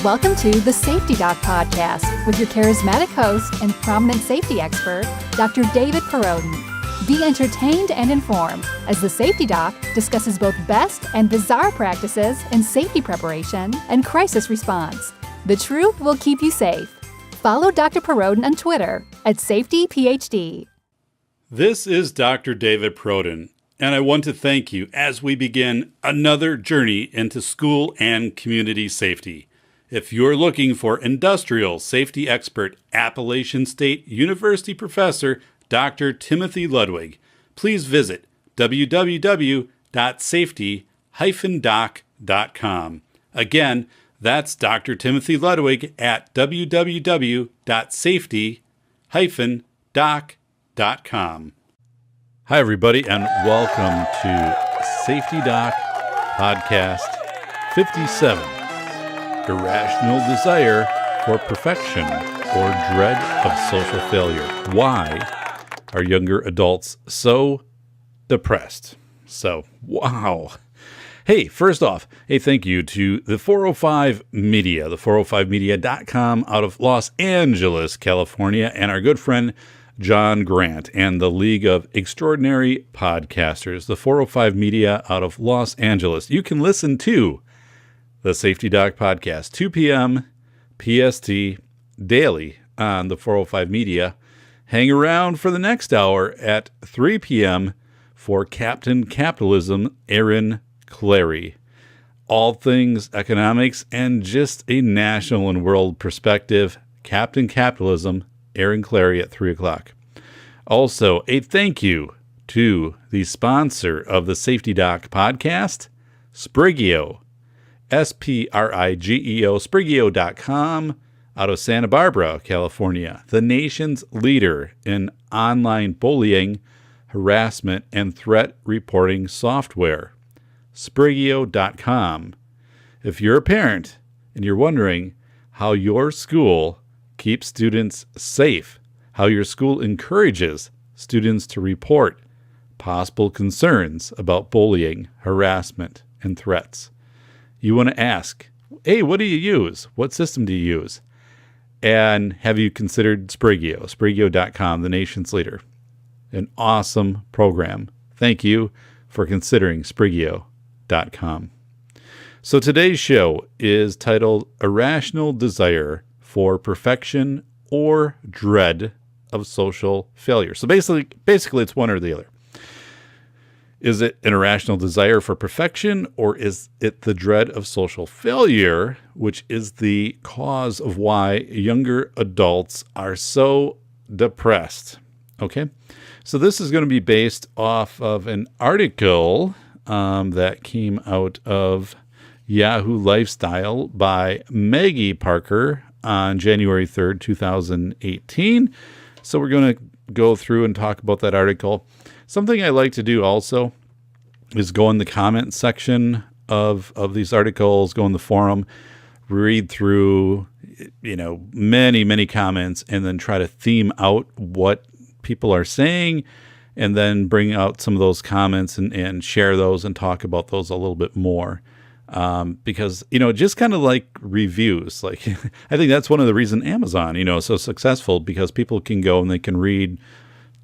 Welcome to the Safety Doc Podcast with your charismatic host and prominent safety expert, Dr. David Perrodin. Be entertained and informed as the Safety Doc discusses both best and bizarre practices in safety preparation and crisis response. The truth will keep you safe. Follow Dr. Perrodin on Twitter at SafetyPhD. This is Dr. David Perrodin, and I want to thank you as we begin another journey into school and community safety. If you're looking for industrial safety expert, Appalachian State University professor Dr. Timothy Ludwig, please visit www.safety-doc.com. Again, that's Dr. Timothy Ludwig at www.safety-doc.com. Hi, everybody, and welcome to Safety Doc Podcast 57, Irrational Desire for Perfection or Dread of Social Failure. Why are younger adults so depressed? So, wow. Hey, first off, thank you to the 405 Media, the 405media.com out of Los Angeles, California, and our good friend John Grant and the League of Extraordinary Podcasters, the 405 Media out of Los Angeles. You can listen to the Safety Doc Podcast, 2 p.m. PST daily on the 405 Media. Hang around for the next hour at 3 p.m. for Captain Capitalism, Aaron Clary. All things economics and just a national and world perspective. Captain Capitalism, Aaron Clary at 3 o'clock. Also, a thank you to the sponsor of the Safety Doc Podcast, Sprigeo, Sprigeo, Sprigeo.com, out of Santa Barbara, California, the nation's leader in online bullying, harassment, and threat reporting software. Sprigeo.com. If you're a parent and you're wondering how your school keeps students safe, how your school encourages students to report possible concerns about bullying, harassment, and threats, you want to ask, hey, what do you use? What system do you use? And have you considered Sprigeo, Sprigeo.com, the nation's leader? An awesome program. Thank you for considering Sprigeo.com. So today's show is titled Irrational Desire for Perfection or Dread of Social Failure. So basically it's one or the other. Is it an irrational desire for perfection, or is it the dread of social failure, which is the cause of why younger adults are so depressed? Okay, so this is going to be based off of an article that came out of Yahoo Lifestyle by Maggie Parker on January 3rd, 2018. So we're going to go through and talk about that article. Something I like to do also is go in the comment section of these articles, go in the forum, read through, many comments, and then try to theme out what people are saying, and then bring out some of those comments and share those and talk about those a little bit more. Because, just kind of like reviews, like I think that's one of the reasons Amazon, is so successful, because people can go and they can read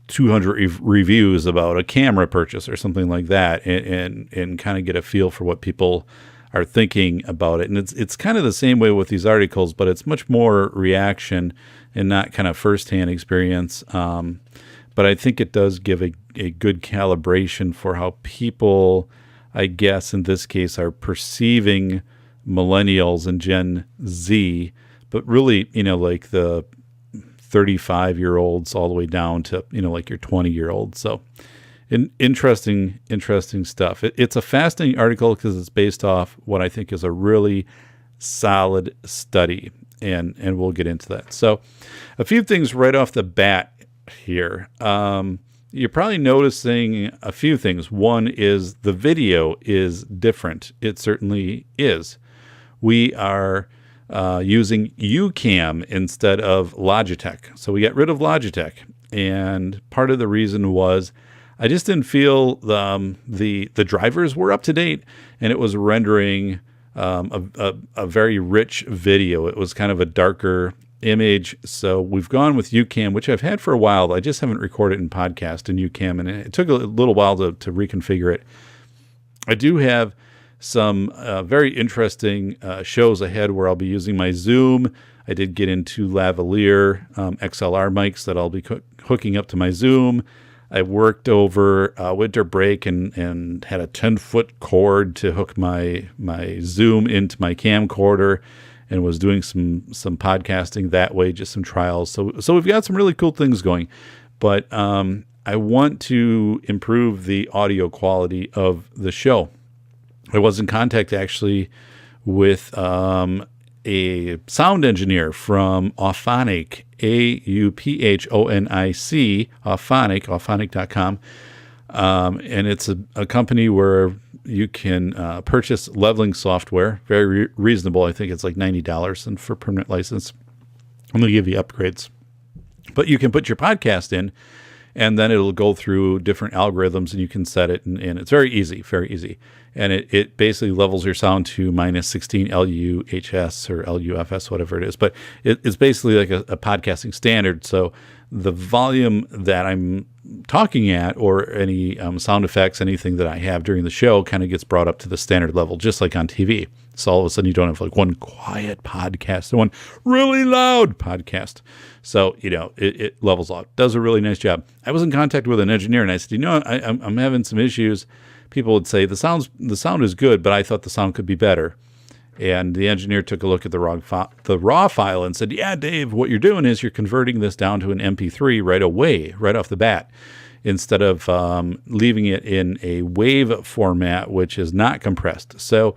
200 reviews about a camera purchase or something like that, and kind of get a feel for what people are thinking about it. And it's kind of the same way with these articles, but it's much more reaction and not kind of firsthand experience. But I think it does give a good calibration for how people, I guess in this case, are perceiving millennials and Gen Z, but really, like the 35-year-olds all the way down to, like your 20-year-olds. So interesting stuff. It's a fascinating article because it's based off what I think is a really solid study, and we'll get into that. So a few things right off the bat here. You're probably noticing a few things. One is the video is different. It certainly is. We are using UCam instead of Logitech. So we got rid of Logitech. And part of the reason was I just didn't feel the drivers were up to date, and it was rendering a very rich video. It was kind of a darker image. So we've gone with UCam, which I've had for a while. I just haven't recorded in podcast in UCam, and it took a little while to reconfigure it. I do have some very interesting shows ahead where I'll be using my Zoom. I did get into lavalier XLR mics that I'll be hooking up to my Zoom. I worked over winter break and had a 10-foot cord to hook my Zoom into my camcorder, and was doing some podcasting that way, just some trials. So we've got some really cool things going, but I want to improve the audio quality of the show. I was in contact actually with a sound engineer from Auphonic, Auphonic, auphonic.com. And it's a company where you can purchase leveling software, very reasonable. I think it's like $90 and for permanent license. And they'll give you upgrades. But you can put your podcast in, and then it'll go through different algorithms, and you can set it, and it's very easy. And it basically levels your sound to minus 16 LUHS or LUFS, whatever it is. But it's basically like a podcasting standard. So the volume that I'm talking at, or any sound effects, anything that I have during the show, kind of gets brought up to the standard level, just like on TV. So all of a sudden you don't have like one quiet podcast and one really loud podcast. So, it levels out. Does a really nice job. I was in contact with an engineer, and I said, I'm having some issues. People would say the sound is good, but I thought the sound could be better. And the engineer took a look at the raw file and said, yeah, Dave, what you're doing is you're converting this down to an MP3 right away, right off the bat, instead of leaving it in a WAV format, which is not compressed. So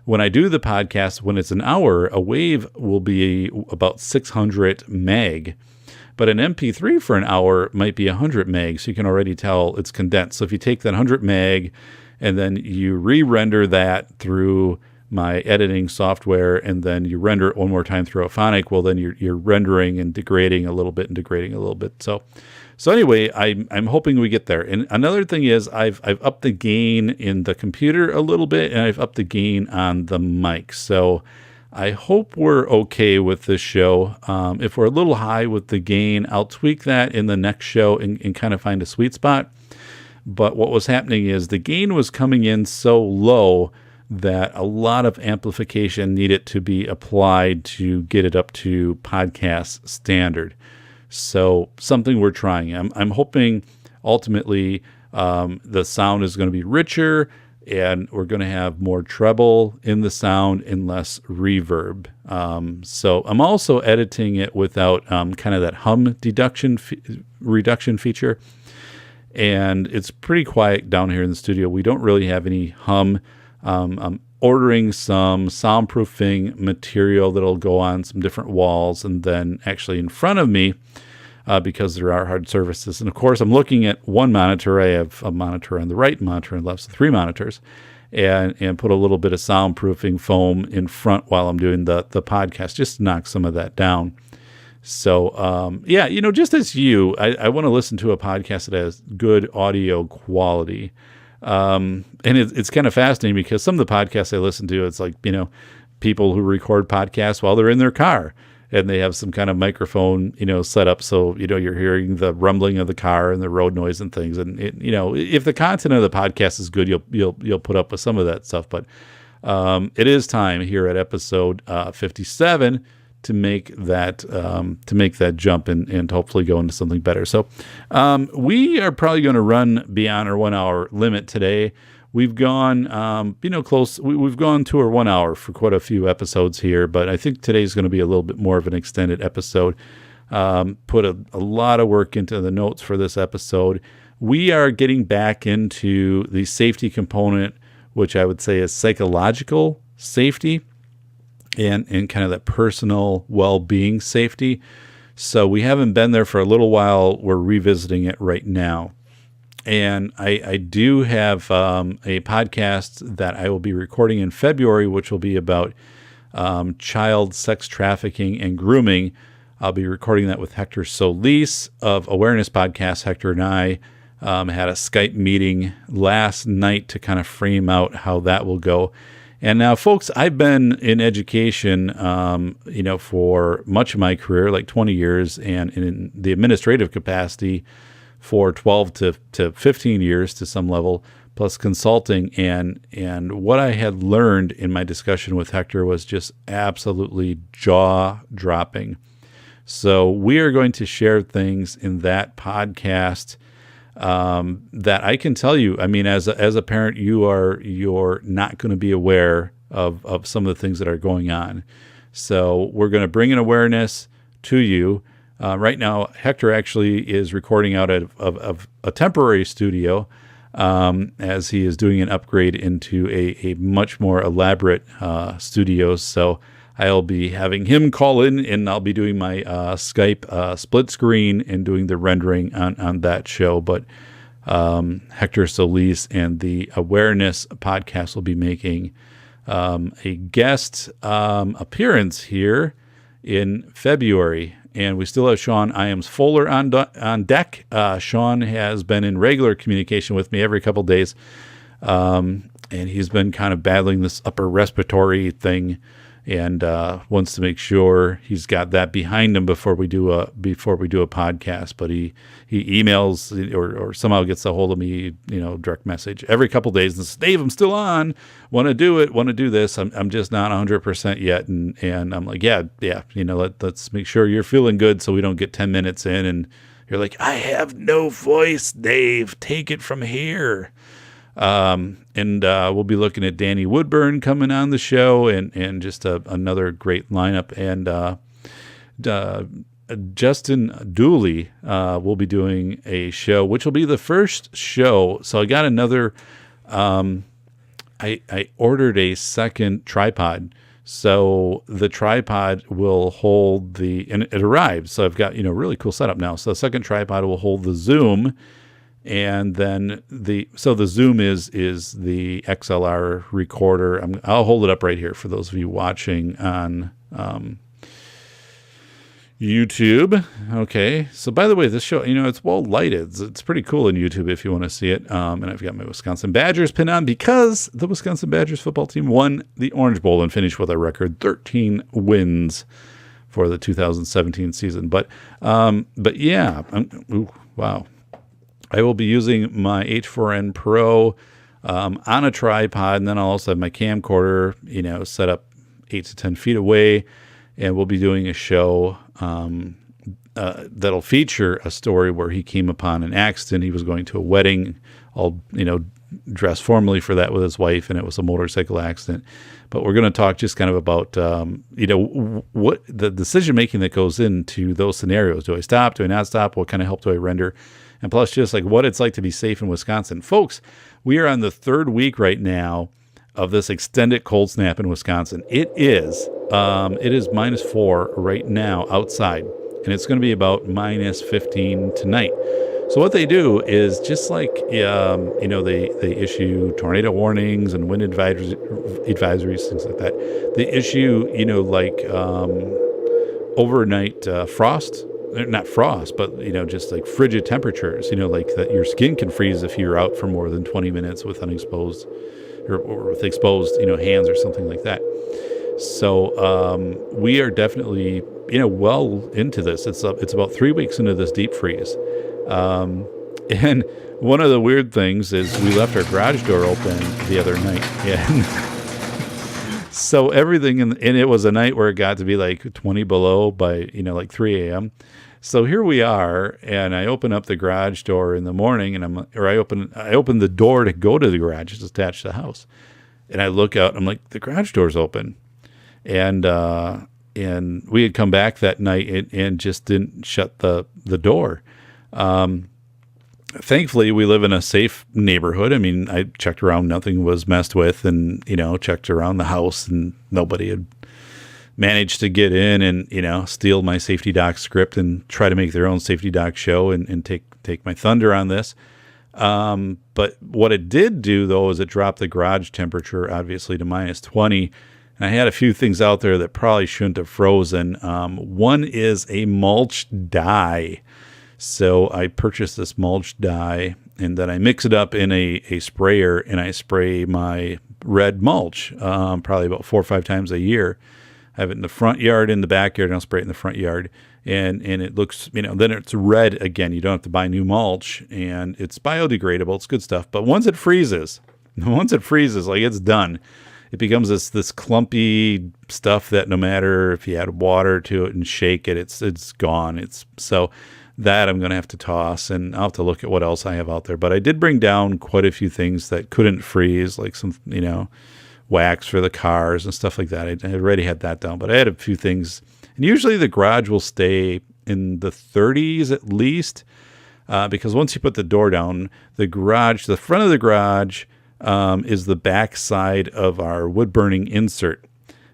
when I do the podcast, when it's an hour, a WAV will be about 600 meg. But an MP3 for an hour might be 100 meg, so you can already tell it's condensed. So if you take that 100 meg and then you re-render that through my editing software, and then you render it one more time through Auphonic, well, then you're rendering and degrading a little bit. So anyway, I'm hoping we get there. And another thing is I've upped the gain in the computer a little bit, and I've upped the gain on the mic. So I hope we're okay with this show. If we're a little high with the gain, I'll tweak that in the next show and kind of find a sweet spot. But what was happening is the gain was coming in so low that a lot of amplification needed to be applied to get it up to podcast standard. So something we're trying. I'm hoping ultimately the sound is going to be richer, and we're going to have more treble in the sound and less reverb. So I'm also editing it without kind of that hum reduction feature. And it's pretty quiet down here in the studio. We don't really have any hum. I'm ordering some soundproofing material that'll go on some different walls, and then actually in front of me, because there are hard surfaces. And of course, I'm looking at one monitor. I have a monitor on the right, monitor on the left, so 3 monitors, and put a little bit of soundproofing foam in front while I'm doing the podcast, just to knock some of that down. So, just as I want to listen to a podcast that has good audio quality. And it's kind of fascinating because some of the podcasts I listen to, it's like, people who record podcasts while they're in their car, and they have some kind of microphone, set up. So, you're hearing the rumbling of the car and the road noise and things. And if the content of the podcast is good, you'll put up with some of that stuff. But, it is time here at episode 57 to make that jump and hopefully go into something better. So we are probably going to run beyond our 1 hour limit today. We've gone close. We've gone to our 1 hour for quite a few episodes here, but I think today's going to be a little bit more of an extended episode. Put a lot of work into the notes for this episode. We are getting back into the safety component, which I would say is psychological safety. And kind of that personal well-being safety. So we haven't been there for a little while. We're revisiting it right now. And I do have a podcast that I will be recording in February, which will be about child sex trafficking and grooming. I'll be recording that with Hector Solis of Awareness Podcast. Hector and I had a Skype meeting last night to kind of frame out how that will go. And now, folks, I've been in education, for much of my career, like 20 years, and in the administrative capacity for 12 to 15 years to some level, plus consulting. And what I had learned in my discussion with Hector was just absolutely jaw-dropping. So we are going to share things in that podcast that I can tell you. I mean, as a parent, you're not going to be aware of some of the things that are going on. So we're going to bring an awareness to you. Right now, Hector actually is recording out of a temporary studio as he is doing an upgrade into a much more elaborate studio. So I'll be having him call in, and I'll be doing my Skype split screen and doing the rendering on that show. But Hector Solis and the Awareness podcast will be making a guest appearance here in February. And we still have Sean Iams Fuller on deck. Sean has been in regular communication with me every couple days, and he's been kind of battling this upper respiratory thing, and wants to make sure he's got that behind him before we do a podcast. But he emails or somehow gets a hold of me, direct message every couple days and says, "Dave, I'm still on. Want to do it. Want to do this. I'm just not 100% yet." And I'm like, yeah. Let's make sure you're feeling good so we don't get 10 minutes in and you're like, "I have no voice, Dave. Take it from here." And we'll be looking at Danny Woodburn coming on the show and just another great lineup. And Justin Dooley will be doing a show, which will be the first show. So I got another, I ordered a second tripod. So the tripod will hold and it arrived. So I've got, really cool setup now. So the second tripod will hold the Zoom. And then the Zoom is the XLR recorder. I'll hold it up right here for those of you watching on YouTube. Okay. So by the way, this show, it's well lighted. It's pretty cool on YouTube if you want to see it. And I've got my Wisconsin Badgers pinned on because the Wisconsin Badgers football team won the Orange Bowl and finished with a record 13 wins for the 2017 season. But yeah, wow. I will be using my H4n Pro on a tripod, and then I'll also have my camcorder, set up 8 to 10 feet away, and we'll be doing a show that'll feature a story where he came upon an accident. He was going to a wedding, all dressed formally for that with his wife, and it was a motorcycle accident. But we're going to talk just kind of about what the decision making that goes into those scenarios. Do I stop? Do I not stop? What kind of help do I render? And plus just like what it's like to be safe in Wisconsin. Folks, we are on the third week right now of this extended cold snap in Wisconsin. It is -4 right now outside, and it's going to be about -15 tonight. So what they do is just like, they issue tornado warnings and wind advisories, things like that. They issue, overnight frost. Not frost, but, just like frigid temperatures, like that your skin can freeze if you're out for more than 20 minutes with unexposed or with exposed, hands or something like that. So we are definitely, well into this. It's about 3 weeks into this deep freeze. And one of the weird things is we left our garage door open the other night. And so everything, and it was a night where it got to be like 20 below by, like 3 a.m. So here we are, and I open up the garage door in the morning, and I open the door to go to the garage. It's attached to the house. And I look out, and I'm like, the garage door's open. And we had come back that night and just didn't shut the door. Thankfully, we live in a safe neighborhood. I mean, I checked around, nothing was messed with, and, checked around the house, and nobody had managed to get in and, steal my Safety Doc script and try to make their own Safety Doc show and take my thunder on this. But what it did do, though, is it dropped the garage temperature, obviously, to -20. And I had a few things out there that probably shouldn't have frozen. One is a mulch dye. So I purchased this mulch dye, and then I mix it up in a sprayer, and I spray my red mulch, probably about 4 or 5 times a year. I have it in the front yard, in the backyard, and I'll spray it in the front yard. And it looks, then it's red again. You don't have to buy new mulch, and it's biodegradable. It's good stuff. But once it freezes, like it's done, it becomes this clumpy stuff that no matter if you add water to it and shake it, it's gone. So that I'm going to have to toss, and I'll have to look at what else I have out there. But I did bring down quite a few things that couldn't freeze, like some, wax for the cars and stuff like that. I already had that down, but I had a few things. And usually the garage will stay in the 30s at least, because once you put the door down, the front of the garage is the back side of our wood burning insert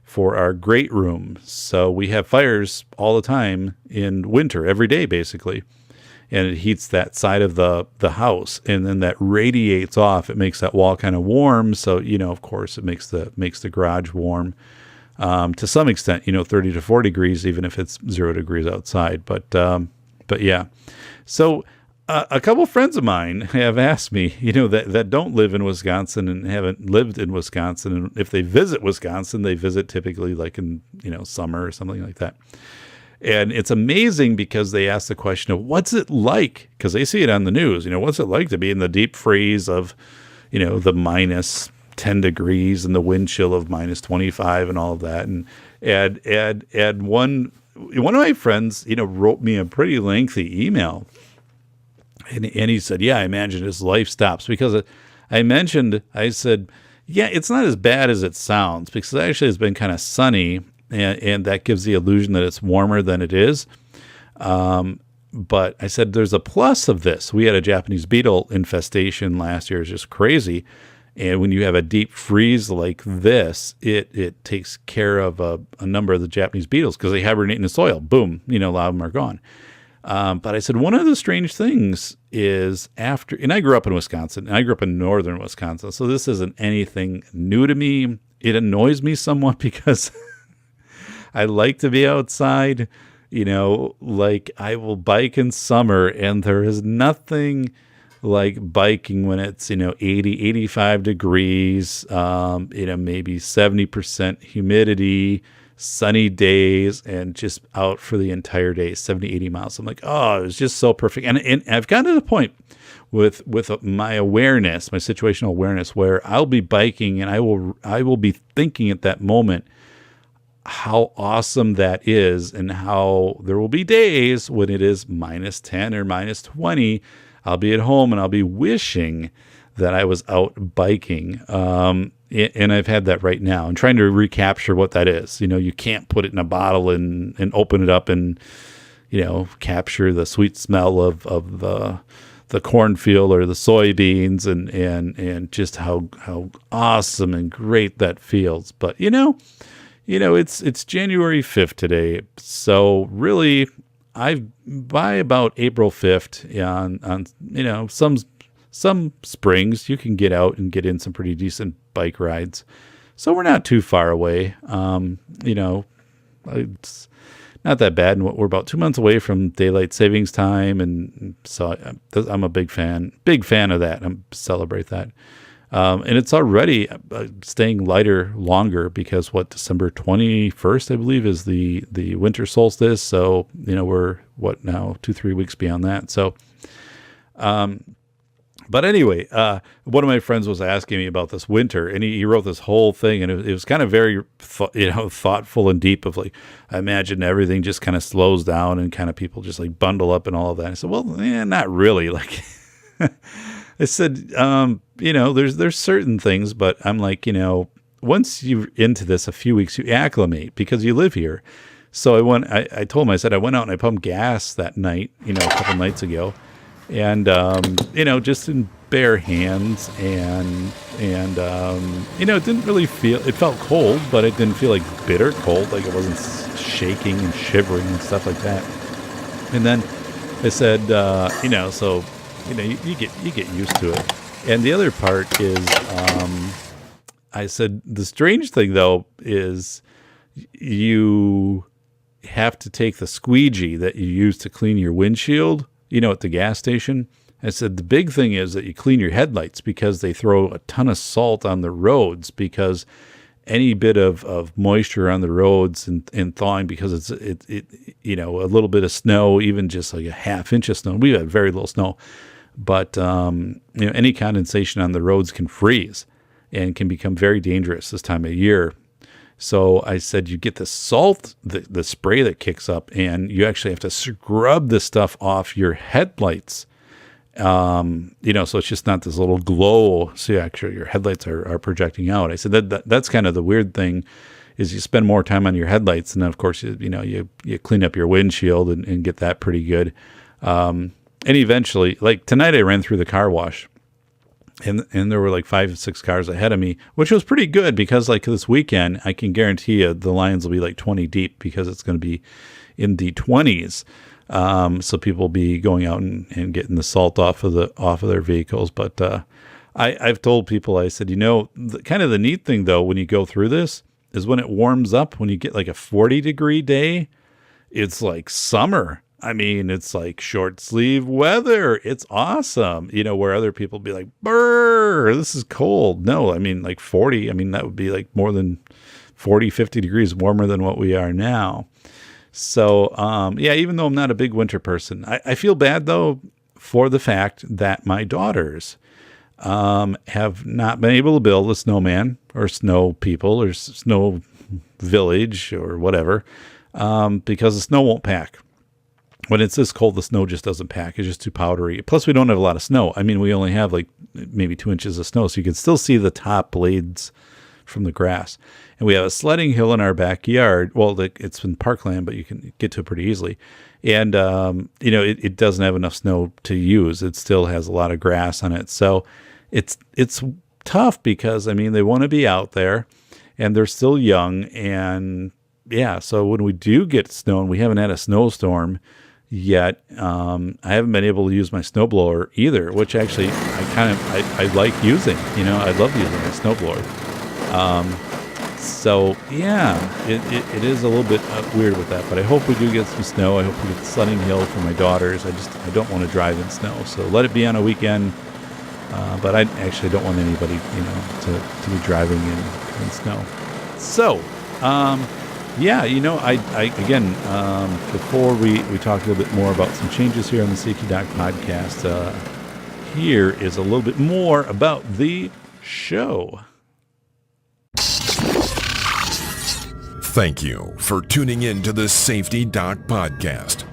for our grate room. So we have fires all the time in winter, every day basically. And it heats that side of the house, and then that radiates off. It makes that wall kind of warm. So, of course, it makes the garage warm to some extent, 30 to 40 degrees, even if it's 0 degrees outside. But yeah. So a couple of friends of mine have asked me, that don't live in Wisconsin and haven't lived in Wisconsin. And if they visit Wisconsin, they visit typically like in, summer or something like that. And it's amazing because they ask the question of what's it like? Because they see it on the news. What's it like to be in the deep freeze of, the minus 10 degrees and the wind chill of minus 25 and all of that. And one of my friends, wrote me a pretty lengthy email. And he said, yeah, I imagine his life stops, because I said, yeah, it's not as bad as it sounds, because actually it's been kind of sunny. And that gives the illusion that it's warmer than it is. But I said, there's a plus of this. We had a Japanese beetle infestation last year. It's just crazy. And when you have a deep freeze like this, it takes care of a number of the Japanese beetles because they hibernate in the soil. Boom, a lot of them are gone. But I said, one of the strange things is and I grew up in Wisconsin, and I grew up in northern Wisconsin. So this isn't anything new to me. It annoys me somewhat because I like to be outside, like I will bike in summer, and there is nothing like biking when it's, 80, 85 degrees, maybe 70% humidity, sunny days, and just out for the entire day, 70, 80 miles. I'm like, oh, it was just so perfect. And I've gotten to the point with my awareness, my situational awareness, where I'll be biking and I will be thinking at that moment how awesome that is, and how there will be days when it is minus 10 or minus 20. I'll be at home and I'll be wishing that I was out biking. And I've had that right now, and trying to recapture what that is. You can't put it in a bottle and open it up and, capture the sweet smell of the cornfield or the soybeans and just how awesome and great that feels. But, it's January 5th today. So really, by about April 5th on some springs, you can get out and get in some pretty decent bike rides. So we're not too far away. It's not that bad. And we're about 2 months away from daylight savings time. And so I'm a big fan of that. I celebrate that. And it's already staying lighter longer, because December 21st, I believe, is the winter solstice. So, we're 2-3 weeks beyond that. So, but anyway, one of my friends was asking me about this winter, and he wrote this whole thing, and it was kind of very, thoughtful and deep, of like, I imagine everything just kind of slows down and kind of people just like bundle up and all of that. I said, well, not really. Like, I said, there's certain things, but I'm like, once you're into this a few weeks, you acclimate because you live here. So I told him, I said, I went out and I pumped gas that night, a couple nights ago, and, just in bare hands, and it didn't really it felt cold, but it didn't feel like bitter cold. Like it wasn't shaking and shivering and stuff like that. And then I said, so, you get used to it. And the other part is, I said, the strange thing though is you have to take the squeegee that you use to clean your windshield, at the gas station, I said, the big thing is that you clean your headlights because they throw a ton of salt on the roads, because any bit of moisture on the roads and thawing, because it a little bit of snow, even just like a half inch of snow. We had very little snow, but any condensation on the roads can freeze and can become very dangerous this time of year. So I said, you get the salt, the spray that kicks up, and you actually have to scrub this stuff off your headlights. So it's just not this little glow. So actually your headlights are projecting out. I said that's kind of the weird thing, is you spend more time on your headlights. And then of course, you clean up your windshield and get that pretty good. And eventually, like tonight I ran through the car wash, and there were like 5 or 6 cars ahead of me, which was pretty good, because like this weekend, I can guarantee you the lines will be like 20 deep, because it's going to be in the 20s. So people will be going out and getting the salt off of their vehicles. But I've told people, I said, kind of the neat thing though, when you go through this, is when it warms up, when you get like a 40-degree day, it's like summer. I mean, it's like short sleeve weather. It's awesome. Where other people be like, brr, this is cold. No, I mean, like 40. I mean, that would be like more than 40, 50 degrees warmer than what we are now. So, even though I'm not a big winter person, I feel bad though for the fact that my daughters have not been able to build a snowman or snow people or snow village or whatever, because the snow won't pack. When it's this cold, the snow just doesn't pack. It's just too powdery. Plus, we don't have a lot of snow. I mean, we only have like maybe 2 inches of snow, so you can still see the top blades from the grass. And we have a sledding hill in our backyard. Well, it's in parkland, but you can get to it pretty easily. And, it doesn't have enough snow to use. It still has a lot of grass on it. So it's tough, because, I mean, they want to be out there and they're still young. And yeah, so when we do get snow, and we haven't had a snowstorm yet, I haven't been able to use my snowblower either, which actually I like using. I love using my snowblower. So yeah, it is a little bit weird with that, but I hope we do get some snow. I hope we get the sledding hill for my daughters. I don't want to drive in snow, so let it be on a weekend. But I actually don't want anybody, to be driving in snow. So, before we talk a little bit more about some changes here on the Safety Doc podcast, here is a little bit more about the show. Thank you for tuning in to the Safety Doc podcast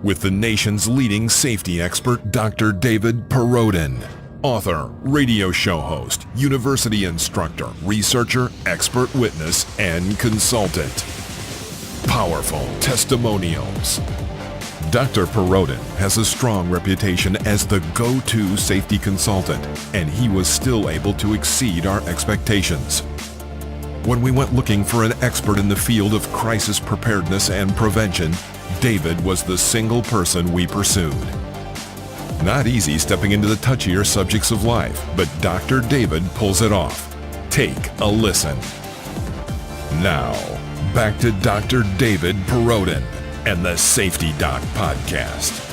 with the nation's leading safety expert, Dr. David Perrodin, author, radio show host, university instructor, researcher, expert witness, and consultant. Powerful testimonials. Dr. Perrodin has a strong reputation as the go-to safety consultant, and he was still able to exceed our expectations. When we went looking for an expert in the field of crisis preparedness and prevention, David was the single person we pursued. Not easy stepping into the touchier subjects of life, but Dr. David pulls it off. Take a listen. Now, back to Dr. David Perrodin and the Safety Doc podcast.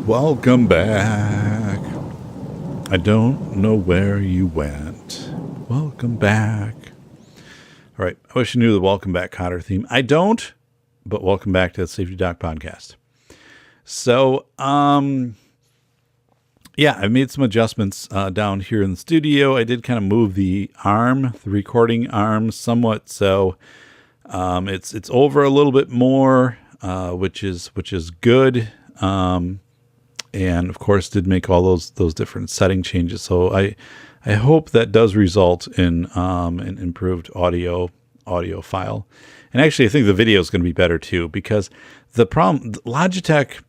Welcome back. I don't know where you went. Welcome back. All right. I wish I knew the welcome back Cotter theme. I don't, but welcome back to the Safety Doc podcast. So, I made some adjustments down here in the studio. I did kind of move the recording arm somewhat. So, it's over a little bit more, which is good. And of course did make all those different setting changes. So I hope that does result in an improved audio file. And actually I think the video is going to be better too, because the problem, Logitech,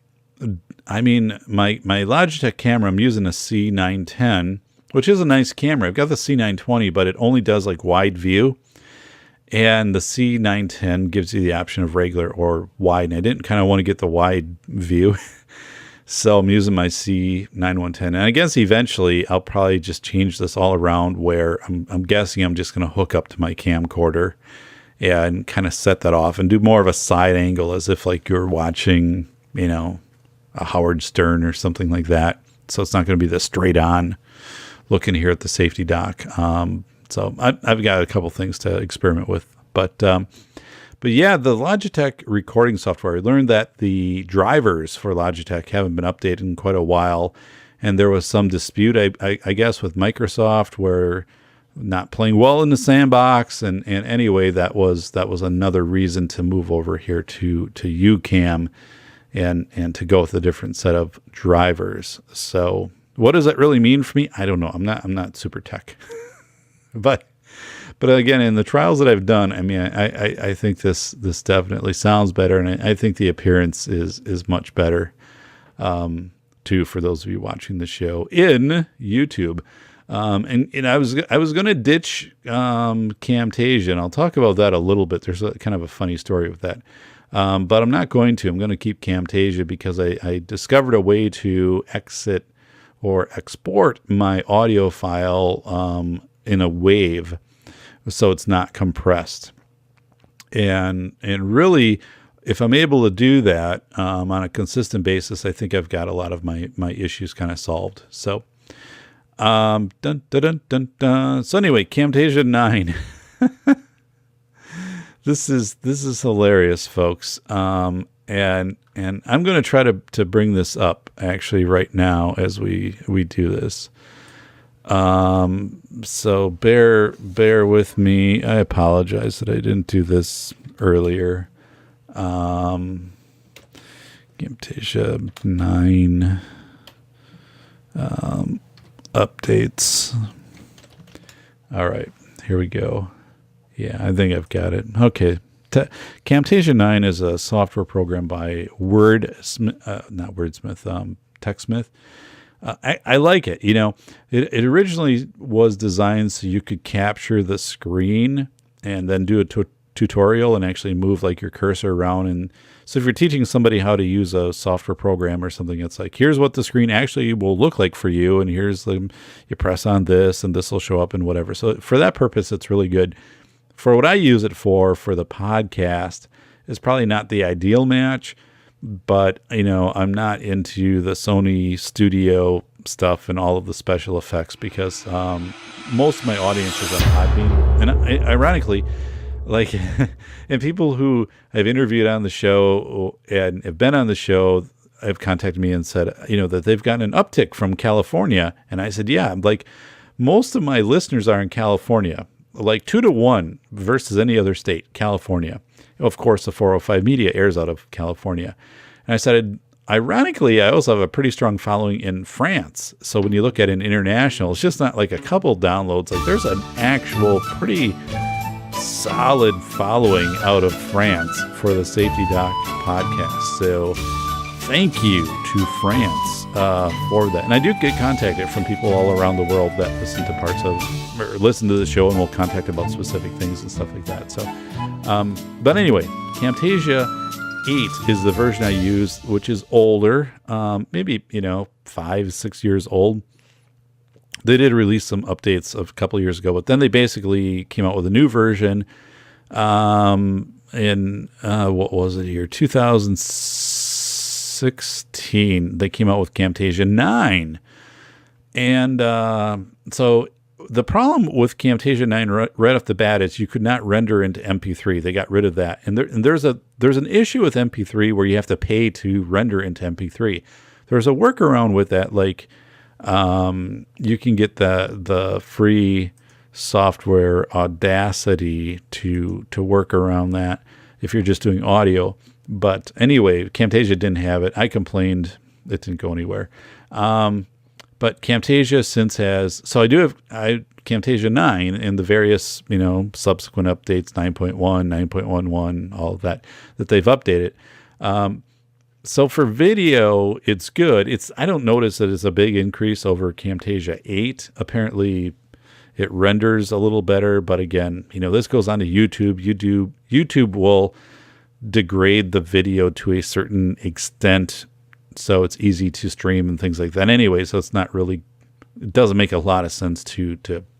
I mean, my Logitech camera, I'm using a C910, which is a nice camera. I've got the C920, but it only does like wide view. And the C910 gives you the option of regular or wide. And I didn't kind of want to get the wide view. So I'm using my C9110. And I guess eventually I'll probably just change this all around, where I'm guessing I'm just going to hook up to my camcorder and kind of set that off and do more of a side angle as if like you're watching, a Howard Stern or something like that. So it's not going to be the straight on looking here at the safety dock. So I've got a couple things to experiment with, but yeah, the Logitech recording software, I learned that the drivers for Logitech haven't been updated in quite a while. And there was some dispute, I guess, with Microsoft where not playing well in the sandbox. And anyway, that was another reason to move over here to UCam and to go with a different set of drivers. So what does that really mean for me? I don't know. I'm not super tech, but again, in the trials that I've done, I mean, I think this definitely sounds better, and I think the appearance is much better, too, for those of you watching the show in YouTube. And I was going to ditch Camtasia, and I'll talk about that a little bit. There's kind of a funny story with that. But I'm not going to. I'm going to keep Camtasia because I discovered a way to exit or export my audio file in a wave, so it's not compressed. And really, if I'm able to do that on a consistent basis, I think I've got a lot of my issues kind of solved. So, dun, dun, dun, dun, dun. So anyway, Camtasia 9. This is hilarious, folks. And I'm going to try to bring this up actually right now as we do this. So bear with me. I apologize that I didn't do this earlier. Camtasia 9 updates. All right, here we go. Yeah, I think I've got it. Okay. Camtasia 9 is a software program by TechSmith. I like it. It originally was designed so you could capture the screen and then do a tutorial and actually move like your cursor around. And so if you're teaching somebody how to use a software program or something, it's like, here's what the screen actually will look like for you. And here's you press on this and this will show up and whatever. So for that purpose, it's really good. For what I use it for the podcast, is probably not the ideal match, but, I'm not into the Sony Studio stuff and all of the special effects because most of my audience is on Podbean. And ironically, like, and people who I've interviewed on the show and have been on the show have contacted me and said, that they've gotten an uptick from California. And I said, yeah, like most of my listeners are in California. Like 2-1 versus any other state, California. Of course, the 405 Media airs out of California. And I said, ironically, I also have a pretty strong following in France. So when you look at an international, it's just not like a couple downloads. Like there's an actual pretty solid following out of France for the Safety Doc podcast. So thank you to France for that. And I do get contacted from people all around the world that listen to parts of, or listen to the show and will contact about specific things and stuff like that. So, but anyway, Camtasia 8 is the version I use, which is older, maybe, 5-6 years old. They did release some updates a couple years ago, but then they basically came out with a new version in, what was it here, 2016. They came out with Camtasia 9. And so the problem with Camtasia 9 right off the bat is you could not render into MP3. They got rid of that. And there's an issue with MP3 where you have to pay to render into MP3. There's a workaround with that, like you can get the free software Audacity to work around that if you're just doing audio. But anyway, Camtasia didn't have it. I complained. It didn't go anywhere. But Camtasia since has, so I do have Camtasia 9 and the various, subsequent updates, 9.1, 9.11, all of that they've updated. So for video, it's good. I don't notice that it's a big increase over Camtasia 8. Apparently it renders a little better, but again, this goes on to YouTube. YouTube will degrade the video to a certain extent, so it's easy to stream and things like that anyway. So it's not really, it doesn't make a lot of sense to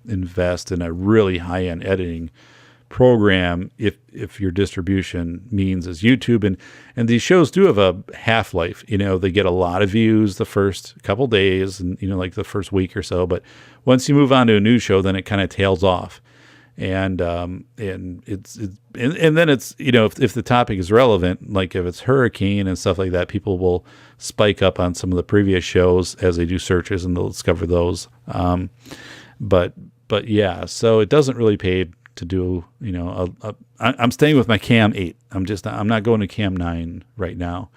invest in a really high-end editing program if your distribution means is YouTube. And these shows do have a half-life. They get a lot of views the first couple days and, like the first week or so. But once you move on to a new show, then it kind of tails off. And then it's if the topic is relevant, like if it's hurricane and stuff like that, people will spike up on some of the previous shows as they do searches and they'll discover those. But yeah, so it doesn't really pay to do, I'm staying with my Cam 8. I'm not going to Cam 9 right now.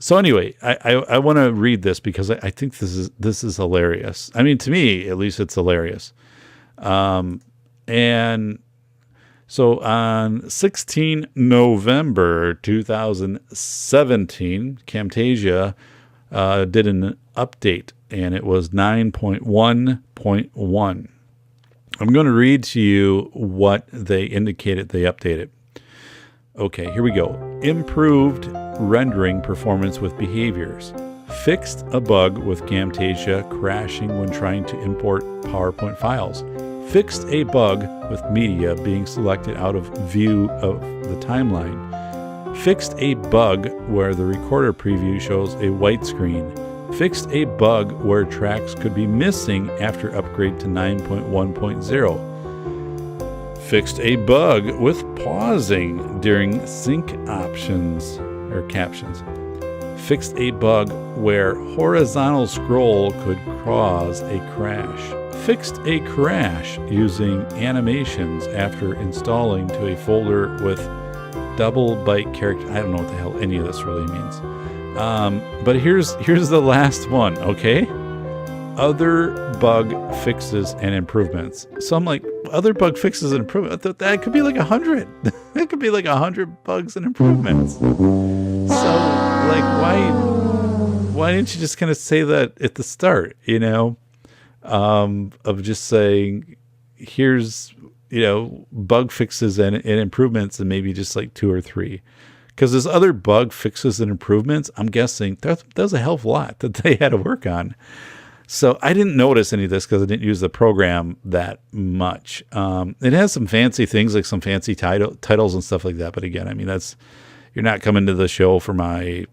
So anyway, I want to read this because I think this is hilarious. I mean, to me, at least it's hilarious. And so on 16 November 2017, Camtasia did an update, and it was 9.1.1. I'm going to read to you what they indicated they updated. Okay, here we go. Improved rendering performance with behaviors. Fixed a bug with Camtasia crashing when trying to import PowerPoint files. Fixed a bug with media being selected out of view of the timeline. Fixed a bug where the recorder preview shows a white screen. Fixed a bug where tracks could be missing after upgrade to 9.1.0. Fixed a bug with pausing during sync options or captions. Fixed a bug where horizontal scroll could cause a crash. Fixed a crash using animations after installing to a folder with double byte character. I don't know what the hell any of this really means. But here's the last one, okay? Other bug fixes and improvements. So I'm like, other bug fixes and improvements? That could be like 100. That could be like 100 bugs and improvements. So, like, why didn't you just kind of say that at the start, of just saying, here's, bug fixes and improvements, and maybe just like 2 or 3. Because there's other bug fixes and improvements, I'm guessing there's a hell of a lot that they had to work on. So I didn't notice any of this because I didn't use the program that much. It has some fancy things, like some fancy titles and stuff like that. But again, I mean, you're not coming to the show for my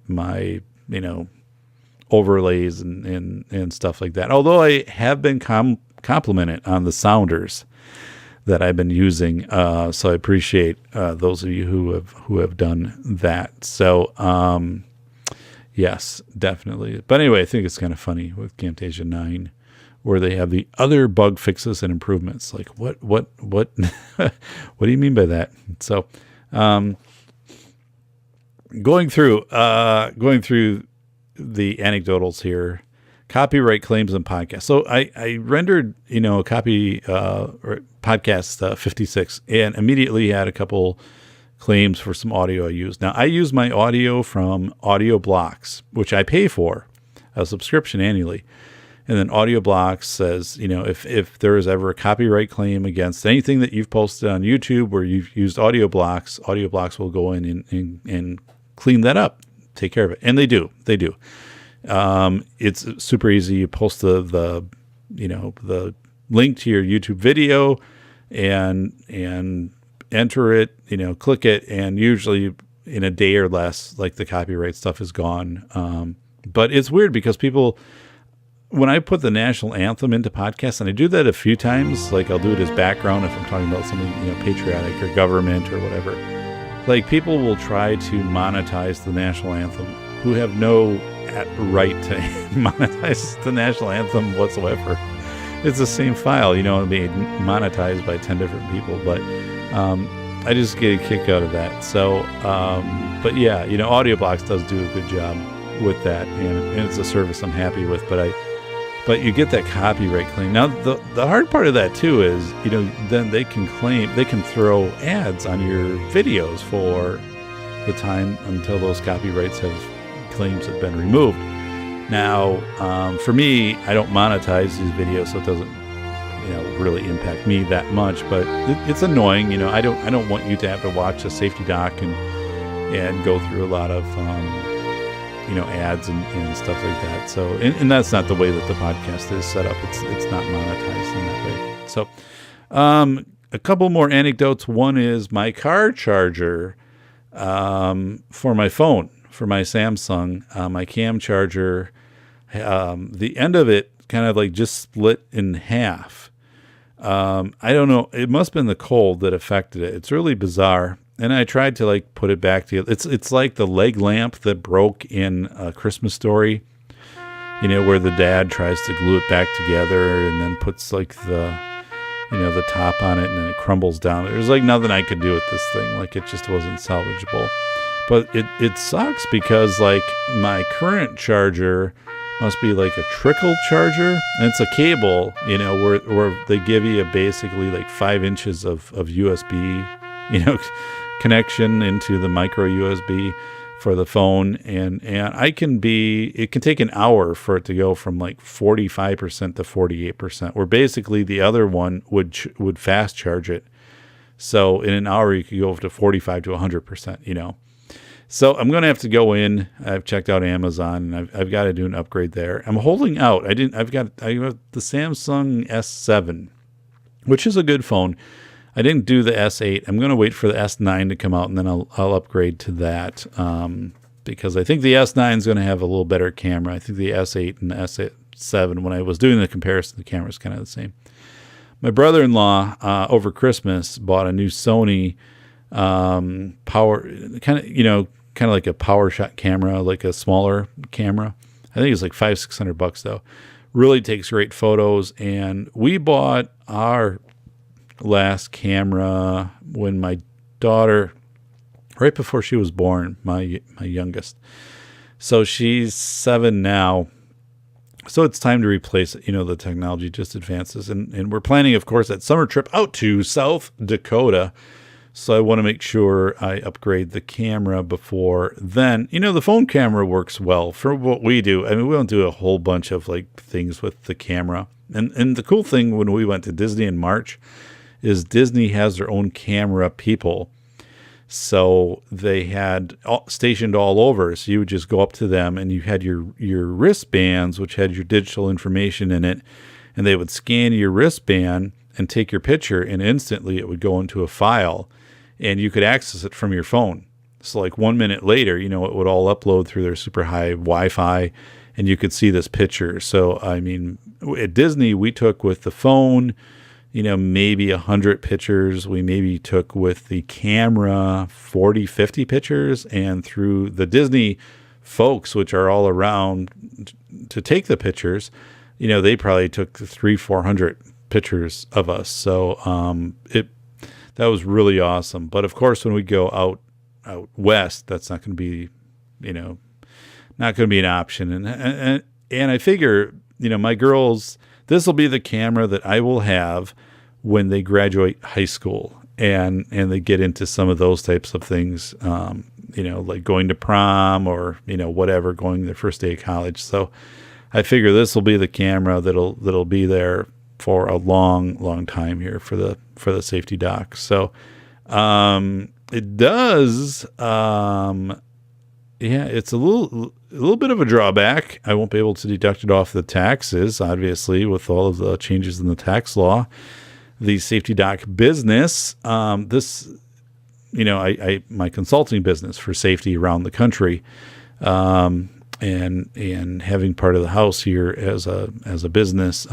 overlays and stuff like that. Although I have been complimented on the sounders that I've been using, so I appreciate those of you who have done that. So yes, definitely. But anyway, I think it's kind of funny with Camtasia 9, where they have the other bug fixes and improvements. Like what what do you mean by that? So going through the anecdotals here. Copyright claims and podcasts. So I rendered, a copy or podcast 56, and immediately had a couple claims for some audio I used. Now, I use my audio from Audio Blocks, which I pay for a subscription annually. And then Audio Blocks says, if there is ever a copyright claim against anything that you've posted on YouTube where you've used Audio Blocks will go in and clean that up, take care of it. And they do. It's super easy. You post the link to your YouTube video and enter it, click it, and usually in a day or less, like the copyright stuff is gone. But it's weird because people, when I put the national anthem into podcasts, and I do that a few times, like I'll do it as background if I'm talking about something, patriotic or government or whatever. Like people will try to monetize the national anthem who have no right to monetize the national anthem whatsoever. It's the same file, being monetized by 10 different people, but I just get a kick out of that. So, but yeah, Audio Blocks does do a good job with that, and it's a service I'm happy with, but you get that copyright claim. Now, the hard part of that too is, then they can throw ads on your videos for the time until those claims have been removed. Now, for me, I don't monetize these videos, so it doesn't, really impact me that much. But it's annoying, I don't want you to have to watch a safety doc and go through a lot of, ads and stuff like that. So, and that's not the way that the podcast is set up. It's not monetized in that way. So, a couple more anecdotes. One is my car charger for my phone, for my Samsung, my cam charger. The end of it kind of like just split in half. I don't know. It must have been the cold that affected it. It's really bizarre. And I tried to like put it back together. It's like the leg lamp that broke in A Christmas Story, where the dad tries to glue it back together and then puts like the top on it and then it crumbles down. There's like nothing I could do with this thing. Like it just wasn't salvageable. But it sucks because like my current charger must be like a trickle charger, and it's a cable, where they give you basically like 5 inches of USB, connection into the micro USB for the phone, and it can take an hour for it to go from like 45% to 48%, where basically the other one would fast charge it. So in an hour you could go up to 45 to 100%, So I'm going to have to go in. I've checked out Amazon, and I've got to do an upgrade there. I'm holding out. I've got the Samsung S7, which is a good phone. I didn't do the S8. I'm going to wait for the S9 to come out, and then I'll upgrade to that, because I think the S9 is going to have a little better camera. I think the S8 and the S7, when I was doing the comparison, the camera is kind of the same. My brother-in-law over Christmas bought a new Sony power, kind of like a power shot camera, like a smaller camera. I think it's like $500-600 though. Really takes great photos. And we bought our last camera when my daughter, right before she was born, my youngest. So she's 7 now. So it's time to replace it. The technology just advances. And we're planning, of course, that summer trip out to South Dakota. So I want to make sure I upgrade the camera before then. The phone camera works well for what we do. I mean, we don't do a whole bunch of like things with the camera. And the cool thing when we went to Disney in March is Disney has their own camera people. So they had stationed all over. So you would just go up to them and you had your wristbands, which had your digital information in it. And they would scan your wristband and take your picture, and instantly it would go into a file. And you could access it from your phone. So like 1 minute later, it would all upload through their super high Wi-Fi, and you could see this picture. So, I mean, at Disney, we took with the phone, maybe 100 pictures. We maybe took with the camera 40, 50 pictures. And through the Disney folks, which are all around to take the pictures, they probably took 300-400 pictures of us. So that was really awesome. But of course, when we go out west, that's not going to be, not going to be an option. And I figure, my girls, this will be the camera that I will have when they graduate high school and they get into some of those types of things, like going to prom or, whatever, going their first day of college. So I figure this will be the camera that'll be there for a long, long time here for the safety doc. So, it does, it's a little bit of a drawback. I won't be able to deduct it off the taxes, obviously, with all of the changes in the tax law. The safety doc business, this, my consulting business for safety around the country, and having part of the house here as a business,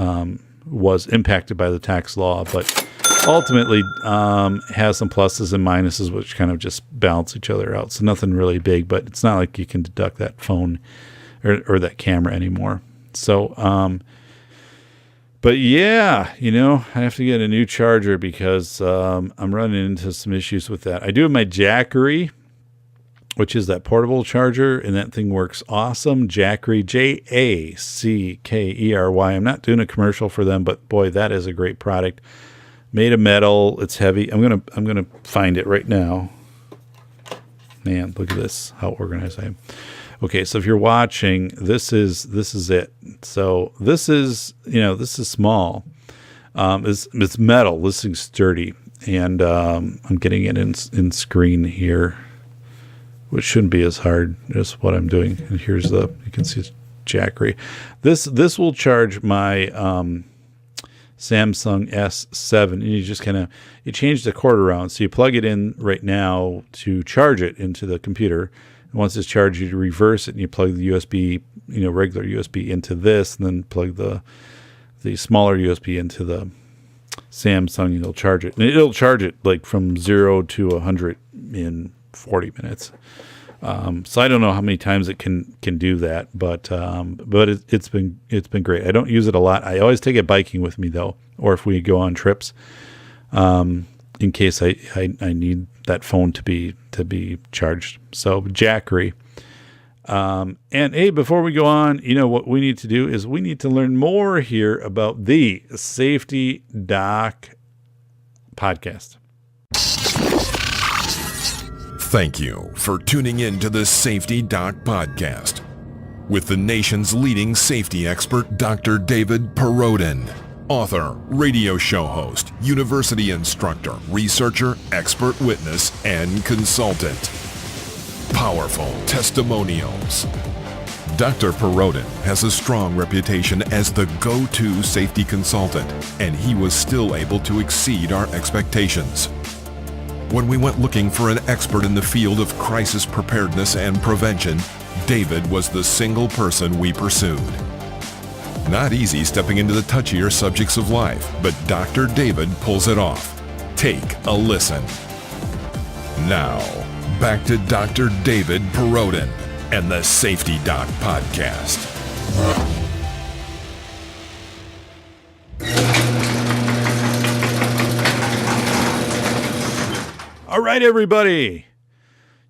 was impacted by the tax law, but ultimately has some pluses and minuses, which kind of just balance each other out. So nothing really big, but it's not like you can deduct that phone or that camera anymore. So, but yeah, I have to get a new charger because I'm running into some issues with that. I do have my Jackery, which is that portable charger, and that thing works awesome. Jackery, Jackery. I'm not doing a commercial for them, but boy, that is a great product. Made of metal. It's heavy. I'm gonna find it right now. Man, look at this, how organized I am. Okay, so if you're watching, this is it. So this is small. It's metal. This thing's sturdy, and I'm getting it in screen here, which shouldn't be as hard as what I'm doing. And here's you can see it's Jackery. This will charge my Samsung S7, and you change the cord around. So you plug it in right now to charge it into the computer. And once it's charged, you reverse it and you plug the USB, regular USB into this, and then plug the smaller USB into the Samsung, and it'll charge it. And it'll charge it like from 0 to 100 in 40 minutes. So I don't know how many times it can do that, but it's been great. I don't use it a lot. I always take it biking with me though, or if we go on trips, in case I need that phone to be charged. So Jackery. And hey, before we go on, what we need to do is we need to learn more here about the Safety Doc podcast. Thank you for tuning in to the Safety Doc Podcast with the nation's leading safety expert, Dr. David Perrodin, author, radio show host, university instructor, researcher, expert witness, and consultant. Powerful testimonials. Dr. Perrodin has a strong reputation as the go-to safety consultant, and he was still able to exceed our expectations. When we went looking for an expert in the field of crisis preparedness and prevention, David was the single person we pursued. Not easy stepping into the touchier subjects of life, but Dr. David pulls it off. Take a listen. Now, back to Dr. David Perrodin and the Safety Doc Podcast. All right, everybody.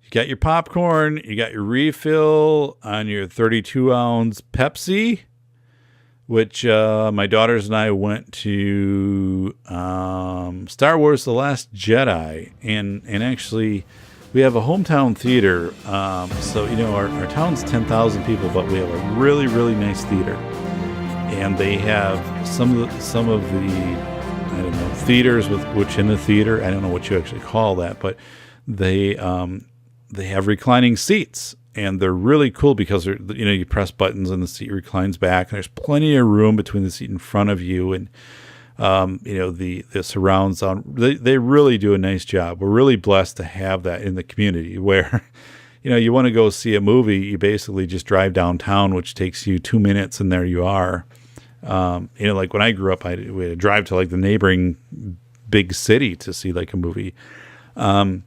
You got your popcorn. You got your refill on your 32-ounce Pepsi, which my daughters and I went to Star Wars The Last Jedi. And actually, we have a hometown theater. So, our town's 10,000 people, but we have a really, really nice theater. And they have some of the I don't know, theaters which in the theater, I don't know what you actually call that, but they have reclining seats, and they're really cool because you press buttons and the seat reclines back, and there's plenty of room between the seat in front of you and the surround sound. They really do a nice job. We're really blessed to have that in the community where you want to go see a movie, you basically just drive downtown, which takes you 2 minutes, and there you are. Like when I grew up, we had to drive to like the neighboring big city to see like a movie. So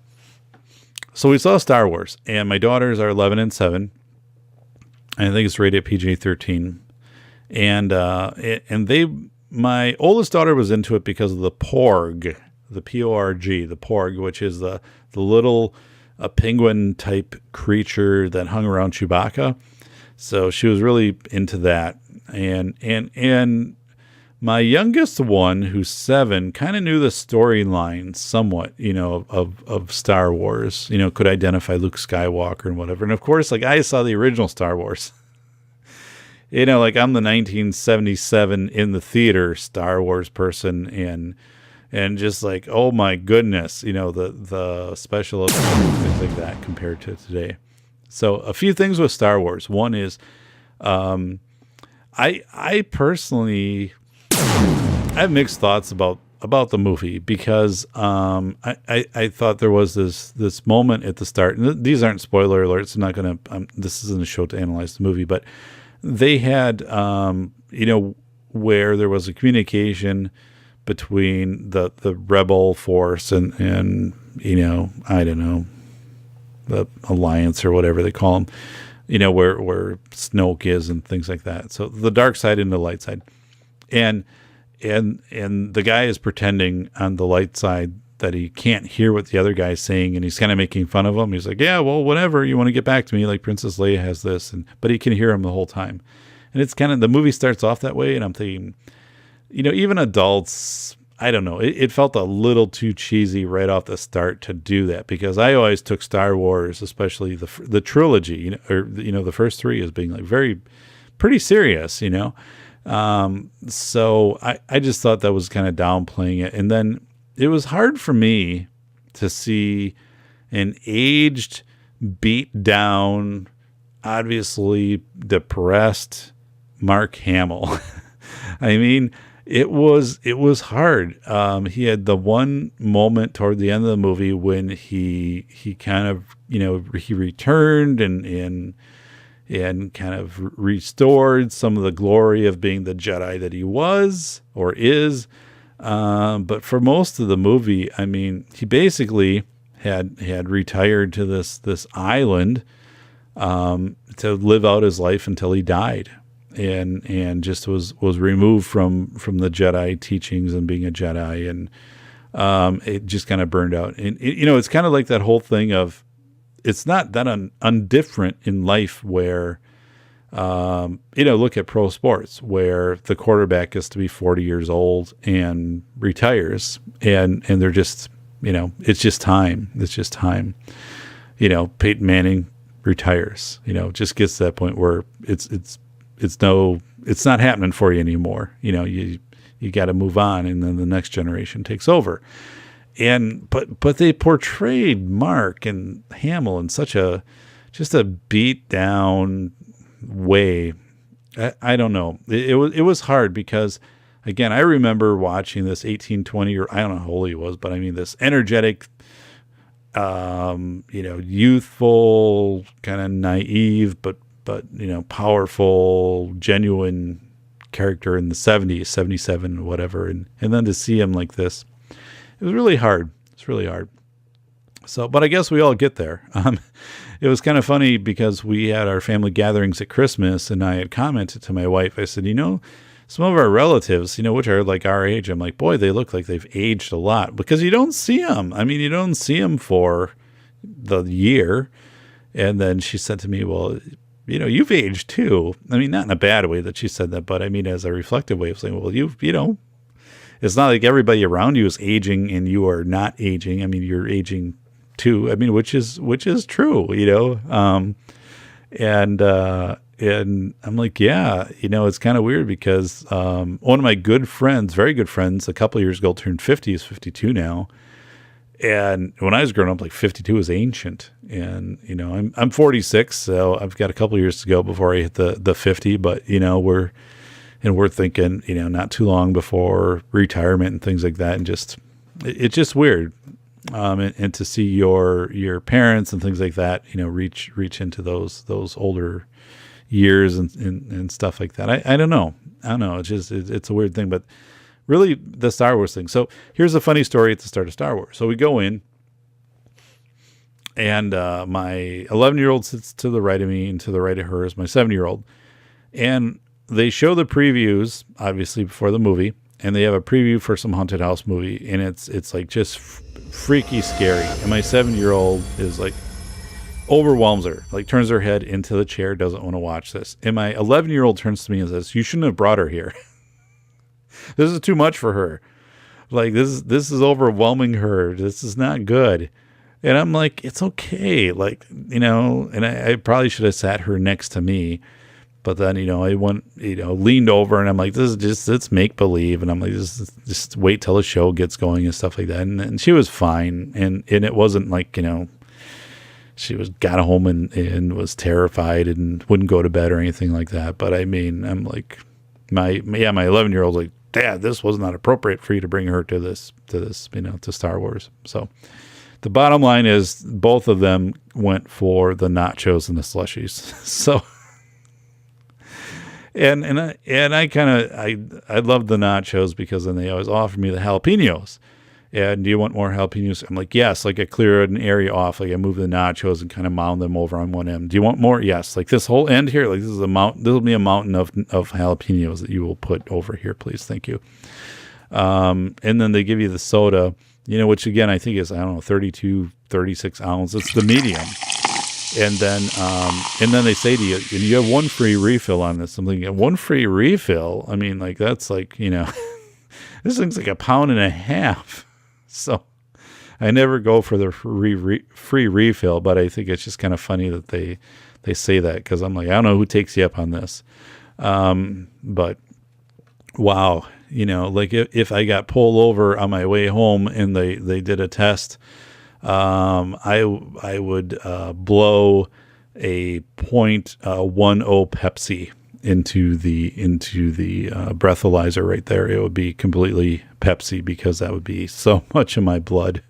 we saw Star Wars, and my daughters are 11 and 7. And I think it's rated PG-13. And my oldest daughter was into it because of the Porg, the P-O-R-G, the Porg, which is the little penguin type creature that hung around Chewbacca. So she was really into that. And my youngest one, who's 7, kind of knew the storyline somewhat, of Star Wars, could identify Luke Skywalker and whatever. And of course, like I saw the original Star Wars, like I'm the 1977 in the theater Star Wars person. And just like, oh my goodness, the special effects and things like that compared to today. So a few things with Star Wars. One is, I personally I have mixed thoughts about the movie because I thought there was this moment at the start, and these aren't spoiler alerts. I'm not gonna. This isn't a show to analyze the movie, but they had where there was a communication between the rebel force and I don't know, the Alliance or whatever they call them. Where Snoke is and things like that. So the dark side and the light side. And the guy is pretending on the light side that he can't hear what the other guy's saying, and he's kind of making fun of him. He's like, yeah, well, whatever, you want to get back to me, like Princess Leia has this, but he can hear him the whole time. And it's kind of, the movie starts off that way, and I'm thinking, even adults, I don't know, it felt a little too cheesy right off the start to do that, because I always took Star Wars, especially the trilogy, the first 3 as being like pretty serious, So I just thought that was kind of downplaying it. And then it was hard for me to see an aged, beat down, obviously depressed Mark Hamill. I mean, It was hard. He had the one moment toward the end of the movie when he kind of, he returned and kind of restored some of the glory of being the Jedi that he was or is. But for most of the movie, I mean, he basically had retired to this island to live out his life until he died. And just was removed from the Jedi teachings and being a Jedi, and it just kind of burned out. And it's kind of like that whole thing of, it's not that undifferent in life where, look at pro sports where the quarterback gets to be 40 years old and retires, and they're just, it's just time. It's just time. Peyton Manning retires. Just gets to that point where it's not happening for you anymore. You got to move on, and then the next generation takes over. But they portrayed Mark and Hamill in such a beat down way. I don't know. It was hard because, again, I remember watching this 18, 20, or I don't know how old he was, but I mean this energetic, youthful, kind of naive, but powerful, genuine character in the 70s, 77, whatever. And then to see him like this, it was really hard. It's really hard. So, but I guess we all get there. It was kind of funny because we had our family gatherings at Christmas, and I had commented to my wife. I said, some of our relatives, which are like our age, I'm like, boy, they look like they've aged a lot, because you don't see them. I mean, you don't see them for the year. And then she said to me, well, you've aged too. I mean, not in a bad way that she said that, but I mean, as a reflective way of saying, well, it's not like everybody around you is aging and you are not aging. I mean, you're aging too. I mean, which is true, and I'm like, yeah, it's kind of weird because, one of my good friends, very good friends, a couple of years ago turned 50, is 52 now. And when I was growing up, like 52 was ancient. And, I'm 46, so I've got a couple of years to go before I hit the 50, but, we're thinking, not too long before retirement and things like that. And it's just weird. And to see your parents and things like that, reach into those older years and stuff like that. I don't know. It's a weird thing, but really the Star Wars thing. So here's a funny story at the start of Star Wars. So we go in, and my 11-year-old sits to the right of me, and to the right of her is my 7-year-old. And they show the previews, obviously, before the movie, and they have a preview for some haunted house movie, and it's like just freaky scary. And my 7-year-old is like, overwhelms her, like turns her head into the chair, doesn't want to watch this. And my 11-year-old turns to me and says, you shouldn't have brought her here. This is too much for her. Like, this is overwhelming her. This is not good. And I'm like, it's okay. Like, and I probably should have sat her next to me. But then, I went, leaned over, and I'm like, this is just, it's make believe. And I'm like, just wait till the show gets going and stuff like that. And she was fine. And it wasn't like, she got home and was terrified and wouldn't go to bed or anything like that. But I mean, I'm like, my 11-year-old's like, Dad, this was not appropriate for you to bring her to this, to Star Wars. So the bottom line is both of them went for the nachos and the slushies. So, and I kind of, I love the nachos because then they always offer me the jalapenos. And do you want more jalapenos? I'm like, yes. Like I clear an area off. Like I move the nachos and kind of mound them over on one end. Do you want more? Yes. Like this whole end here, like this is a mountain. This will be a mountain of jalapenos that you will put over here, please. Thank you. And then they give you the soda, which again, I think is, 32, 36 ounce. It's the medium. And then they say to you, and you have one free refill on this. I'm thinking, one free refill? I mean, like, that's like, this thing's like 1.5 pounds. So I never go for the free refill, but I think it's just kind of funny that they say that, because I'm like, I don't know who takes you up on this. But wow, like if I got pulled over on my way home and they did a test, I would blow a .10 Pepsi into the breathalyzer right there, it would be completely Pepsi, because that would be so much of my blood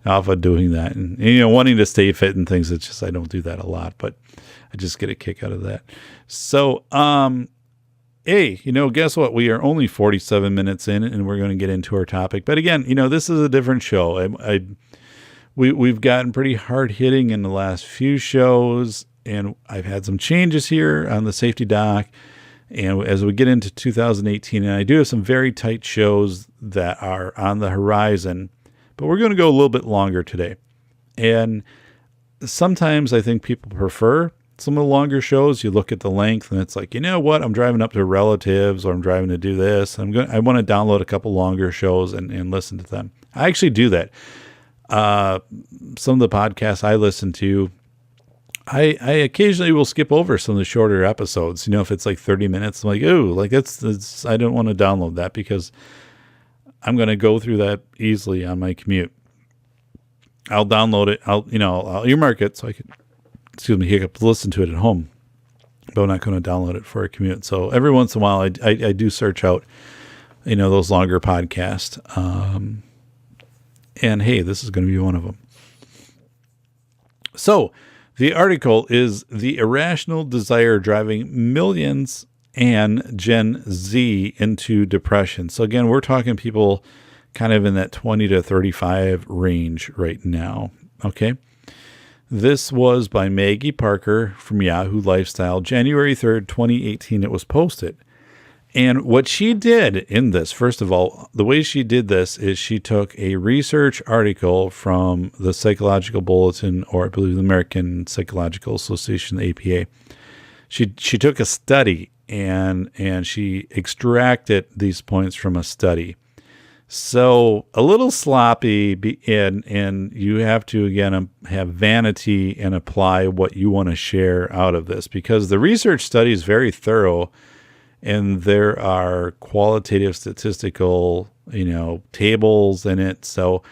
off of doing that. And wanting to stay fit and things, it's just, I don't do that a lot, but I just get a kick out of that. So, hey, guess what? We are only 47 minutes in, and we're going to get into our topic. But again, this is a different show. We've gotten pretty hard hitting in the last few shows, and I've had some changes here on the Safety Doc. And as we get into 2018, and I do have some very tight shows that are on the horizon, but we're going to go a little bit longer today. And sometimes I think people prefer some of the longer shows. You look at the length and it's like, what? I'm driving up to relatives, or I'm driving to do this. I want to download a couple longer shows and listen to them. I actually do that. Some of the podcasts I listen to, I occasionally will skip over some of the shorter episodes. If it's like 30 minutes, I'm like, ooh, like that's I don't want to download that, because I'm going to go through that easily on my commute. I'll download it. I'll earmark it so I can, listen to it at home, but I'm not going to download it for a commute. So every once in a while, I do search out, those longer podcasts. And hey, this is going to be one of them. So the article is "The Irrational Desire Driving Millions and Gen Z into Depression." So again, we're talking people kind of in that 20 to 35 range right now. Okay. This was by Maggie Parker from Yahoo Lifestyle, January 3rd, 2018. It was posted. And what she did in this, first of all, the way she did this is she took a research article from the Psychological Bulletin, or I believe the American Psychological Association, the APA. She took a study and she extracted these points from a study. So a little sloppy, and you have to, again, have vanity and apply what you want to share out of this, because the research study is very thorough, and there are qualitative statistical, tables in it. So,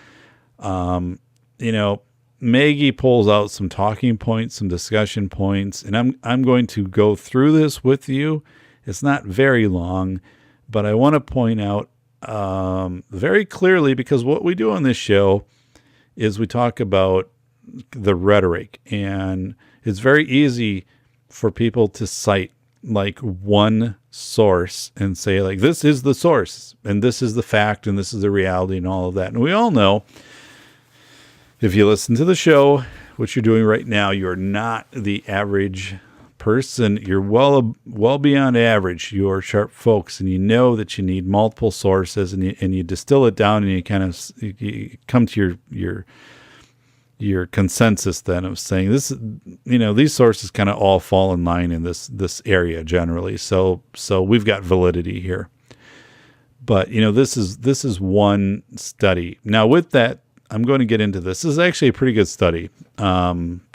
Maggie pulls out some talking points, some discussion points, and I'm going to go through this with you. It's not very long, but I want to point out very clearly, because what we do on this show is we talk about the rhetoric, and it's very easy for people to cite like one source and say, like, this is the source and this is the fact and this is the reality and all of that. And we all know, if you listen to the show, what you're doing right now, you're not the average person. You're well beyond average. You're sharp folks, and you know that you need multiple sources, and you distill it down, and you kind of you come to your consensus then of saying this, these sources kind of all fall in line in this area generally. So we've got validity here. But this is one study. Now with that, I'm going to get into this. This is actually a pretty good study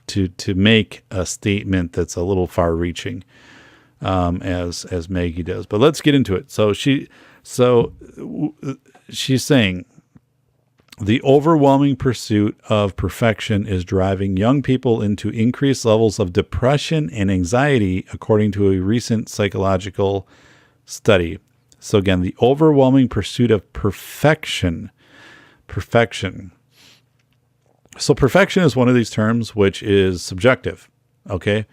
to make a statement that's a little far-reaching, as Maggie does. But let's get into it. So she's saying, the overwhelming pursuit of perfection is driving young people into increased levels of depression and anxiety, according to a recent psychological study. So again, the overwhelming pursuit of perfection. So perfection is one of these terms which is subjective, okay?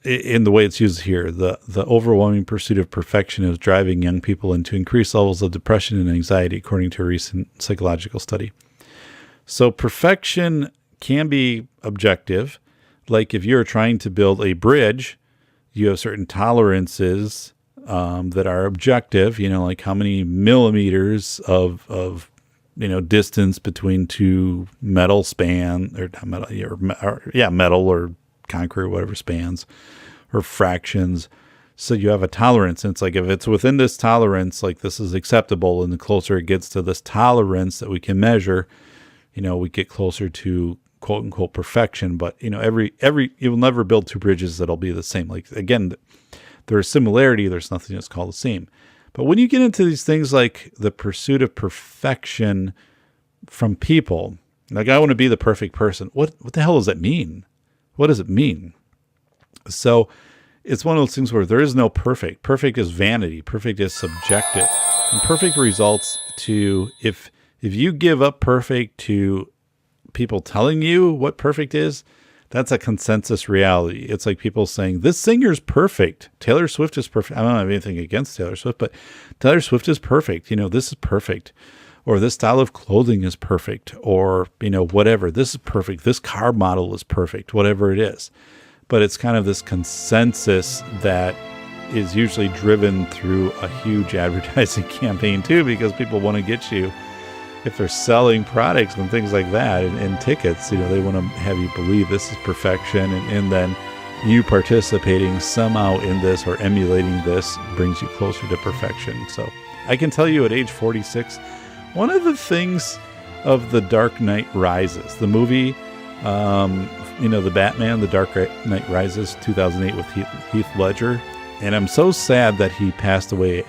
In the way it's used here, the overwhelming pursuit of perfection is driving young people into increased levels of depression and anxiety, according to a recent psychological study. So perfection can be objective. Like if you're trying to build a bridge, you have certain tolerances that are objective, like how many millimeters of distance between two metal span, or not metal, metal or concrete, whatever spans, or fractions. So you have a tolerance, and it's like, if it's within this tolerance, like this is acceptable, and the closer it gets to this tolerance that we can measure, we get closer to quote unquote perfection. But you'll never build two bridges that'll be the same. Like, again, there's similarity, there's nothing that's called the same. But when you get into these things like the pursuit of perfection from people, like, I want to be the perfect person. What the hell does that mean? What does it mean? So it's one of those things where there is no perfect. Perfect is vanity. Perfect is subjective. And perfect results to, if you give up perfect to people telling you what perfect is, that's a consensus reality. It's like people saying, this singer's perfect. Taylor Swift is perfect. I don't have anything against Taylor Swift, but Taylor Swift is perfect. This is perfect. Or this style of clothing is perfect. Or, whatever. This is perfect. This car model is perfect. Whatever it is. But it's kind of this consensus that is usually driven through a huge advertising campaign too, because people want to get you, if they're selling products and things like that and tickets, they want to have you believe this is perfection. And then you participating somehow in this or emulating this brings you closer to perfection. So I can tell you at age 46, one of the things of The Dark Knight Rises, the movie, the Batman, The Dark Knight Rises, 2008 with Heath Ledger. And I'm so sad that he passed away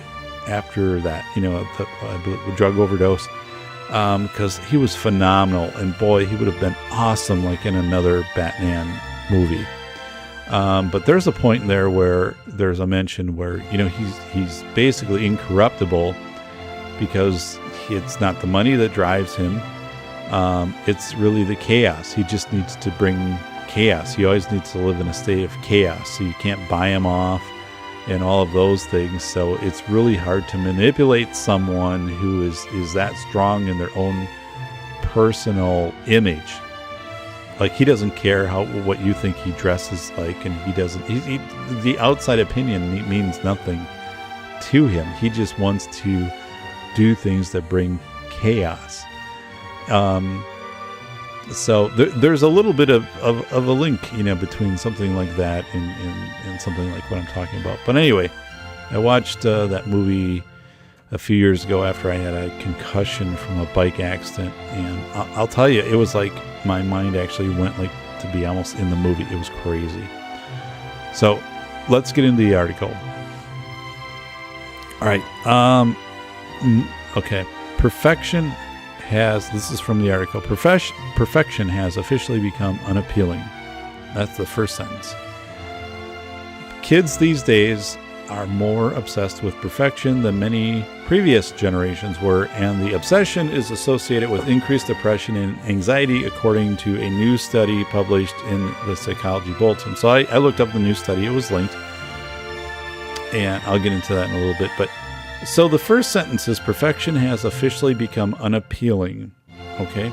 after that, the drug overdose. Because he was phenomenal, and boy, he would have been awesome like in another Batman movie. But there's a point in there where there's a mention where he's basically incorruptible because it's not the money that drives him. It's really the chaos. He just needs to bring chaos. He always needs to live in a state of chaos, so you can't buy him off and all of those things. So it's really hard to manipulate someone who is that strong in their own personal image. Like, he doesn't care what you think he dresses like, and he doesn't. The outside opinion means nothing to him. He just wants to do things that bring chaos. So there's a little bit of a link, between something like that and something like what I'm talking about. But anyway, I watched that movie a few years ago after I had a concussion from a bike accident, and I'll tell you, it was like my mind actually went like to be almost in the movie. It was crazy. So let's get into the article. All right. Okay. This is from the article. Perfection has officially become unappealing. That's the first sentence. Kids these days are more obsessed with perfection than many previous generations were, and the obsession is associated with increased depression and anxiety, according to a new study published in the Psychology Bulletin. So I looked up the new study. It was linked, and I'll get into that in a little bit. But so the first sentence is, perfection has officially become unappealing. Okay.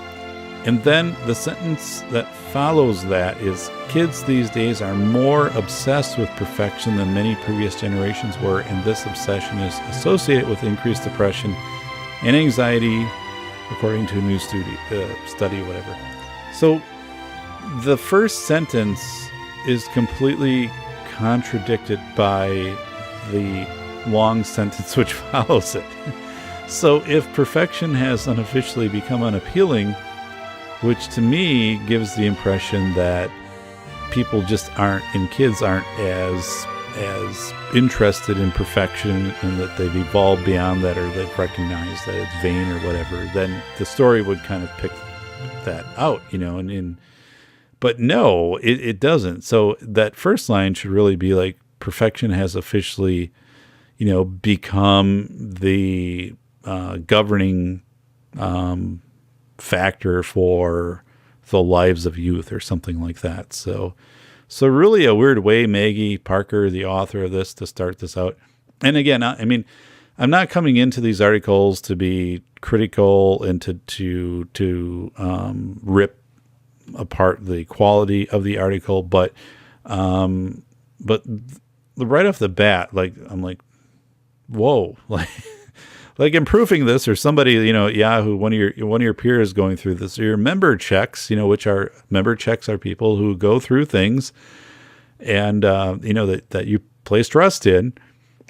And then the sentence that follows that is, kids these days are more obsessed with perfection than many previous generations were, and this obsession is associated with increased depression and anxiety, according to a new study, whatever. So the first sentence is completely contradicted by the long sentence which follows it. So if perfection has unofficially become unappealing, which to me gives the impression that people just aren't, and kids aren't as interested in perfection, and that they've evolved beyond that, or they've recognized that it's vain or whatever, then the story would kind of pick that out, but no, it doesn't. So that first line should really be like, perfection has officially become the governing factor for the lives of youth, or something like that. So really a weird way, Maggie Parker, the author of this, to start this out. And again, I mean, I'm not coming into these articles to be critical and to rip apart the quality of the article, but right off the bat, like, I'm like, whoa, like improving this, or somebody, Yahoo, one of your peers going through this, or your member checks, which are member checks are people who go through things and, that you place trust in,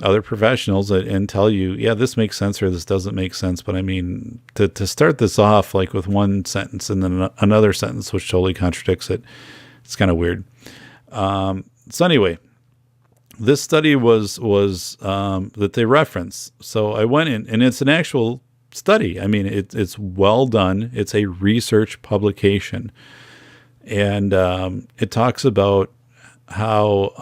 other professionals, and tell you, yeah, this makes sense or this doesn't make sense. But I mean, to start this off like with one sentence and then another sentence which totally contradicts it, it's kind of weird. So anyway, this study was that they reference. So I went in, and it's an actual study. I mean, it's well done. It's a research publication, and it talks about how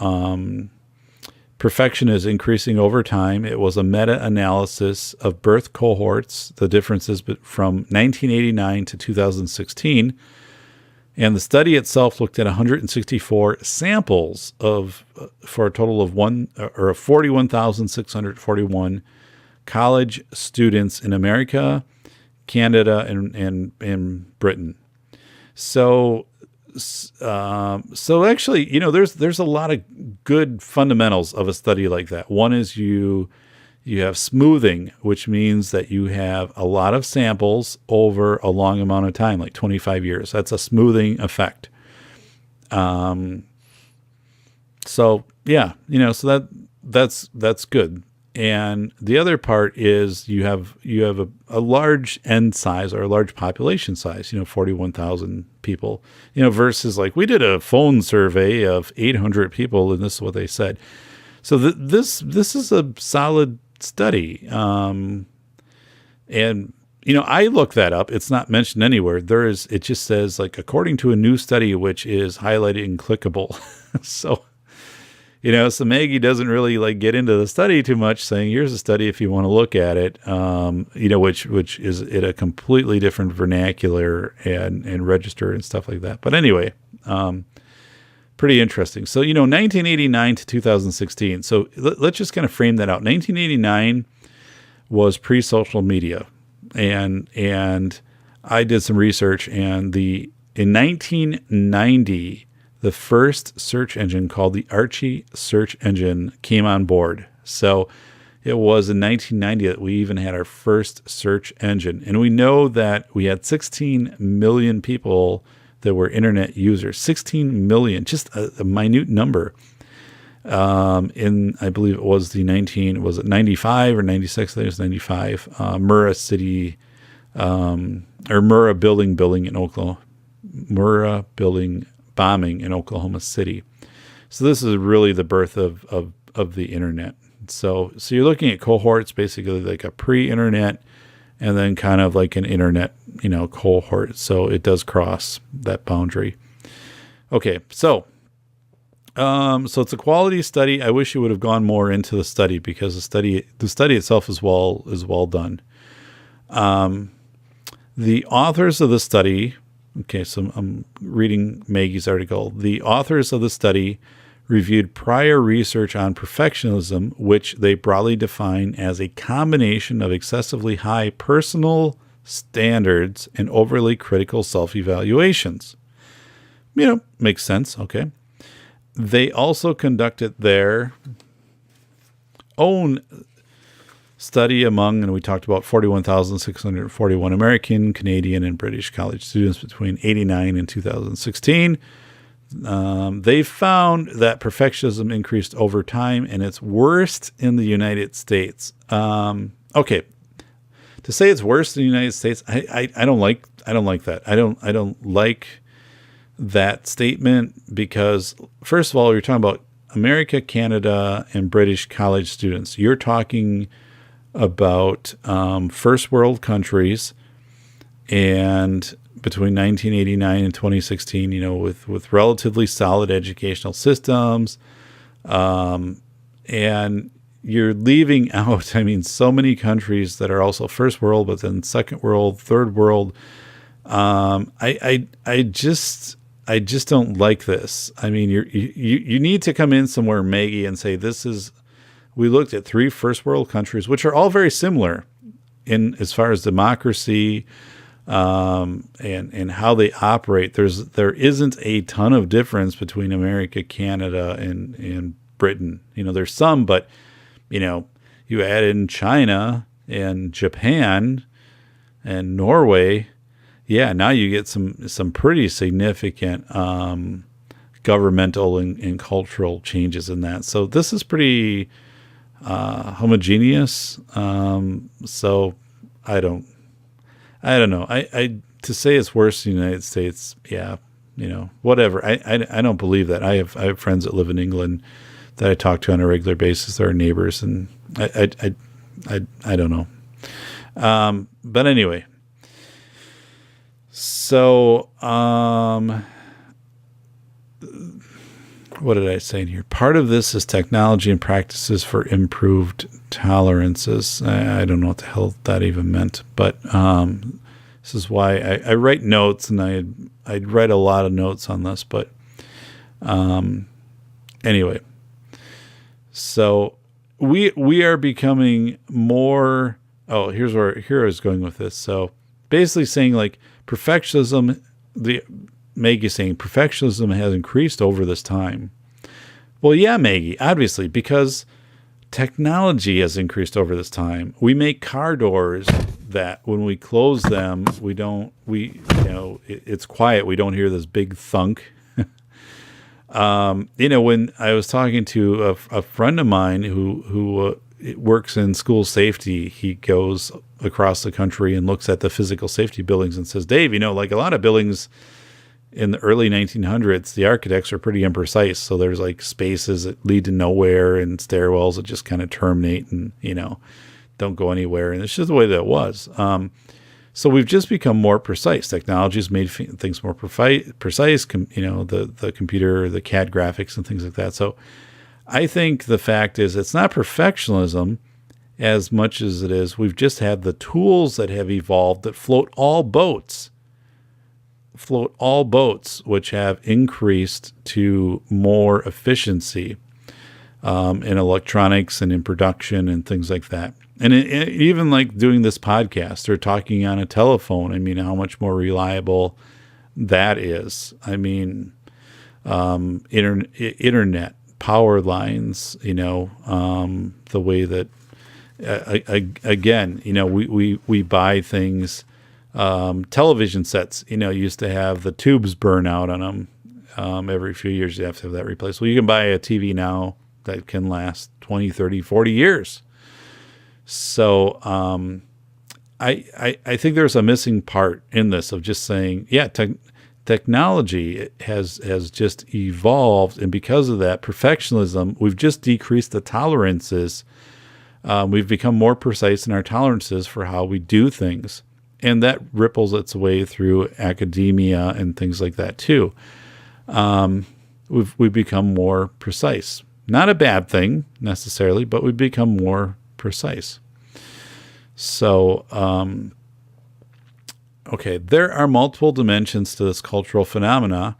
Perfection is increasing over time. It was a meta-analysis of birth cohorts, the differences from 1989 to 2016. And the study itself looked at 164 samples for a total of 41,641 college students in America, Canada, and Britain. So actually, there's a lot of good fundamentals of a study like that. One is you have smoothing, which means that you have a lot of samples over a long amount of time, like 25 years. That's a smoothing effect. So that's good. And the other part is you have a large end size or a large population size, 41,000 people, versus like we did a phone survey of 800 people, and this is what they said. So this is a solid study. And I looked that up. It's not mentioned anywhere. It just says like, according to a new study, which is highlighted and clickable. So Maggie doesn't really like get into the study too much, saying here's a study if you want to look at it, which is in a completely different vernacular and register and stuff like that. But anyway, pretty interesting. So, 1989 to 2016. So let's just kind of frame that out. 1989 was pre-social media, and I did some research, and in 1990. The first search engine called the Archie search engine came on board. So it was in 1990 that we even had our first search engine. And we know that we had 16 million people that were internet users. 16 million, just a minute number. I believe it was was it 95 or 96? I think it was 95. Murrah City, or Murrah building in Oklahoma. Murrah building bombing in Oklahoma City. So this is really the birth of the internet. So you're looking at cohorts, basically like a pre-internet and then kind of like an internet, cohort. So it does cross that boundary. Okay. So it's a quality study. I wish you would have gone more into the study, because the study itself is well done. The authors of the study, okay, so I'm reading Maggie's article. The authors of the study reviewed prior research on perfectionism, which they broadly define as a combination of excessively high personal standards and overly critical self-evaluations. Makes sense, okay. They also conducted their own study among, and we talked about 41,641 American, Canadian, and British college students between 1989 and 2016. They found that perfectionism increased over time, and it's worst in the United States. Okay, to say it's worse in the United States, I don't like that. I don't like that statement, because first of all, you're talking about America, Canada, and British college students. You're talking about first world countries, and between 1989 and 2016, with relatively solid educational systems, and you're leaving out, so many countries that are also first world, but then second world, third world. I just don't like this. You need to come in somewhere, Maggie, and say we looked at 3 first world countries, which are all very similar in as far as democracy, and how they operate. There isn't a ton of difference between America, Canada, and Britain. There's some, but you add in China and Japan and Norway, now you get some pretty significant governmental and cultural changes in that. So this is pretty homogeneous. So I don't know. To say it's worse in the United States, whatever. I don't believe that. I have friends that live in England that I talk to on a regular basis. They're neighbors, and I don't know. But anyway, so what did I say in here? Part of this is technology and practices for improved tolerances. I don't know what the hell that even meant, but this is why I write notes, and I'd write a lot of notes on this, but anyway. So we are becoming more. Oh, here I was going with this. So basically saying like perfectionism, Maggie's saying perfectionism has increased over this time. Well, yeah, Maggie, obviously, because technology has increased over this time. We make car doors that when we close them, it's quiet. We don't hear this big thunk. When I was talking to a friend of mine who works in school safety, he goes across the country and looks at the physical safety buildings and says, Dave, like a lot of buildings in the early 1900s, the architects are pretty imprecise. So there's like spaces that lead to nowhere and stairwells that just kind of terminate and, don't go anywhere. And it's just the way that it was. So we've just become more precise. Technology has made things more precise, the computer, the CAD graphics and things like that. So I think the fact is it's not perfectionism as much as it is we've just had the tools that have evolved that float all boats, which have increased to more efficiency in electronics and in production and things like that. And even like doing this podcast or talking on a telephone, how much more reliable that is. Internet, power lines, the way that, again, we buy things, television sets, used to have the tubes burn out on them. Every few years you have to have that replaced. Well, you can buy a TV now that can last 20, 30, 40 years. So I think there's a missing part in this of just saying, technology has just evolved, and because of that perfectionism, we've just decreased the tolerances. We've become more precise in our tolerances for how we do things, and that ripples its way through academia and things like that too. We've become more precise. Not a bad thing necessarily, but we've become more precise. So, there are multiple dimensions to this cultural phenomena,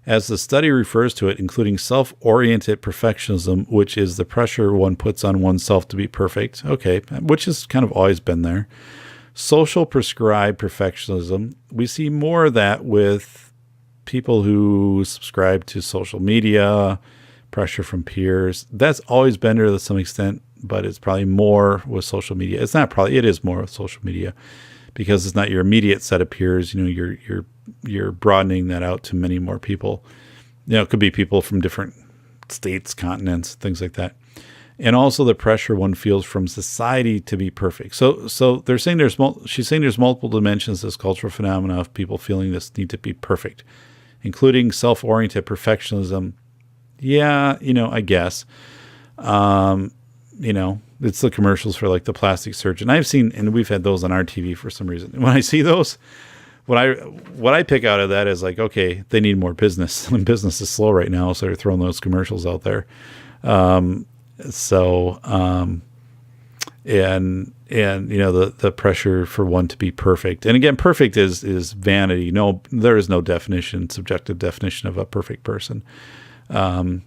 as the study refers to it, including self-oriented perfectionism, which is the pressure one puts on oneself to be perfect. Okay, which has kind of always been there. Social prescribed perfectionism. We see more of that with people who subscribe to social media, pressure from peers. That's always been there to some extent, but it's probably more with social media. It is more with social media because it's not your immediate set of peers. You're broadening that out to many more people. It could be people from different states, continents, things like that. And also the pressure one feels from society to be perfect. So they're saying she's saying there's multiple dimensions to this cultural phenomena of people feeling this need to be perfect, including self-oriented perfectionism. Yeah, I guess. It's the commercials for like the plastic surgeon. I've seen, and we've had those on our TV for some reason. When I see those, what I pick out of that is like, okay, they need more business. And business is slow right now, so they're throwing those commercials out there. The pressure for one to be perfect. And again, perfect is vanity. No, there is no subjective definition of a perfect person. And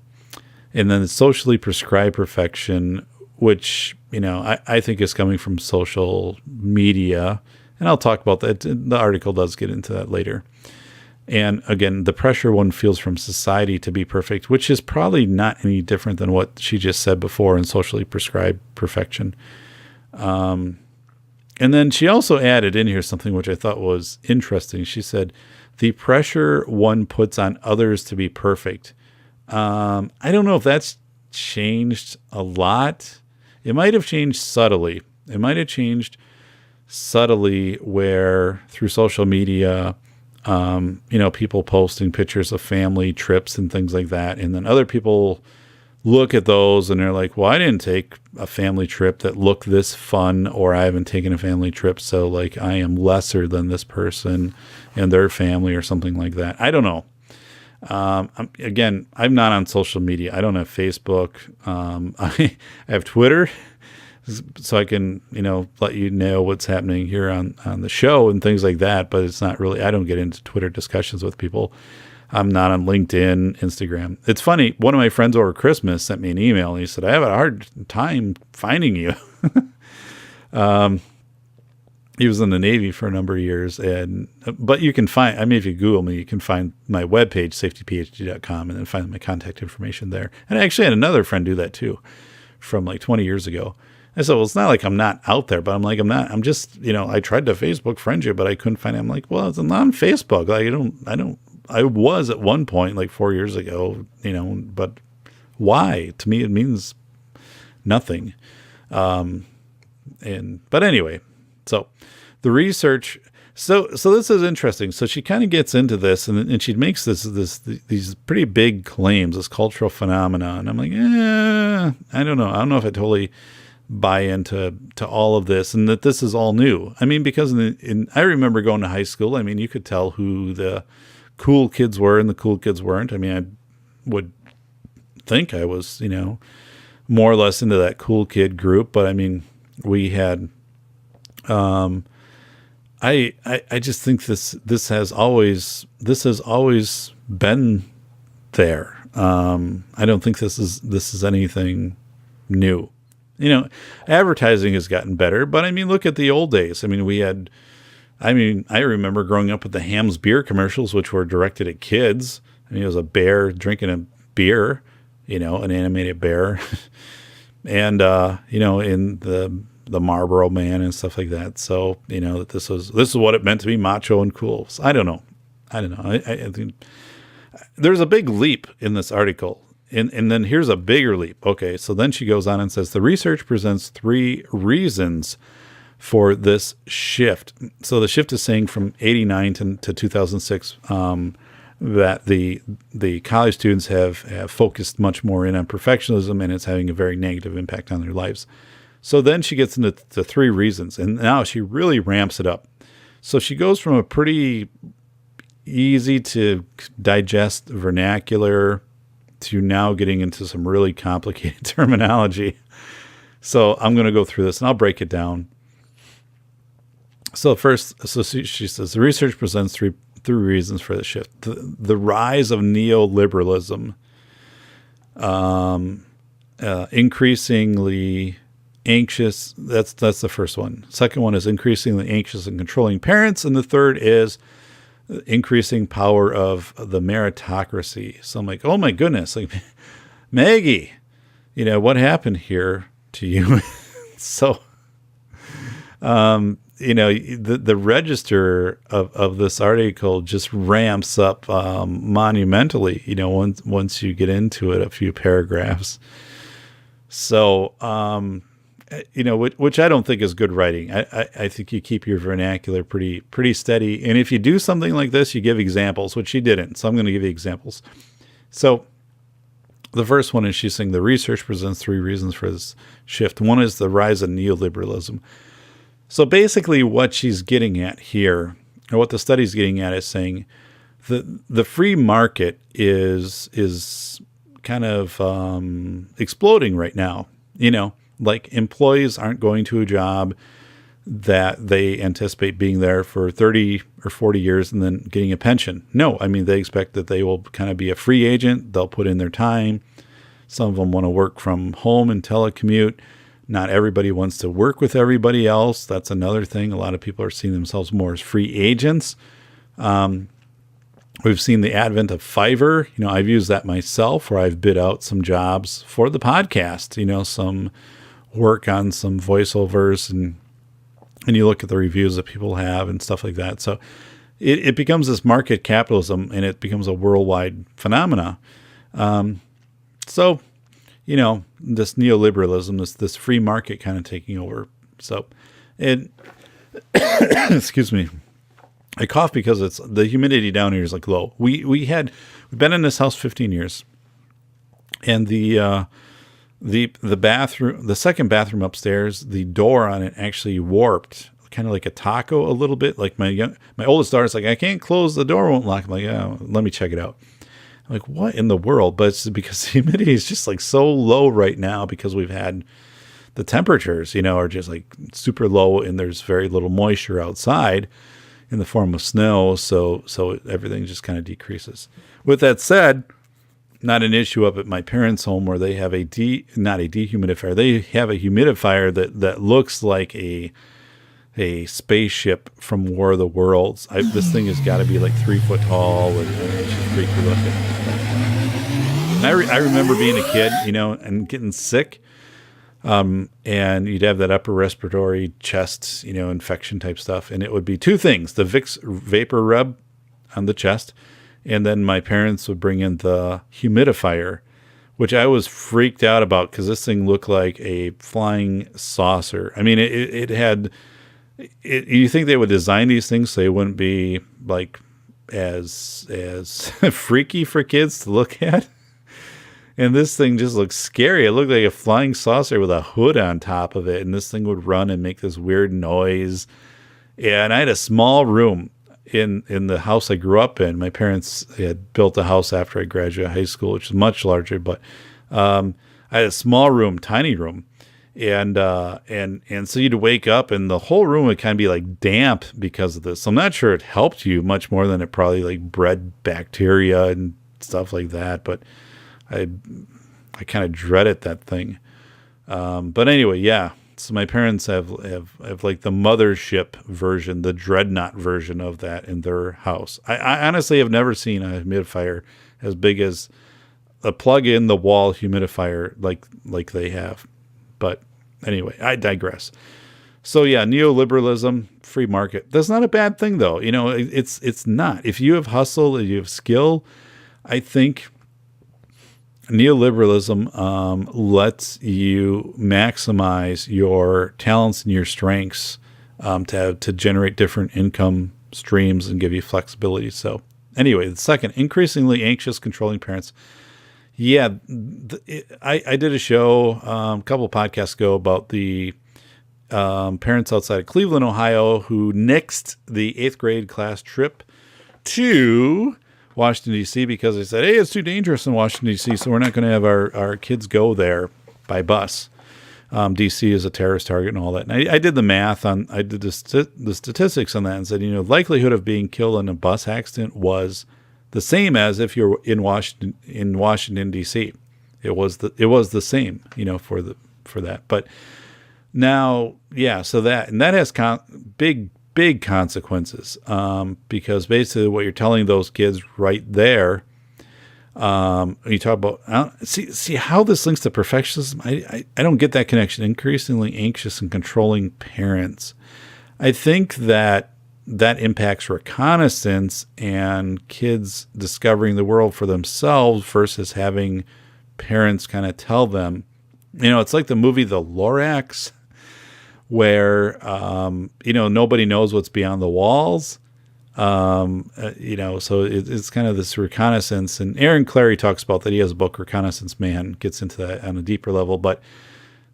then the socially prescribed perfection, which, I think is coming from social media. And I'll talk about that. The article does get into that later. And again, the pressure one feels from society to be perfect, which is probably not any different than what she just said before in socially prescribed perfection. And then she also added in here something which I thought was interesting. She said, the pressure one puts on others to be perfect. I don't know if that's changed a lot. It might have changed subtly. Where through social media, people posting pictures of family trips and things like that. And then other people look at those and they're like, well, I didn't take a family trip that looked this fun, or I haven't taken a family trip. So like I am lesser than this person and their family or something like that. I don't know. I'm not on social media. I don't have Facebook. I have Twitter, so I can, let you know what's happening here on the show and things like that. But it's not really, I don't get into Twitter discussions with people. I'm not on LinkedIn, Instagram. It's funny. One of my friends over Christmas sent me an email and he said, I have a hard time finding you. He was in the Navy for a number of years, but you can find, if you Google me, you can find my webpage, safetyphd.com, and then find my contact information there. And I actually had another friend do that too from like 20 years ago. I said, well, it's not like I'm not out there, but I'm just, I tried to Facebook friend you, but I couldn't find it. I'm like, well, it's not on Facebook. Like, I was at one point, like 4 years ago, but why? To me, it means nothing. But anyway, so the research, so this is interesting. So she kind of gets into this and she makes these pretty big claims, this cultural phenomena. And I'm like, I don't know. I don't know if I totally buy into all of this and that this is all new. Because I remember going to high school. You could tell who the cool kids were and the cool kids weren't. I would think I was, more or less into that cool kid group, but we had, I just think this has always been there. I don't think this is anything new. Advertising has gotten better, but look at the old days. We had, I remember growing up with the Hamm's beer commercials, which were directed at kids. It was a bear drinking a beer, an animated bear, and in the Marlboro Man and stuff like that. So that this is what it meant to be macho and cool. So I don't know. I think there's a big leap in this article. And then here's a bigger leap. Okay, so then she goes on and says, the research presents 3 reasons for this shift. So the shift is saying from 89 to 2006 that the college students have focused much more in on perfectionism, and it's having a very negative impact on their lives. So then she gets into the 3 reasons, and now she really ramps it up. So she goes from a pretty easy to digest vernacular to now getting into some really complicated terminology. So I'm going to go through this and I'll break it down. So first, she says, the research presents three reasons for the shift. The rise of neoliberalism, increasingly anxious. That's the first one. Second one is increasingly anxious and controlling parents. And the third is increasing power of the meritocracy. So I'm like, oh my goodness, like Maggie, what happened here to you? So, the register of this article just ramps up monumentally, once you get into it, a few paragraphs. So, which I don't think is good writing. I think you keep your vernacular pretty steady. And if you do something like this, you give examples, which she didn't. So I'm going to give you examples. So the first one is she's saying the research presents 3 reasons for this shift. One is the rise of neoliberalism. So basically what she's getting at here, or what the study's getting at, is saying the free market is kind of exploding right now. Like employees aren't going to a job that they anticipate being there for 30 or 40 years and then getting a pension. No, they expect that they will kind of be a free agent. They'll put in their time. Some of them want to work from home and telecommute. Not everybody wants to work with everybody else. That's another thing. A lot of people are seeing themselves more as free agents. We've seen the advent of Fiverr. I've used that myself, where I've bid out some jobs for the podcast, some work on some voiceovers, and you look at the reviews that people have and stuff like that. So it becomes this market capitalism, and it becomes a worldwide phenomena. So, this neoliberalism, this free market kind of taking over. So, excuse me, I cough because it's the humidity down here is like low. We've been in this house 15 years, and the bathroom, the second bathroom upstairs, the door on it actually warped, kind of like a taco a little bit. Like my oldest daughter's like, I can't close, the door won't lock. I'm like, oh, let me check it out. I'm like, what in the world? But it's because the humidity is just like so low right now because we've had the temperatures, are just like super low and there's very little moisture outside in the form of snow. So everything just kind of decreases. With that said, not an issue up at my parents' home where they have not a dehumidifier. They have a humidifier that looks like a spaceship from War of the Worlds. This thing has got to be like 3 foot tall and it's just freaky looking. And I remember being a kid, and getting sick. And you'd have that upper respiratory chest, infection type stuff. And it would be two things, the Vicks vapor rub on the chest. And then my parents would bring in the humidifier, which I was freaked out about because this thing looked like a flying saucer. I mean, it had, you think they would design these things so they wouldn't be like as freaky for kids to look at? And this thing just looked scary. It looked like a flying saucer with a hood on top of it. And this thing would run and make this weird noise. And I had a small room in the house I grew up in. My parents had built a house after I graduated high school, which is much larger. But I had a small room, tiny room. And so you'd wake up and the whole room would kind of be like damp because of this. So I'm not sure it helped you much more than it probably like bred bacteria and stuff like that. But I kind of dreaded that thing. But anyway, yeah. So my parents have like the mothership version, the dreadnought version of that in their house. I honestly have never seen a humidifier as big as a plug in the wall humidifier like they have. But anyway, I digress. So yeah, neoliberalism, free market. That's not a bad thing though. It's not. If you have hustle and you have skill, I think neoliberalism lets you maximize your talents and your strengths to generate different income streams and give you flexibility. So anyway, the second, increasingly anxious, controlling parents. Yeah, I did a show a couple podcasts ago about the parents outside of Cleveland, Ohio, who nixed the 8th grade class trip to Washington, D.C. because they said, hey, it's too dangerous in Washington, D.C., so we're not going to have our kids go there by bus. D.C. is a terrorist target and all that. And I did the math I did the statistics on that and said, likelihood of being killed in a bus accident was the same as if you're in Washington, D.C. It was the same, for that. But now, yeah, so that has big consequences, because basically what you're telling those kids right there, you talk about, see how this links to perfectionism. I don't get that connection. Increasingly anxious and controlling parents. I think that impacts reconnaissance and kids discovering the world for themselves versus having parents kind of tell them. It's like the movie The Lorax, where, nobody knows what's beyond the walls. So it's kind of this reconnaissance. And Aaron Clary talks about that. He has a book, Reconnaissance Man, gets into that on a deeper level. But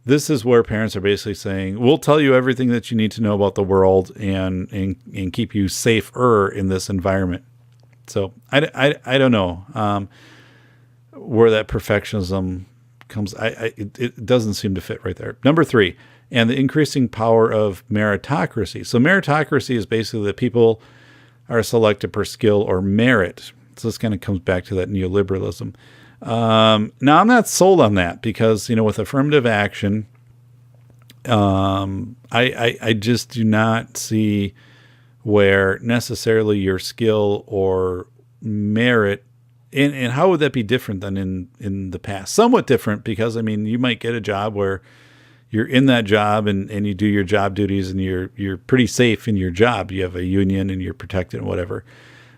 this is where parents are basically saying, we'll tell you everything that you need to know about the world and keep you safer in this environment. So I don't know where that perfectionism comes. It doesn't seem to fit right there. Number 3, and the increasing power of meritocracy. So meritocracy is basically that people are selected per skill or merit. So this kind of comes back to that neoliberalism. Now, I'm not sold on that because, with affirmative action, I just do not see where necessarily your skill or merit, and how would that be different than in the past? Somewhat different because, you might get a job where you're in that job and you do your job duties and you're pretty safe in your job. You have a union and you're protected and whatever.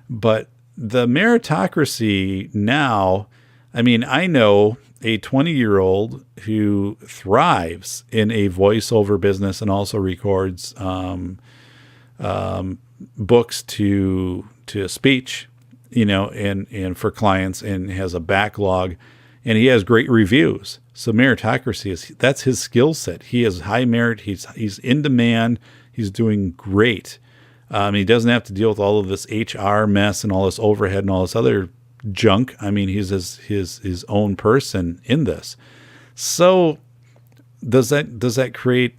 But the meritocracy now, I know a 20-year-old who thrives in a voiceover business and also records books to a speech, and for clients, and has a backlog, and he has great reviews. So meritocracy that's his skill set. He has high merit. He's in demand. He's doing great. He doesn't have to deal with all of this HR mess and all this overhead and all this other junk. I mean, he's his own person in this. So does that create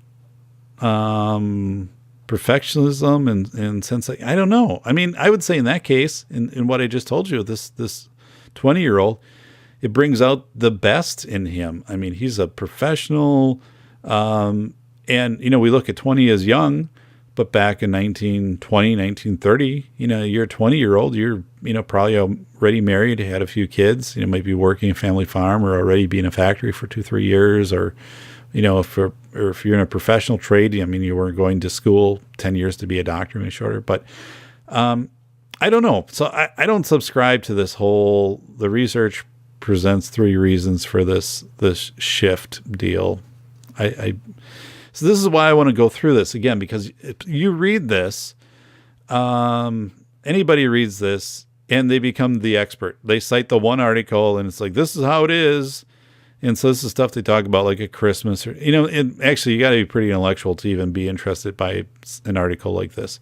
perfectionism and sense? I don't know. I mean, I would say in that case, in what I just told you, this 20-year-old, it brings out the best in him. I mean, he's a professional, and we look at 20 as young, but back in 1920, 1930, you're a 20-year-old, you're probably already married, had a few kids, might be working a family farm or already be in a factory for 2-3 years, or if you're in a professional trade, you weren't going to school 10 years to be a doctor, maybe shorter. But I don't know. So I don't subscribe to this whole, the research presents 3 reasons for this shift deal. So this is why I want to go through this again, because if you read this, anybody reads this and they become the expert. They cite the one article and it's like, this is how it is. And so this is stuff they talk about like at Christmas, or, and actually you got to be pretty intellectual to even be interested by an article like this.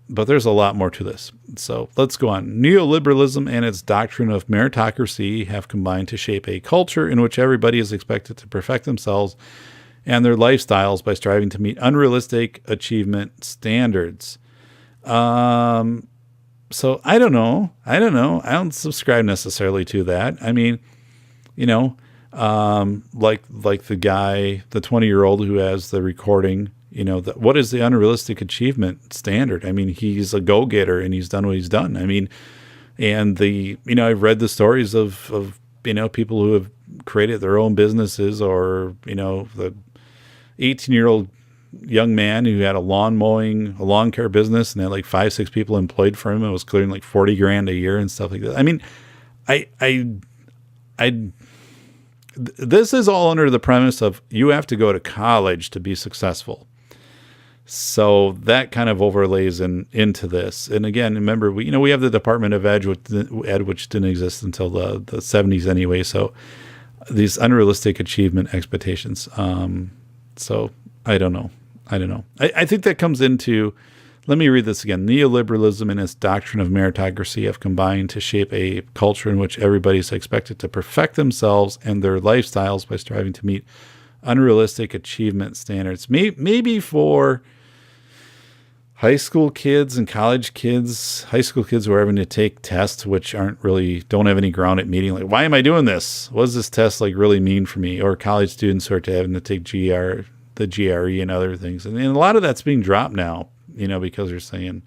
But there's a lot more to this. So let's go on. Neoliberalism and its doctrine of meritocracy have combined to shape a culture in which everybody is expected to perfect themselves and their lifestyles by striving to meet unrealistic achievement standards. So I don't know. I don't subscribe necessarily to that. I mean, like the guy, the 20-year-old who has the recording, what is the unrealistic achievement standard? I mean, he's a go-getter and he's done what he's done. I mean, and I've read the stories of people who have created their own businesses, or, the 18-year-old young man who had a lawn care business and had like 5-6 people employed for him and was clearing like $40,000 a year and stuff like that. I mean, this is all under the premise of you have to go to college to be successful. So that kind of overlays into this. And again, remember, we have the Department of Ed, which didn't exist until the 70s anyway. So these unrealistic achievement expectations. So I don't know. I think that comes into, let me read this again. Neoliberalism and its doctrine of meritocracy have combined to shape a culture in which everybody is expected to perfect themselves and their lifestyles by striving to meet unrealistic achievement standards. Maybe for high school kids and college kids, high school kids who are having to take tests which don't have any ground at meeting. Like, why am I doing this? What does this test really mean for me? Or college students who are having to take the GRE and other things. And a lot of that's being dropped now, because they're saying,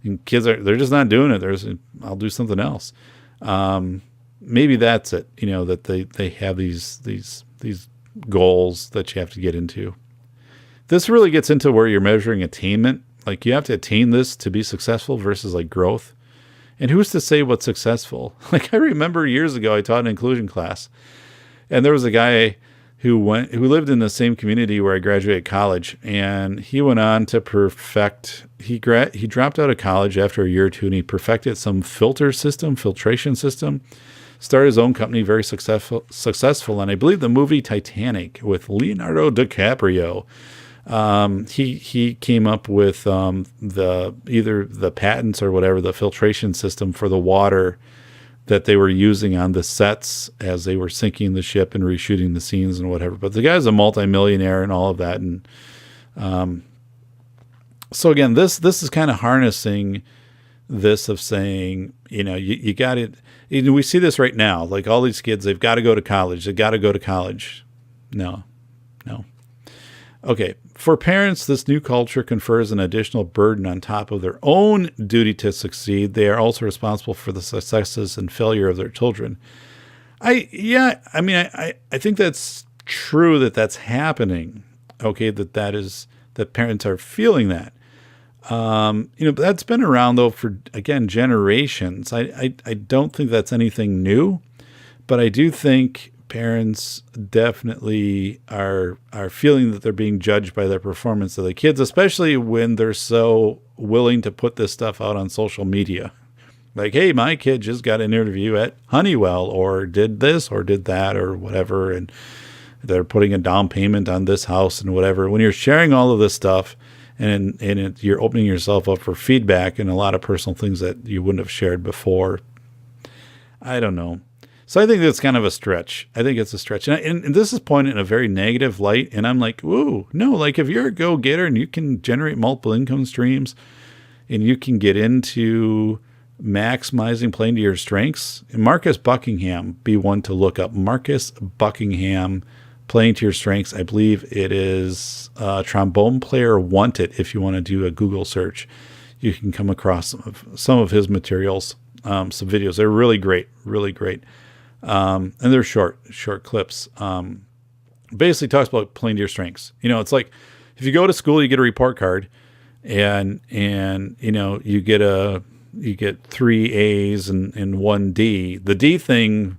and kids they're just not doing it. I'll do something else. Maybe that's it, that they have these goals that you have to get into. This really gets into where you're measuring attainment. Like, you have to attain this to be successful versus like growth. And who's to say what's successful? Like, I remember years ago, I taught an inclusion class, and there was a guy who lived in the same community where I graduated college, and he went on to perfect. He dropped out of college after a year or two, and he perfected some filtration system. Started his own company, very successful, and I believe the movie Titanic with Leonardo DiCaprio. He came up with either the patents or whatever, the filtration system for the water that they were using on the sets as they were sinking the ship and reshooting the scenes and whatever. But the guy's a multimillionaire and all of that. And so again, this is kind of harnessing this of saying, you got it. We see this right now. Like, all these kids, they've got to go to college. They've got to go to college. No. Okay. For parents, this new culture confers an additional burden on top of their own duty to succeed. They are also responsible for the successes and failure of their children. I think that's true, that's happening. Okay. That parents are feeling that. But that's been around though for, again, generations. I don't think that's anything new, but I do think parents definitely are feeling that they're being judged by their performance of the kids, especially when they're so willing to put this stuff out on social media. Like, hey, my kid just got an interview at Honeywell, or did this or did that or whatever, and they're putting a down payment on this house and whatever. When you're sharing all of this stuff and you're opening yourself up for feedback and a lot of personal things that you wouldn't have shared before, I don't know. So I think that's kind of a stretch. I think it's a stretch. And this is pointed in a very negative light. And I'm like, ooh, no, like if you're a go-getter and you can generate multiple income streams and you can get into maximizing playing to your strengths, Marcus Buckingham, be one to look up. Marcus Buckingham, playing to your strengths. I believe it is Trombone Player Wanted. If you want to do a Google search, you can come across some of his materials, some videos. They're really great, really great. And they're short clips. Basically talks about playing to your strengths. It's like if you go to school, you get a report card and you get 3 A's and 1 D. The D thing,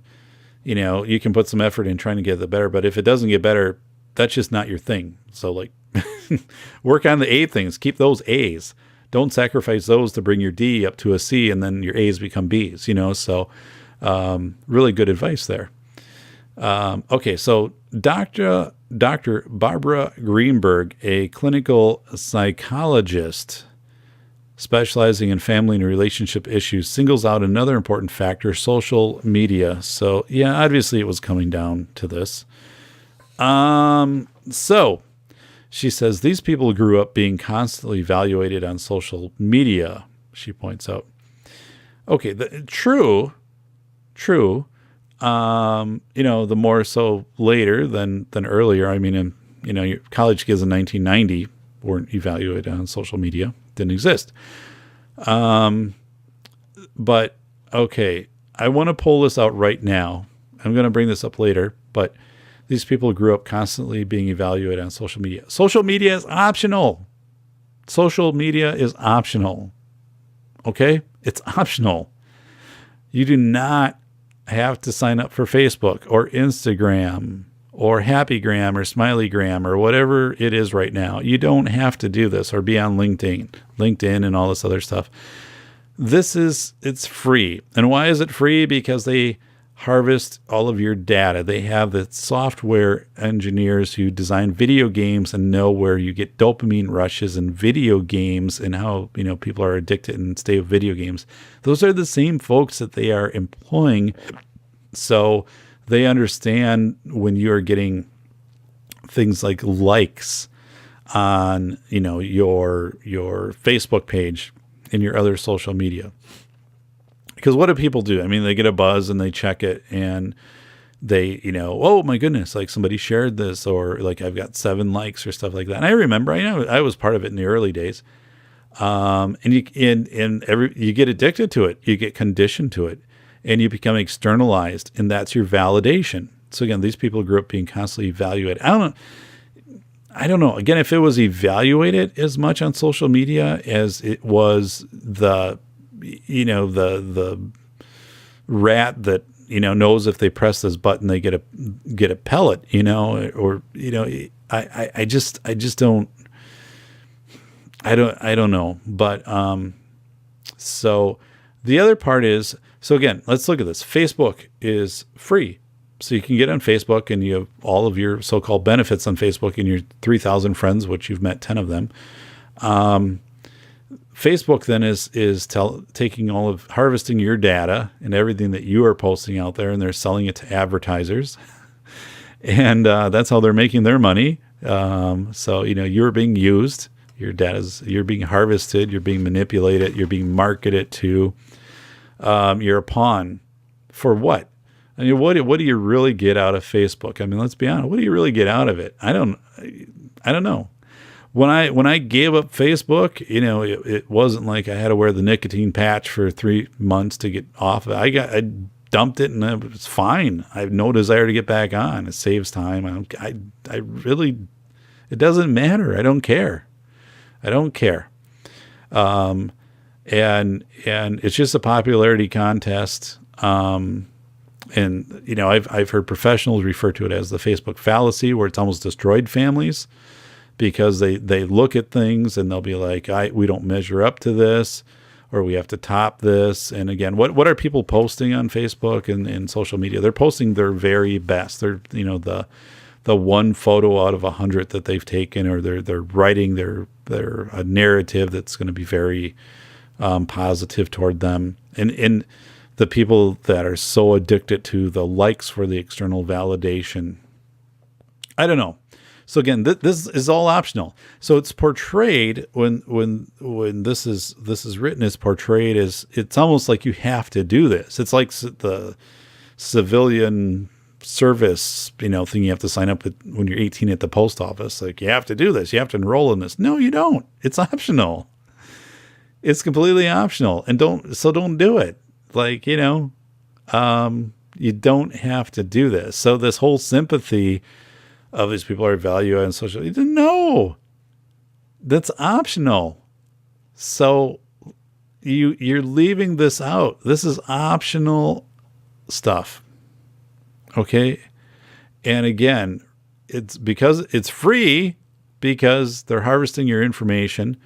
you can put some effort in trying to get the better, but if it doesn't get better, that's just not your thing. So like work on the A things, keep those A's. Don't sacrifice those to bring your D up to a C and then your A's become B's, so really good advice there. Okay, so Dr. Barbara Greenberg, a clinical psychologist specializing in family and relationship issues, singles out another important factor, social media. So, yeah, obviously it was coming down to this. So she says these people grew up being constantly evaluated on social media, she points out. Okay, true. The more so later than earlier. I mean, your college kids in 1990 weren't evaluated on social media. Didn't exist. But okay, I want to pull this out right now. I'm going to bring this up later, but these people grew up constantly being evaluated on social media. Social media is optional. Social media is optional. Okay? It's optional. You do not have to sign up for Facebook or Instagram or Happygram or Smileygram or whatever it is right now. You don't have to do this or be on LinkedIn and all this other stuff. It's free. And why is it free? Because they harvest all of your data. They have the software engineers who design video games and know where you get dopamine rushes in video games and how, people are addicted and stay with video games. Those are the same folks that they are employing. So they understand when you're getting things like likes on, your Facebook page and your other social media. Because what do people do? I mean, they get a buzz and they check it and they, oh my goodness, like somebody shared this or like I've got 7 likes or stuff like that. And I remember, I was part of it in the early days. And you get addicted to it. You get conditioned to it and you become externalized, and that's your validation. So again, these people grew up being constantly evaluated. I don't know. Again, if it was evaluated as much on social media as it was the rat that, knows if they press this button, they get a pellet, I just don't know. But, so the other part is, so again, let's look at this. Facebook is free. So you can get on Facebook and you have all of your so-called benefits on Facebook and your 3,000 friends, which you've met 10 of them. Facebook then is taking harvesting your data and everything that you are posting out there, and they're selling it to advertisers. And that's how they're making their money. So, you're being used, you're being harvested, you're being manipulated, you're being marketed to. You're a pawn for what? I mean, what do you really get out of Facebook? I mean, let's be honest. What do you really get out of it? I don't know. When I gave up Facebook, it wasn't like I had to wear the nicotine patch for 3 months to get off of it. I dumped it and it was fine. I have no desire to get back on. It saves time. I really, it doesn't matter. I don't care. And it's just a popularity contest. And I've heard professionals refer to it as the Facebook fallacy, where it's almost destroyed families because they look at things and they'll be like, we don't measure up to this, or we have to top this. And again, what are people posting on Facebook and social media? They're posting their very best. They're, the one photo out of 100 that they've taken, or they're writing their a narrative that's going to be very positive toward them. And the people that are so addicted to the likes for the external validation. I don't know. So again, this is all optional. So it's portrayed when this is written, it's portrayed as, it's almost like you have to do this. It's like the civilian service, thing you have to sign up with when you're 18 at the post office. Like, you have to do this. You have to enroll in this. No, you don't. It's optional. It's completely optional. And don't do it. Like, you don't have to do this. So this whole sympathy of these people are value and social, no, that's optional. So you're leaving this out. This is optional stuff. Okay. And again, it's because it's free, because they're harvesting your information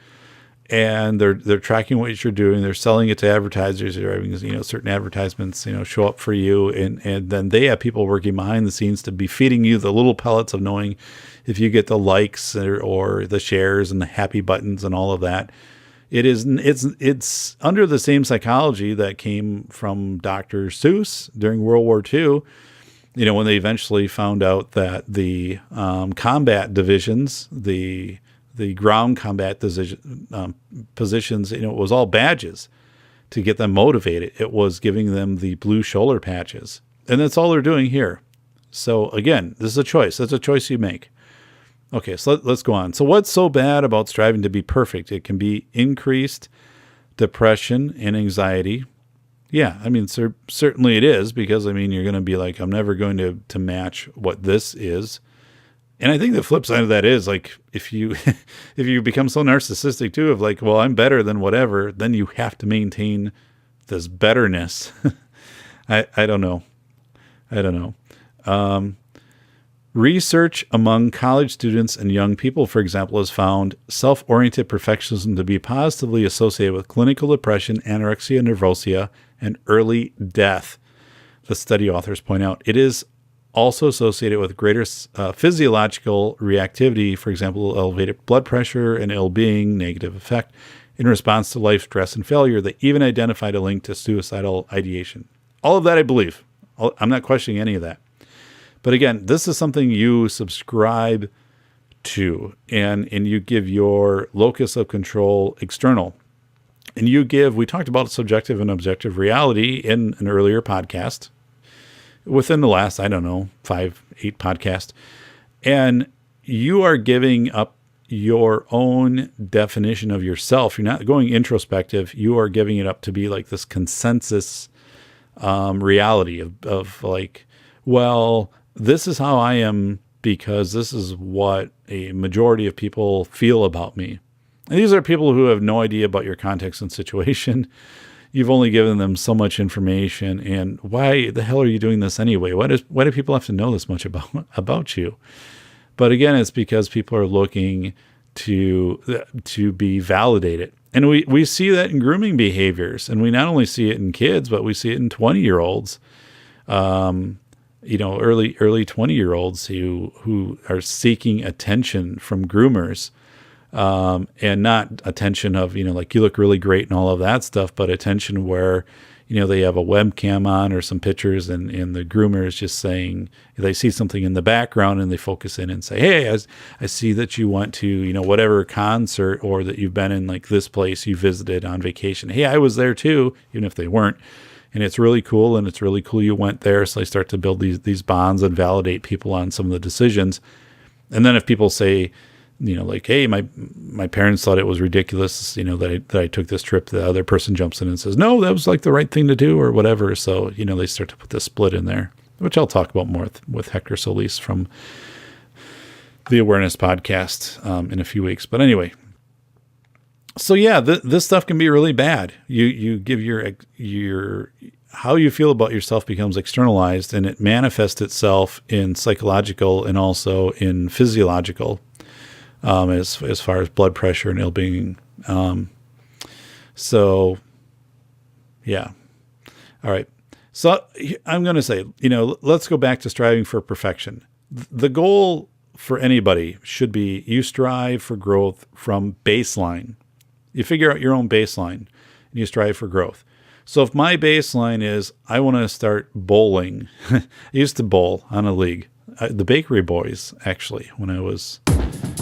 and they're tracking what you're doing. They're selling it to advertisers. They're having, certain advertisements, show up for you. And then they have people working behind the scenes to be feeding you the little pellets of knowing if you get the likes or the shares and the happy buttons and all of that. It's under the same psychology that came from Dr. Seuss during World War II. When they eventually found out that the combat divisions, the ground combat positions, it was all badges to get them motivated. It was giving them the blue shoulder patches. And that's all they're doing here. So again, this is a choice. That's a choice you make. Okay, so let's go on. So what's so bad about striving to be perfect? It can be increased depression and anxiety. Yeah, certainly it is, because, you're going to be like, I'm never going to match what this is. And I think the flip side of that is, like, if you if you become so narcissistic too, of like, well, I'm better than whatever, then you have to maintain this betterness. I don't know. Research among college students and young people, for example, has found self-oriented perfectionism to be positively associated with clinical depression, anorexia nervosa, and early death. The study authors point out it is also associated with greater physiological reactivity, for example, elevated blood pressure and ill-being, negative effect in response to life stress and failure. They even identified a link to suicidal ideation. All of that I believe. I'm not questioning any of that. But again, this is something you subscribe to, and you give your locus of control external. And we talked about subjective and objective reality in an earlier podcast within the last, 5-8 podcasts. And you are giving up your own definition of yourself. You're not going introspective. You are giving it up to be like this consensus reality of like, well, this is how I am because this is what a majority of people feel about me. And these are people who have no idea about your context and situation. You've only given them so much information. And why the hell are you doing this anyway? Why do people have to know this much about you? But again, it's because people are looking to be validated. And we see that in grooming behaviors. And we not only see it in kids, but we see it in 20-year-olds. Early 20-year-olds who are seeking attention from groomers, and not attention of, like you look really great and all of that stuff, but attention where, they have a webcam on or some pictures and the groomer is just saying, they see something in the background and they focus in and say, hey, I see that you went to, whatever concert, or that you've been in like this place you visited on vacation. Hey, I was there too, even if they weren't. And it's really cool. And it's really cool you went there. So they start to build these bonds and validate people on some of the decisions. And then if people say, like, hey, my parents thought it was ridiculous, that I took this trip, the other person jumps in and says, no, that was like the right thing to do or whatever. So, they start to put this split in there, which I'll talk about more with Hector Solis from the Awareness podcast in a few weeks. But anyway, so yeah, this stuff can be really bad. You give your how you feel about yourself becomes externalized, and it manifests itself in psychological and also in physiological, as far as blood pressure and ill-being. So yeah. All right. So I'm going to say, let's go back to striving for perfection. The goal for anybody should be you strive for growth from baseline. You figure out your own baseline and you strive for growth. So if my baseline is I want to start bowling, I used to bowl on a league. The Bakery Boys, actually, when I was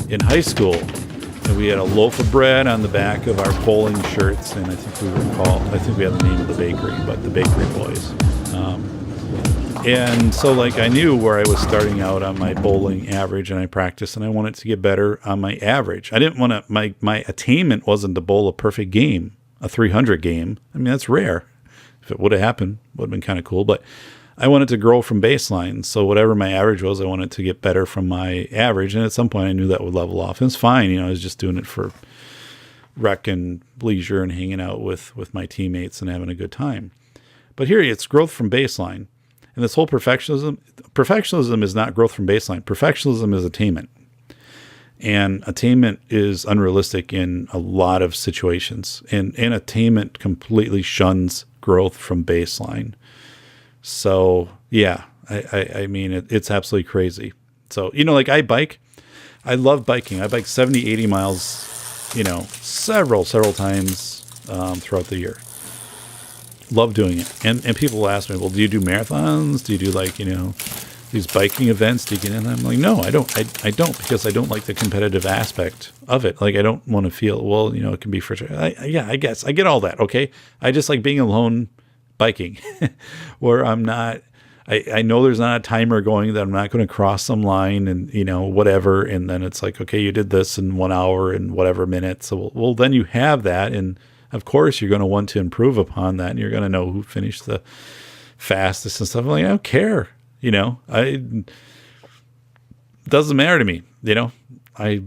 in high school. And we had a loaf of bread on the back of our bowling shirts, and I think we had the name of the bakery, but the Bakery Boys. And so, like, I knew where I was starting out on my bowling average, and I practiced, and I wanted to get better on my average. I didn't want to, my attainment wasn't to bowl a perfect game, a 300 game. I mean, that's rare. If it would have happened, would have been kind of cool, but I wanted to grow from baseline. So whatever my average was, I wanted to get better from my average. And at some point I knew that would level off. And it's fine. I was just doing it for rec and leisure and hanging out with my teammates and having a good time. But here it's growth from baseline. And this whole perfectionism is not growth from baseline. Perfectionism is attainment. And attainment is unrealistic in a lot of situations. And attainment completely shuns growth from baseline. So, yeah, I mean, it's absolutely crazy. So, like I bike. I love biking. I bike 70, 80 miles, several times throughout the year. Love doing it. And people will ask me, well, do you do marathons? Do you do these biking events? Do you get in? I'm like, no, I don't. I don't, because I don't like the competitive aspect of it. Like, I don't want to feel, well, it can be frustrating. I guess I get all that. Okay. I just like being alone biking where I'm not, I know there's not a timer going, that I'm not going to cross some line and, whatever. And then it's like, okay, you did this in 1 hour and whatever minutes. So, well, then you have that. And of course you're going to want to improve upon that. And you're going to know who finished the fastest and stuff. I'm like, I don't care. It doesn't matter to me. I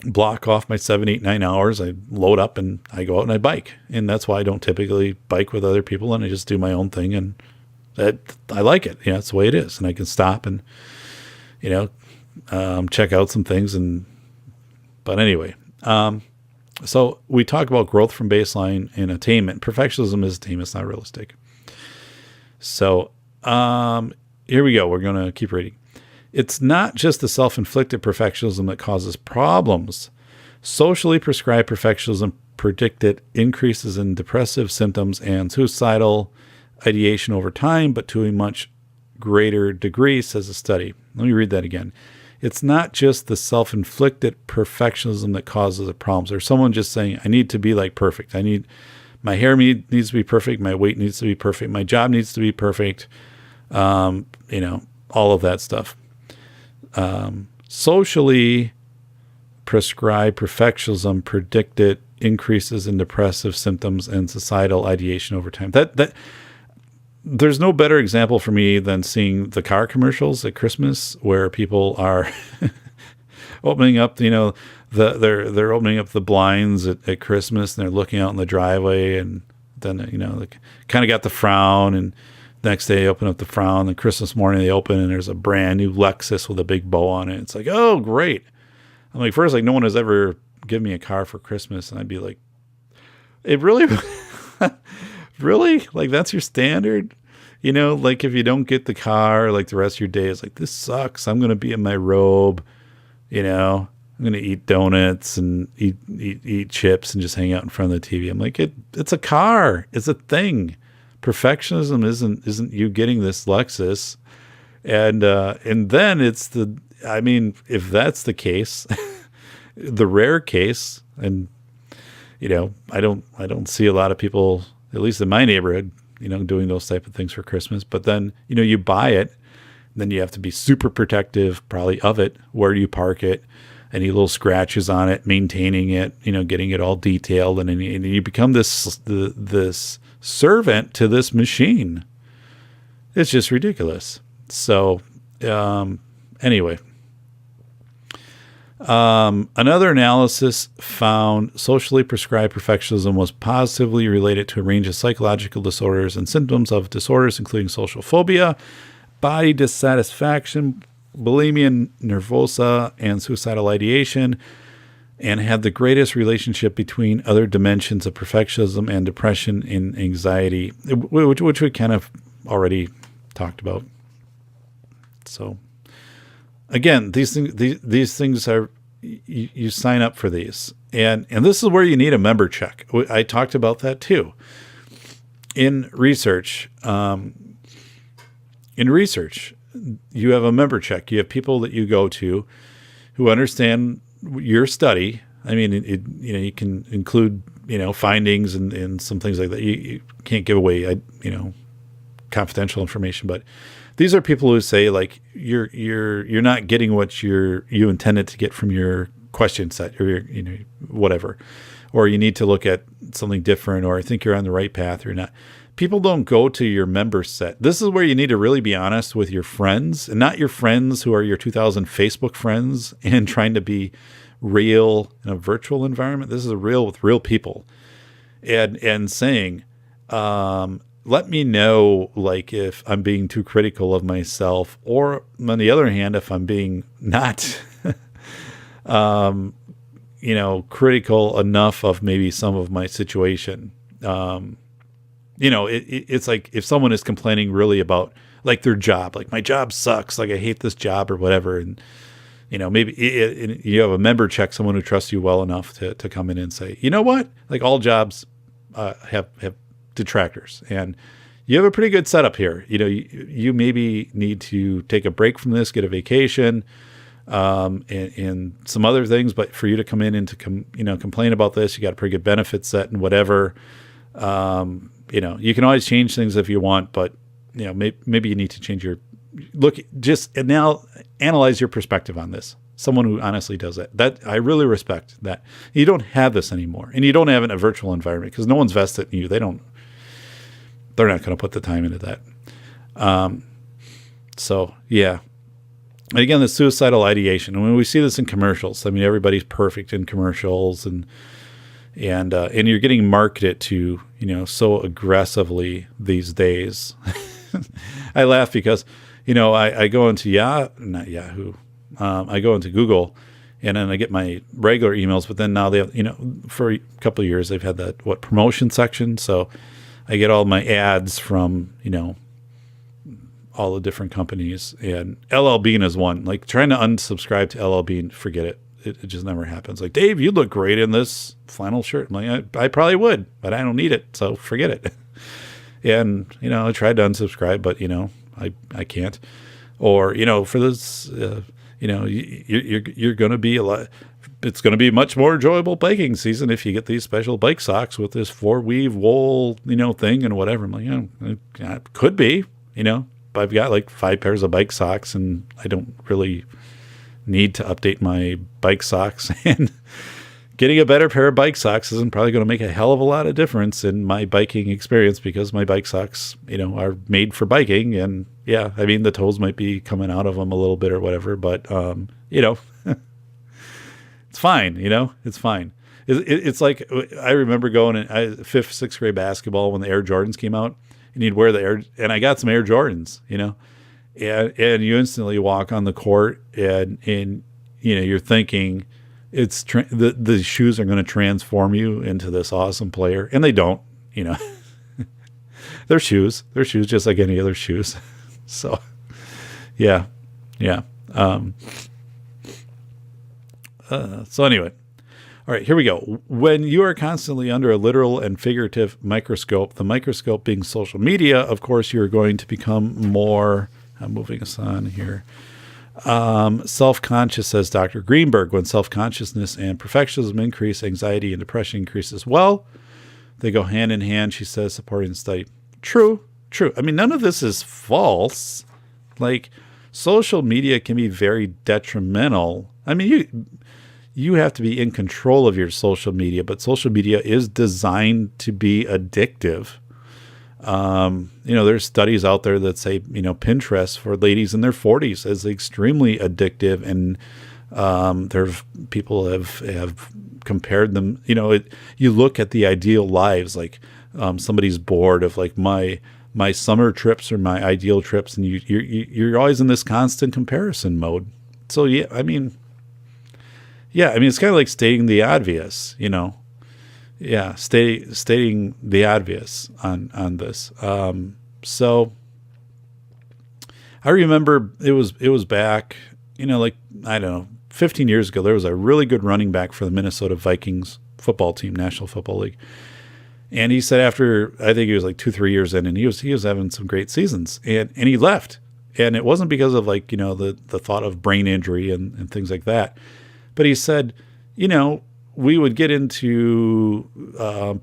block off my 7, 8, 9 hours. I load up and I go out and I bike. And that's why I don't typically bike with other people, and I just do my own thing. And that I like it. It's the way it is. And I can stop and, check out some things. But anyway, so we talk about growth from baseline and attainment. Perfectionism is attainment. It's not realistic. So, here we go. We're going to keep reading. It's not just the self-inflicted perfectionism that causes problems. Socially prescribed perfectionism predicted increases in depressive symptoms and suicidal ideation over time, but to a much greater degree, says a study. Let me read that again. It's not just the self-inflicted perfectionism that causes the problems. There's someone just saying, I need to be like perfect. My hair needs to be perfect. My weight needs to be perfect. My job needs to be perfect. All of that stuff. Socially prescribed perfectionism predicted increases in depressive symptoms and societal ideation over time. That there's no better example for me than seeing the car commercials at Christmas, where people are opening up, they're opening up the blinds at Christmas, and they're looking out in the driveway, and then they kind of got the frown, and next day, they open up the frown. And Christmas morning, they open, and there's a brand new Lexus with a big bow on it. It's like, oh, great. I'm like, first, no one has ever given me a car for Christmas. And I'd be like, it really, really? Like, that's your standard? Like, if you don't get the car, like, the rest of your day is like, this sucks. I'm going to be in my robe. I'm going to eat donuts and eat chips and just hang out in front of the TV. I'm like, it's a car. It's a thing. Perfectionism isn't you getting this Lexus, and then it's if that's the case, the rare case, and I don't see a lot of people, at least in my neighborhood, doing those type of things for Christmas. But then you buy it, and then you have to be super protective, probably, of it. Where do you park it? Any little scratches on it, maintaining it, getting it all detailed, and you become this servant to this machine. It's just ridiculous. So, anyway, another analysis found socially prescribed perfectionism was positively related to a range of psychological disorders and symptoms of disorders, including social phobia, body dissatisfaction, bulimia nervosa, and suicidal ideation, and had the greatest relationship between other dimensions of perfectionism and depression and anxiety, which we kind of already talked about. So, again, these things are, you sign up for these, and this is where you need a member check. I talked about that too. in research, you have a member check. You have people that you go to who understand your study. I mean, you can include, findings and some things like that. You can't give away, confidential information, but these are people who say like, you're not getting what you intended to get from your question set, or whatever, or you need to look at something different, or I think you're on the right path or not. People don't go to your member set. This is where you need to really be honest with your friends, and not your friends who are your 2000 Facebook friends and trying to be real in a virtual environment. This is real with real people, and saying, let me know, like, if I'm being too critical of myself, or on the other hand, if I'm being not, critical enough of maybe some of my situation. It's like if someone is complaining really about like their job, like my job sucks, like I hate this job or whatever. And, maybe you have a member check, someone who trusts you well enough to come in and say, you know what, like all jobs have detractors, and you have a pretty good setup here. You maybe need to take a break from this, get a vacation, and some other things. But for you to come in and to complain about this, you got a pretty good benefit set and whatever. You can always change things if you want, but maybe you need to change your look. Just now analyze your perspective on this. Someone who honestly does that. That I really respect that. You don't have this anymore, and you don't have it in a virtual environment because no one's vested in you. They're not going to put the time into that. So yeah. And again, the suicidal ideation. And when we see this in commercials, I mean, everybody's perfect in commercials, and you're getting marketed to, so aggressively these days. I laugh because, I go into not Yahoo. I go into Google, and then I get my regular emails, but then now they have, for a couple of years, they've had that, promotion section. So I get all my ads from, all the different companies, and LL Bean is one. Like trying to unsubscribe to LL Bean, forget it. It just never happens. Like, Dave, you look great in this flannel shirt. I'm like, I probably would, but I don't need it, so forget it. And, I tried to unsubscribe, but, I can't. Or, for this, you're going to be it's going to be a much more enjoyable biking season if you get these special bike socks with this 4-weave wool, thing and whatever. I'm like, it could be, but I've got like 5 pairs of bike socks, and I don't really need to update my bike socks, and getting a better pair of bike socks isn't probably going to make a hell of a lot of difference in my biking experience, because my bike socks, are made for biking. And yeah, I mean, the toes might be coming out of them a little bit or whatever, but, it's fine, it's fine. It's like, I remember going in 5th, 6th grade basketball when the Air Jordans came out, and you'd wear the Air, and I got some Air Jordans, and you instantly walk on the court, and you're thinking it's the shoes are going to transform you into this awesome player, and they don't. They're shoes just like any other shoes. So yeah. So anyway, all right, here we go. When you are constantly under a literal and figurative microscope, the microscope being social media, of course, you're going to become more. I'm moving us on here. Self-conscious, says Dr. Greenberg. When self-consciousness and perfectionism increase, anxiety and depression increase as well. They go hand in hand, she says, supporting the study. True. I mean, none of this is false. Like, social media can be very detrimental. I mean, you have to be in control of your social media, but social media is designed to be addictive. There's studies out there that say, Pinterest for ladies in their 40s is extremely addictive. And, people have compared them, you look at the ideal lives, like, somebody's bored of like my summer trips or my ideal trips. And you're always in this constant comparison mode. So yeah, I mean, it's kind of like stating the obvious, Yeah, stating the obvious on this. So I remember it was back, like, I don't know, 15 years ago. There was a really good running back for the Minnesota Vikings football team, National Football League, And he said after, I think he was like 2-3 years in, and he was having some great seasons, and he left. And it wasn't because of like, the thought of brain injury and things like that. But he said, we would get into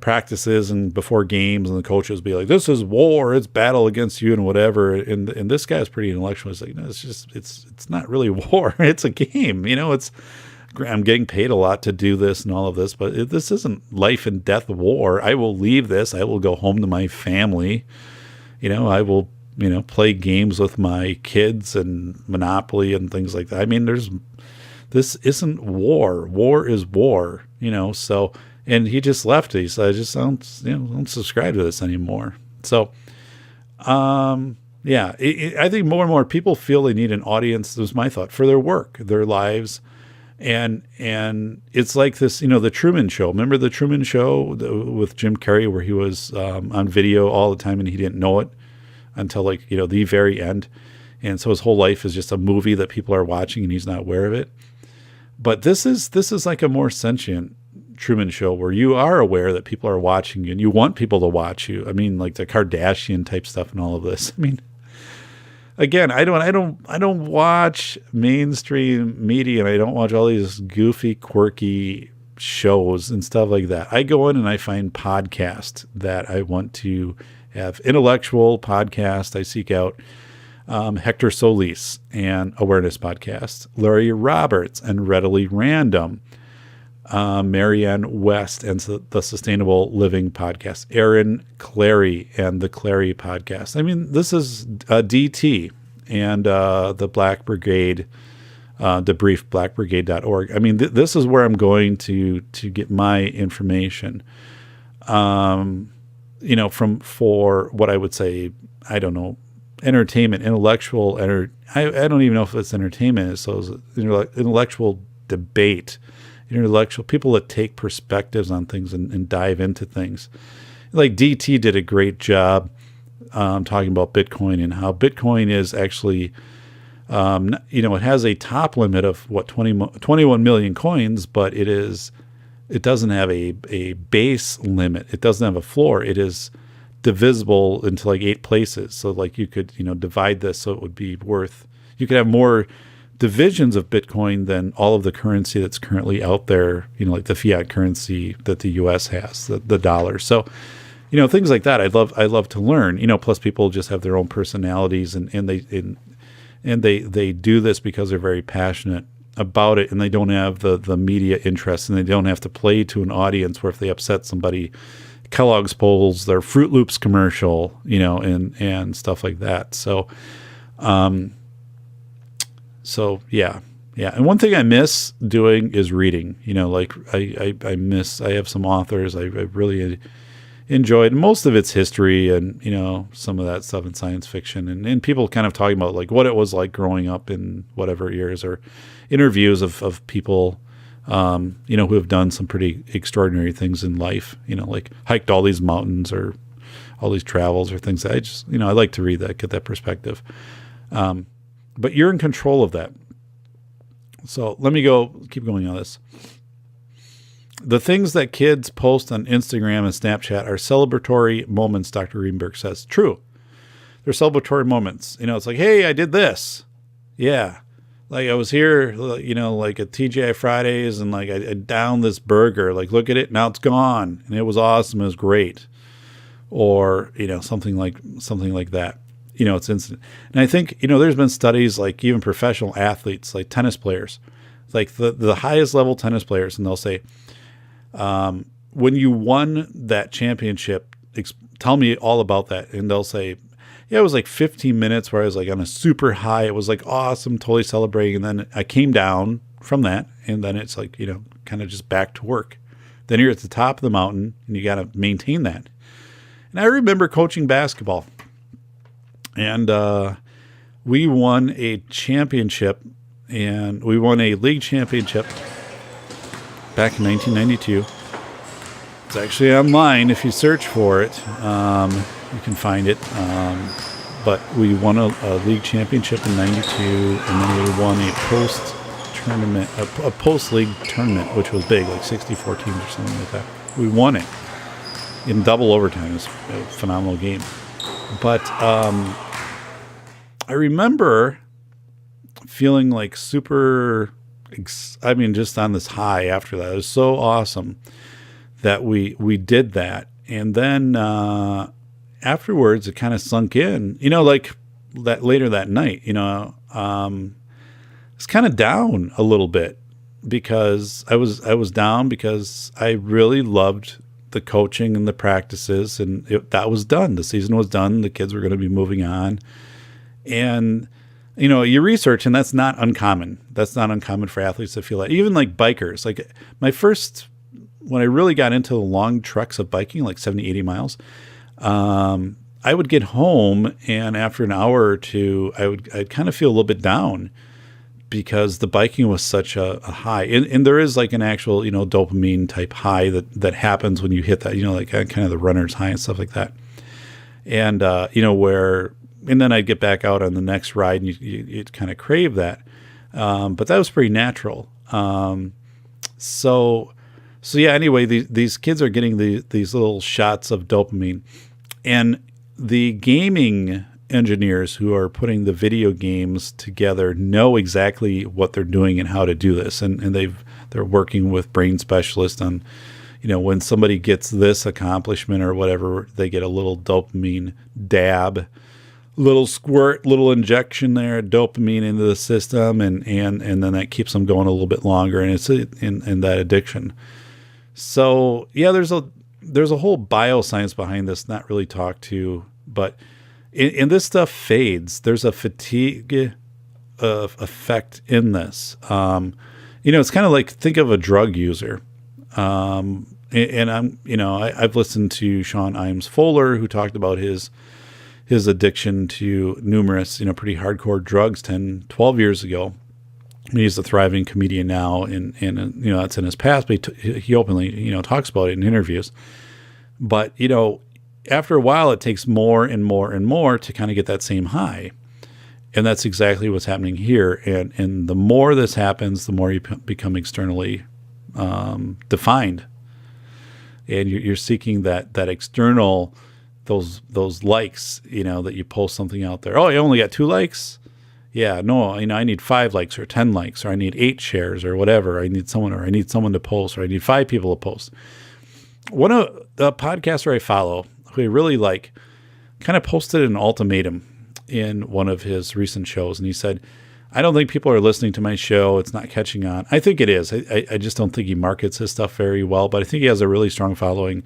practices and before games, and the coaches would be like, "This is war. It's battle against you and whatever." And this guy is pretty intellectual. He's like, "No, it's not really war. It's a game. I'm getting paid a lot to do this and all of this, but this isn't life and death war. I will leave this. I will go home to my family. I will, play games with my kids and Monopoly and things like that. I mean, this isn't war. War is war, so, and he just left it. He said, I just don't subscribe to this anymore. So, yeah, I think more and more people feel they need an audience. This was my thought, for their work, their lives. And it's like this, the Truman Show. Remember the Truman Show with Jim Carrey, where he was on video all the time and he didn't know it until the very end. And so his whole life is just a movie that people are watching and he's not aware of it. But this is like a more sentient Truman Show, where you are aware that people are watching you and you want people to watch you. I mean, like the Kardashian type stuff and all of this. I mean, again, I don't watch mainstream media, and I don't watch all these goofy, quirky shows and stuff like that. I go in and I find podcasts that I want to have. Intellectual podcast, I seek out Hector Solis and Awareness Podcast, Larry Roberts and Readily Random, Marianne West and the Sustainable Living Podcast, Aaron Clary and the Clary Podcast. I mean, this is DT and the Black Brigade, debriefblackbrigade.org. I mean, this is where I'm going to get my information, for what I would say, I don't know, entertainment, intellectual, I don't even know if it's entertainment. So it's intellectual debate, intellectual people that take perspectives on things and dive into things. Like DT did a great job talking about Bitcoin and how Bitcoin is actually, it has a top limit of 21 million coins, but it doesn't have a base limit. It doesn't have a floor. It is divisible into like 8 places. So like you could, divide this so it would be worth, you could have more divisions of Bitcoin than all of the currency that's currently out there, like the fiat currency that the US has, the dollar. So, things like that I love to learn, plus people just have their own personalities and they do this because they're very passionate about it, and they don't have the media interest, and they don't have to play to an audience where if they upset somebody, Kellogg's pulls their Fruit Loops commercial, and stuff like that. So, yeah. And one thing I miss doing is reading, I have some authors I really enjoyed. Most of it's history and, some of that stuff in science fiction and people kind of talking about like what it was like growing up in whatever years, or interviews of people, who have done some pretty extraordinary things in life, like hiked all these mountains or all these travels or things that I just, I like to read that, get that perspective. But you're in control of that. So let me keep going on this. The things that kids post on Instagram and Snapchat are celebratory moments, Dr. Greenberg says. True. They're celebratory moments. It's like, hey, I did this. Yeah. Like I was here, like at TGI Fridays, and like I downed this burger. Like, look at it. Now it's gone. And it was awesome. It was great. Or, something like that. It's instant. And I think, there's been studies like even professional athletes, like tennis players, like the highest level tennis players. And they'll say, when you won that championship, tell me all about that. And they'll say, yeah, it was like 15 minutes where I was like on a super high. It was like awesome, totally celebrating. And then I came down from that. And then it's like, kind of just back to work. Then you're at the top of the mountain and you got to maintain that. And I remember coaching basketball. And we won a championship, and we won a league championship back in 1992. It's actually online. If you search for it, you can find it. But we won a league championship in 92, and then we won a post-tournament, a post-league tournament, which was big, like 64 teams or something like that. We won it. in double overtime. It was a phenomenal game. But I remember feeling like super, just on this high after that. It was so awesome that we did that. And then afterwards, it kind of sunk in, like that later that night, it's kind of down a little bit because I was down because I really loved the coaching and the practices, and that was done. The season was done. The kids were going to be moving on. And, you research, and that's not uncommon. That's not uncommon for athletes to feel that. Even like bikers, like when I really got into the long treks of biking, like 70, 80 miles, I would get home, and after an hour or two, I'd kind of feel a little bit down because the biking was such a high. And there is like an actual, dopamine type high that happens when you hit that, like kind of the runner's high and stuff like that. And, and then I'd get back out on the next ride and you'd kind of crave that. But that was pretty natural. So yeah, anyway, these kids are getting these little shots of dopamine, and the gaming engineers who are putting the video games together know exactly what they're doing and how to do this. And they're working with brain specialists on, when somebody gets this accomplishment or whatever, they get a little dopamine dab, little squirt, little injection there, dopamine into the system. And then that keeps them going a little bit longer. And it's in that addiction. So yeah, there's a whole bioscience behind this, not really talked to, but and this stuff fades. There's a fatigue effect in this. It's kind of like, think of a drug user. And I've listened to Sean Imes Fuller, who talked about his addiction to numerous, pretty hardcore drugs 10, 12 years ago. He's a thriving comedian now, and that's in his past, but he openly, talks about it in interviews. But, after a while, it takes more and more and more to kind of get that same high. And that's exactly what's happening here. And the more this happens, the more you become externally defined. And you're seeking that external, those likes, that you post something out there. Oh, you only got 2 likes? Yeah, no, I need 5 likes or 10 likes, or I need 8 shares or whatever. I need someone to post, or I need 5 people to post. One of the podcaster I follow, who I really like, kind of posted an ultimatum in one of his recent shows. And he said, I don't think people are listening to my show. It's not catching on. I think it is. I just don't think he markets his stuff very well, but I think he has a really strong following.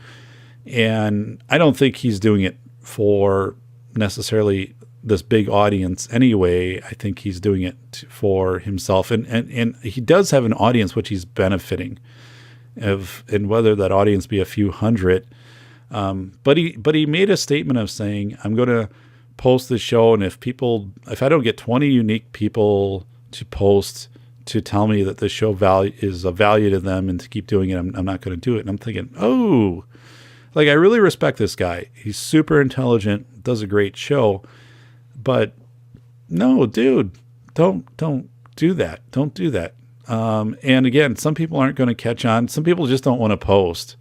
And I don't think he's doing it for necessarily this big audience anyway. I think he's doing it for himself. And he does have an audience which he's benefiting of, and whether that audience be a few hundred. But he made a statement of saying, I'm going to post the show, and if I don't get 20 unique people to post to tell me that this show is of value to them and to keep doing it, I'm not going to do it. And I'm thinking, I really respect this guy. He's super intelligent, does a great show, but no, dude, don't do that. Don't do that. And again, some people aren't going to catch on. Some people just don't want to post.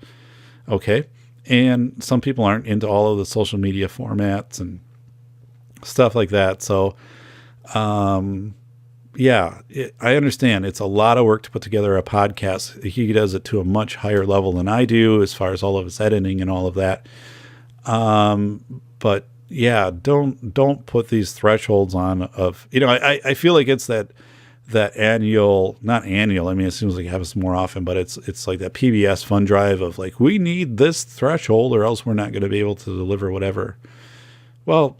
Okay. And some people aren't into all of the social media formats and stuff like that. So, I understand it's a lot of work to put together a podcast. He does it to a much higher level than I do as far as all of his editing and all of that. But yeah, don't put these thresholds on of, I feel like it's that annual, not annual. I mean, it seems like it happens more often, but it's like that PBS fund drive of like, we need this threshold or else we're not going to be able to deliver whatever. Well,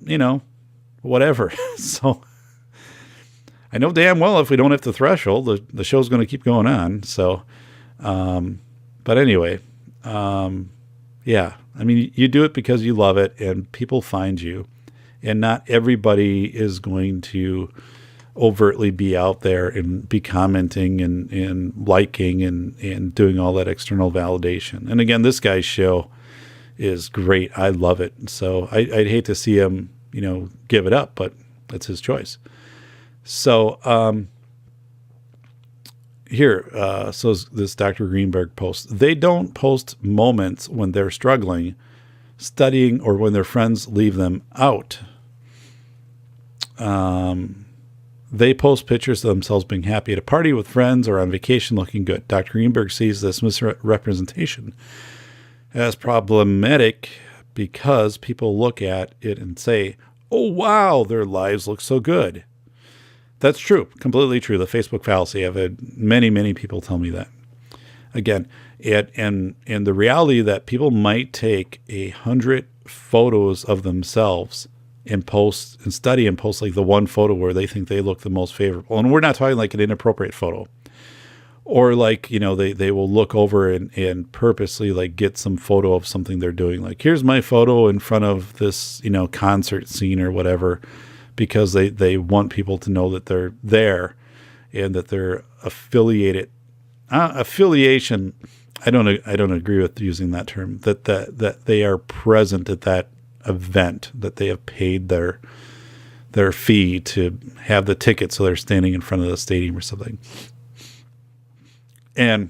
whatever. So I know damn well if we don't hit the threshold, the show's going to keep going on. So, but anyway, yeah, I mean, you do it because you love it and people find you, and not everybody is going to overtly be out there and be commenting and liking and doing all that external validation. And again, this guy's show is great. I love it. So I'd hate to see him, give it up, but that's his choice. So so this Dr. Greenberg post, they don't post moments when they're struggling. studying, or when their friends leave them out. They post pictures of themselves being happy at a party with friends or on vacation looking good. Dr. Greenberg sees this misrepresentation as problematic because people look at it and say, oh, wow, their lives look so good. That's true. Completely true. The Facebook fallacy. I've had many, many people tell me that. Again, and the reality that people might take 100 photos of themselves and post and study and post like the one photo where they think they look the most favorable. And we're not talking like an inappropriate photo. Or like, they will look over and purposely like get some photo of something they're doing. Like, here's my photo in front of this, concert scene or whatever, because they want people to know that they're there and that they're affiliated. Affiliation, I don't agree with using that term, that they are present at that event, that they have paid their fee to have the ticket, so they're standing in front of the stadium or something. And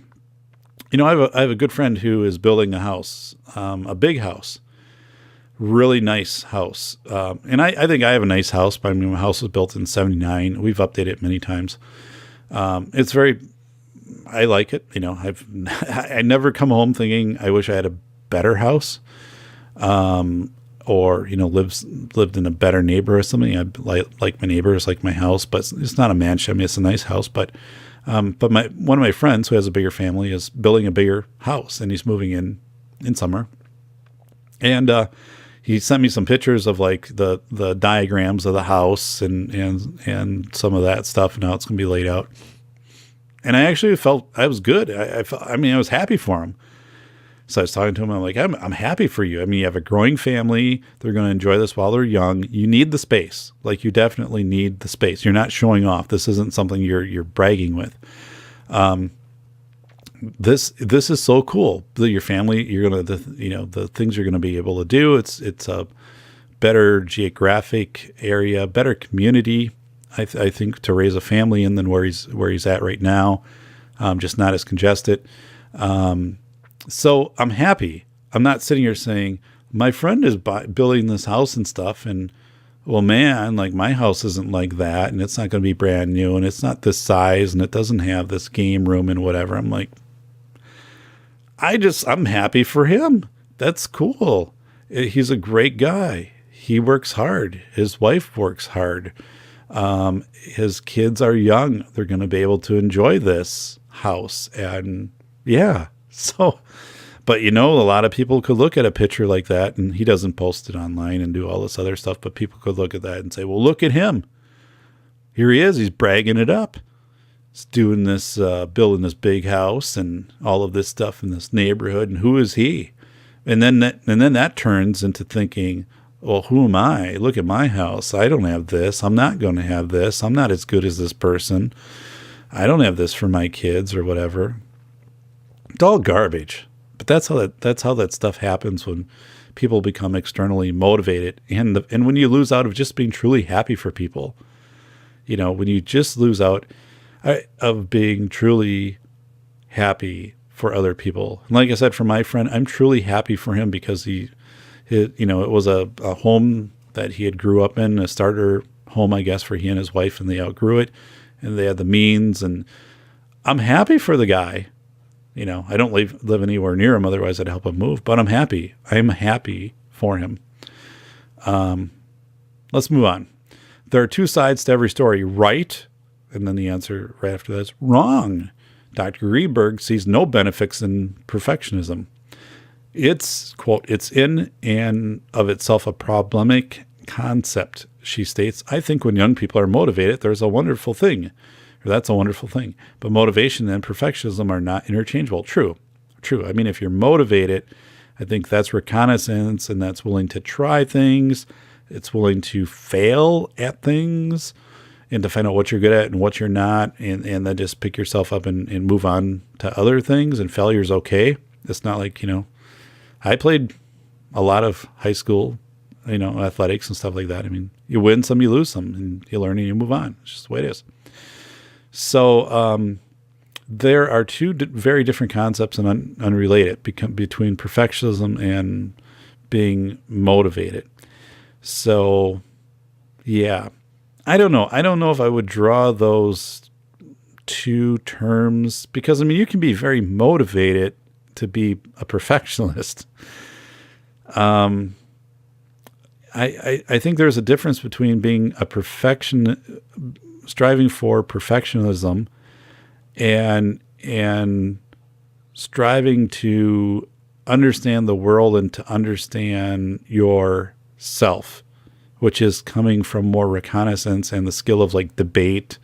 I have a good friend who is building a house, a big house, really nice house. And I think I have a nice house, but my house was built in 1979. We've updated it many times. It's I like it. I never come home thinking I wish I had a better house. Or lived in a better neighborhood or something. I like my neighbors, like my house, but it's not a mansion. I mean, it's a nice house, but one of my friends who has a bigger family is building a bigger house, and he's moving in summer. And he sent me some pictures of like the diagrams of the house and some of that stuff, and how it's going to be laid out. And I actually felt I was good. I was happy for him. So I was talking to him. I'm like, I'm happy for you. I mean, you have a growing family. They're going to enjoy this while they're young. You need the space. Like, you definitely need the space. You're not showing off. This isn't something you're bragging with. This is so cool. Your family, the things you're going to be able to do. It's a better geographic area, better community. I think to raise a family in than where he's at right now. Just not as congested. So I'm happy. I'm not sitting here saying my friend is building this house and stuff, and well, man, like my house isn't like that, and it's not going to be brand new, and it's not this size, and it doesn't have this game room and whatever. I'm like, I'm happy for him. That's cool. He's a great guy. He works hard. His wife works hard. His kids are young. They're going to be able to enjoy this house, and yeah. So, but a lot of people could look at a picture like that, and he doesn't post it online and do all this other stuff, but people could look at that and say, well, look at him. Here he is. He's bragging it up. He's doing this, building this big house and all of this stuff in this neighborhood. And who is he? And then that turns into thinking, well, who am I? Look at my house. I don't have this. I'm not going to have this. I'm not as good as this person. I don't have this for my kids or whatever. It's all garbage, but that's how that stuff happens when people become externally motivated, and when you lose out of just being truly happy for people. When you just lose out of being truly happy for other people. And like I said, for my friend, I'm truly happy for him because it was a home that he had grew up in, a starter home, I guess, for he and his wife, and they outgrew it, and they had the means, and I'm happy for the guy. I don't live anywhere near him, otherwise I'd help him move, but I'm happy. I'm happy for him. Let's move on. There are two sides to every story, right? And then the answer right after that is wrong. Dr. Greenberg sees no benefits in perfectionism. It's, quote, it's in and of itself a problematic concept, she states. I think when young people are motivated, there's a wonderful thing. That's a wonderful thing. But motivation and perfectionism are not interchangeable. True. I mean, if you're motivated, I think that's reconnaissance, and that's willing to try things. It's willing to fail at things and to find out what you're good at and what you're not, and then just pick yourself up and move on to other things, and failure's okay. It's not like, I played a lot of high school, athletics and stuff like that. I mean, you win some, you lose some, and you learn and you move on. It's just the way it is. So there are two very different concepts and unrelated between perfectionism and being motivated. So, yeah, I don't know. I don't know if I would draw those two terms, because I mean, you can be very motivated to be a perfectionist. I think there's a difference between being a striving for perfectionism and striving to understand the world and to understand yourself, which is coming from more reconnaissance and the skill of like debate,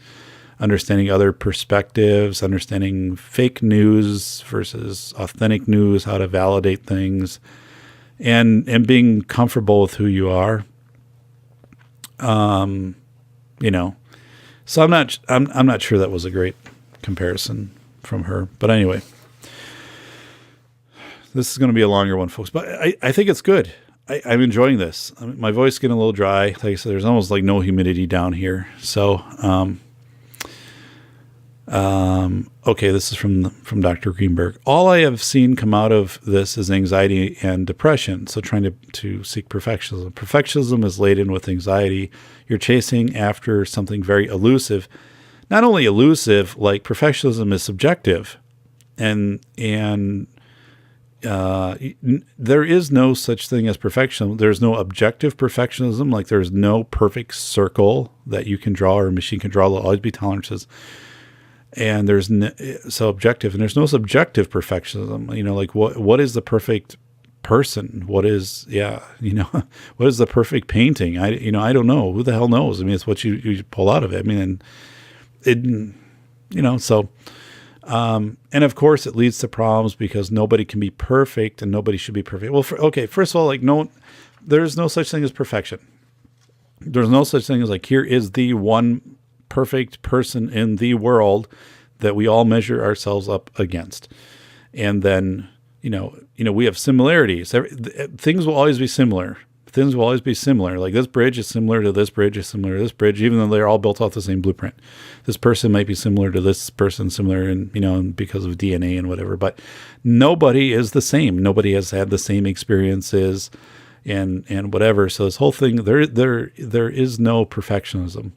understanding other perspectives, understanding fake news versus authentic news, how to validate things, and being comfortable with who you are. You know, so I'm not sure that was a great comparison from her, but anyway, this is going to be a longer one, folks, but I think it's good. I'm enjoying this. My voice is getting a little dry. Like I said, there's almost like no humidity down here. So, okay, this is from Dr. Greenberg. All I have seen come out of this is anxiety and depression. So trying to seek perfectionism. Perfectionism is laden with anxiety. You're chasing after something very elusive. Not only elusive, like perfectionism is subjective, and there is no such thing as perfection. There's no objective perfectionism. Like there's no perfect circle that you can draw or a machine can draw. There'll always be tolerances. And there's so objective, and there's no subjective perfectionism. You know, like what is the perfect person? What is, what is the perfect painting? I don't know. Who the hell knows? I mean, it's what you pull out of it. I mean, so, and of course it leads to problems because nobody can be perfect and nobody should be perfect. Well, first of all, like there's no such thing as perfection. There's no such thing as like, here is the one perfect person in the world that we all measure ourselves up against. And then, we have similarities. Things will always be similar. Things will always be similar. Like this bridge is similar to this bridge is similar to this bridge, even though they're all built off the same blueprint. This person might be similar to this person, similar and because of DNA and whatever, but nobody is the same. Nobody has had the same experiences and whatever. So this whole thing, there is no perfectionism.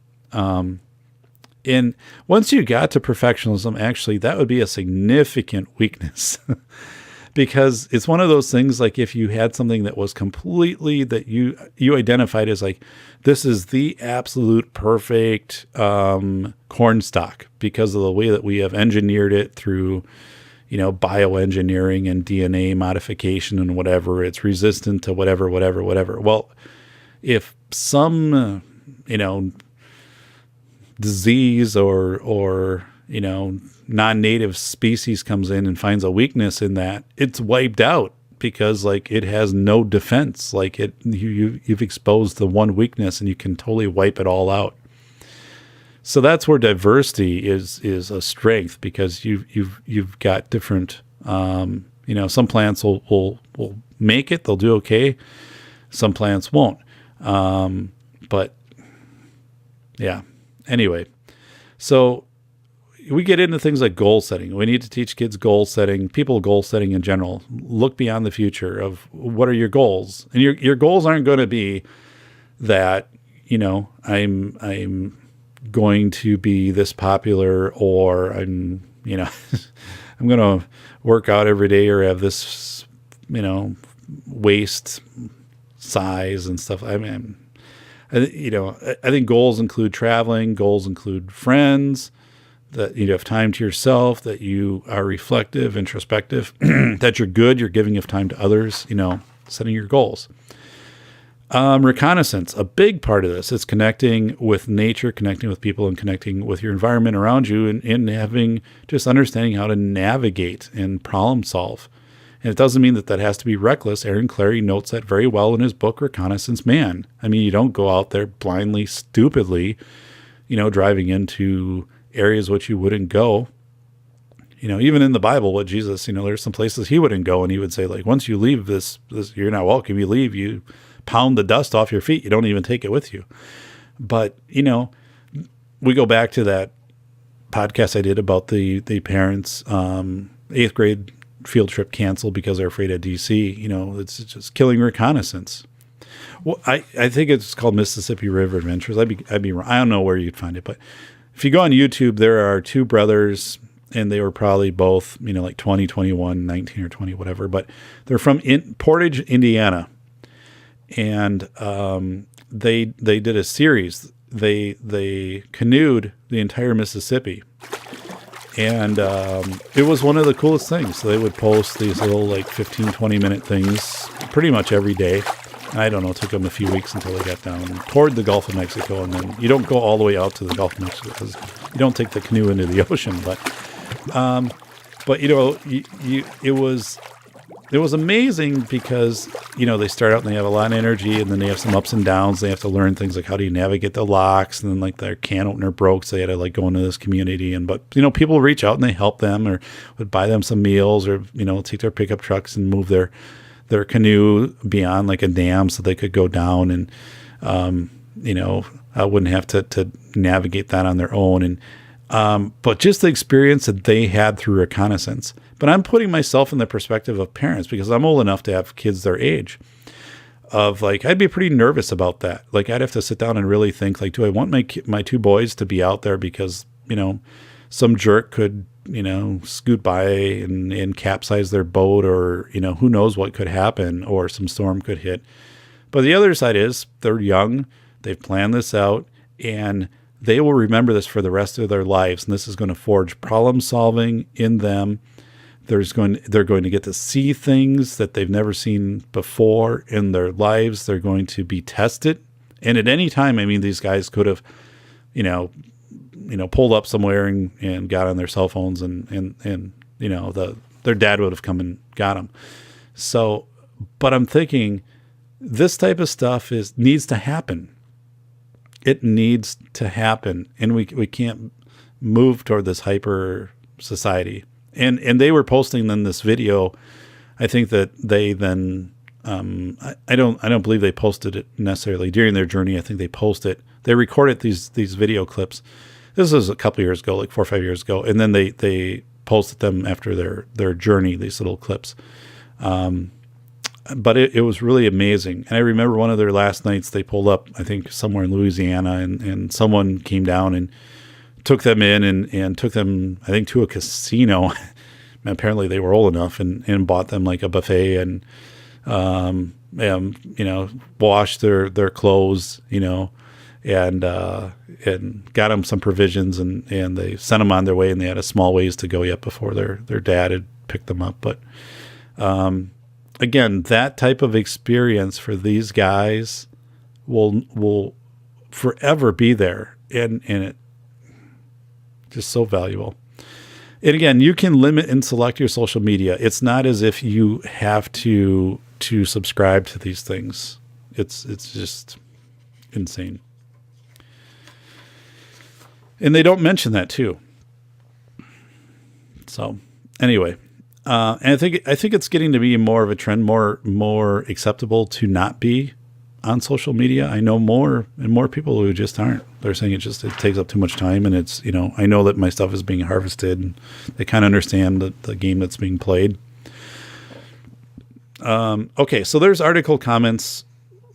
And once you got to perfectionism, actually, that would be a significant weakness because it's one of those things, like if you had something that was completely, that you identified as like, this is the absolute perfect corn stalk because of the way that we have engineered it through, bioengineering and DNA modification and whatever, it's resistant to whatever. Well, if some, disease or non-native species comes in and finds a weakness in that, it's wiped out because like it has no defense. Like you've exposed the one weakness and you can totally wipe it all out. So that's where diversity is a strength, because you've got different some plants will make it, they'll do okay, some plants won't, but yeah. Anyway, so we get into things like goal setting. We need to teach kids goal setting, people goal setting in general. Look beyond the future of what are your goals, and your goals aren't going to be that I'm going to be this popular, or I'm I'm going to work out every day, or have this waist size and stuff. I mean, I think goals include traveling. Goals include friends, that you have time to yourself, that you are reflective, introspective, that you're good, you're giving of time to others, setting your goals. Reconnaissance, a big part of this is connecting with nature, connecting with people, and connecting with your environment around you, and having just understanding how to navigate and problem solve. And it doesn't mean that has to be reckless. Aaron Clarey notes that very well in his book, Reconnaissance Man. I mean, you don't go out there blindly, stupidly, driving into areas which you wouldn't go. Even in the Bible, what Jesus, there's some places he wouldn't go, and he would say, like, once you leave this you're not welcome. You leave, you pound the dust off your feet. You don't even take it with you. But, we go back to that podcast I did about the parents, 8th grade field trip canceled because they're afraid of DC. You know, it's just killing reconnaissance. Well, I think it's called Mississippi River Adventures. I'd be wrong. I don't know where you'd find it, but if you go on YouTube, there are two brothers, and they were probably both, you know, like 20, 21, 19 or 20, whatever, but they're from Portage, Indiana. And they did a series. They canoed the entire Mississippi. And it was one of the coolest things. So they would post these little like 15, 20-minute things pretty much every day. I don't know, it took them a few weeks until they got down toward the Gulf of Mexico. And then you don't go all the way out to the Gulf of Mexico because you don't take the canoe into the ocean. But you know, it was amazing because, you know, they start out and they have a lot of energy, and then they have some ups and downs. They have to learn things like how do you navigate the locks, and then like their can opener broke, so they had to like go into this community. But you know, people reach out and they help them, or would buy them some meals, or you know, take their pickup trucks and move their canoe beyond like a dam so they could go down, and you know, I wouldn't have to navigate that on their own. And but just the experience that they had through reconnaissance. But I'm putting myself in the perspective of parents because I'm old enough to have kids their age. Of like, I'd be pretty nervous about that. Like, I'd have to sit down and really think, like, do I want my two boys to be out there because, you know, some jerk could, you know, scoot by and capsize their boat, or, you know, who knows what could happen, or some storm could hit. But the other side is they're young, they've planned this out, and they will remember this for the rest of their lives. And this is going to forge problem solving in them. They're going to get to see things that they've never seen before in their lives. They're going to be tested. And at any time, I mean, these guys could have, you know, pulled up somewhere and got on their cell phones and you know, their dad would have come and got them. So, but I'm thinking this type of stuff needs to happen. It needs to happen. And we can't move toward this hyper society. And they were posting then this video. I think that they then I don't believe they posted it necessarily during their journey. I think they recorded these video clips. This was a couple of years ago, like 4 or 5 years ago, and then they posted them after their journey. These little clips, but it was really amazing. And I remember one of their last nights they pulled up, I think somewhere in Louisiana, and someone came down and took them in and took them, I think, to a casino. And apparently they were old enough and bought them like a buffet and you know, washed their clothes, you know, and got them some provisions and they sent them on their way, and they had a small ways to go yet before their dad had picked them up. But again, that type of experience for these guys will forever be there, and it just so valuable. And again, you can limit and select your social media. It's not as if you have to subscribe to these things. It's just insane. And they don't mention that too. So anyway, and I think it's getting to be more of a trend, more acceptable to not be on social media. I know more and more people who just aren't. They're saying it takes up too much time, and it's, you know, I know that my stuff is being harvested, and they kind of understand the game that's being played. Okay, so there's article comments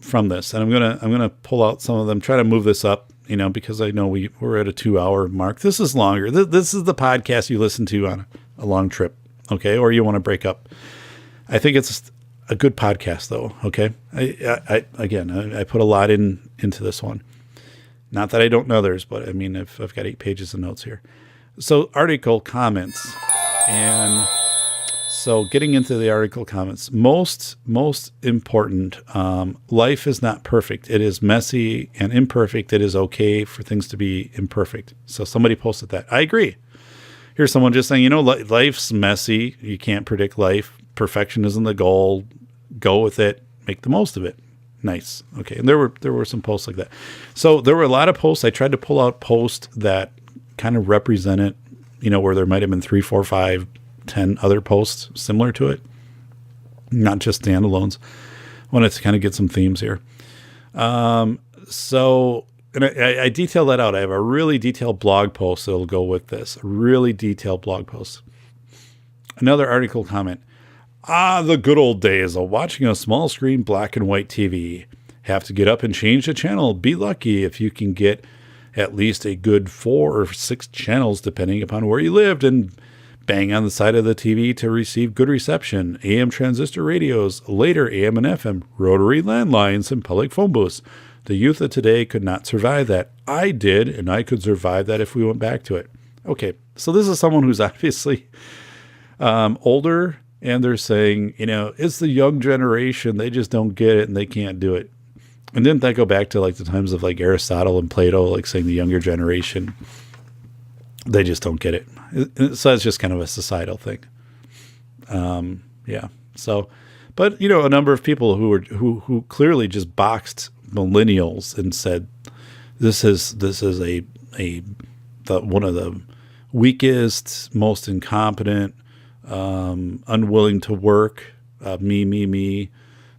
from this, and I'm gonna pull out some of them, try to move this up, you know, because I know we're at a 2-hour mark. This is longer. This is the podcast you listen to on a long trip, okay, or you want to break up. I think it's a good podcast, though. Okay, I put a lot into this one. Not that I don't know others, but I mean, I've got 8 pages of notes here. So article comments, and so getting into the article comments, most important. Life is not perfect. It is messy and imperfect. It is okay for things to be imperfect. So somebody posted that. I agree. Here's someone just saying, you know, life's messy. You can't predict life. Perfection isn't the goal. Go with it. Make the most of it. Nice. Okay. And there were some posts like that. So there were a lot of posts. I tried to pull out posts that kind of represented, you know, where there might have been 3, 4, 5, 10 other posts similar to it, not just standalones. I wanted to kind of get some themes here. So, and I detail that out. I have a really detailed blog post that'll go with this, a really detailed blog post. Another article comment. The good old days of watching a small screen black and white TV. Have to get up and change the channel. Be lucky if you can get at least a good 4 or 6 channels depending upon where you lived, and bang on the side of the TV to receive good reception. AM transistor radios, later AM and FM, rotary landlines, and public phone booths. The youth of today could not survive that. I did, and I could survive that if we went back to it. Okay, so this is someone who's obviously older, and they're saying, it's the young generation. They just don't get it, and they can't do it. And didn't that go back to like the times of like Aristotle and Plato, like saying the younger generation, they just don't get it. So it's just kind of a societal thing. Yeah. So, but a number of people who clearly just boxed millennials and said, this is one of the weakest, most incompetent, unwilling to work, me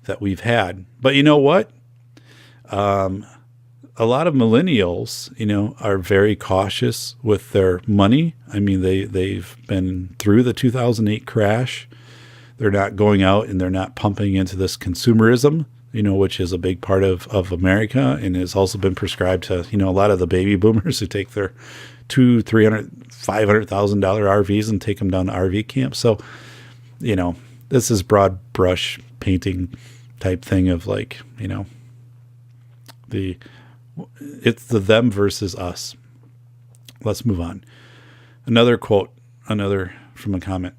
that we've had. But you know what? A lot of millennials, are very cautious with their money. I mean, they've been through the 2008 crash. They're not going out and they're not pumping into this consumerism, which is a big part of America and has also been prescribed to, a lot of the baby boomers who take their $200,000, $300,000, $500,000 RVs and take them down to RV camp. So, this is broad brush painting type thing of like, it's the them versus us. Let's move on. Another quote, from a comment.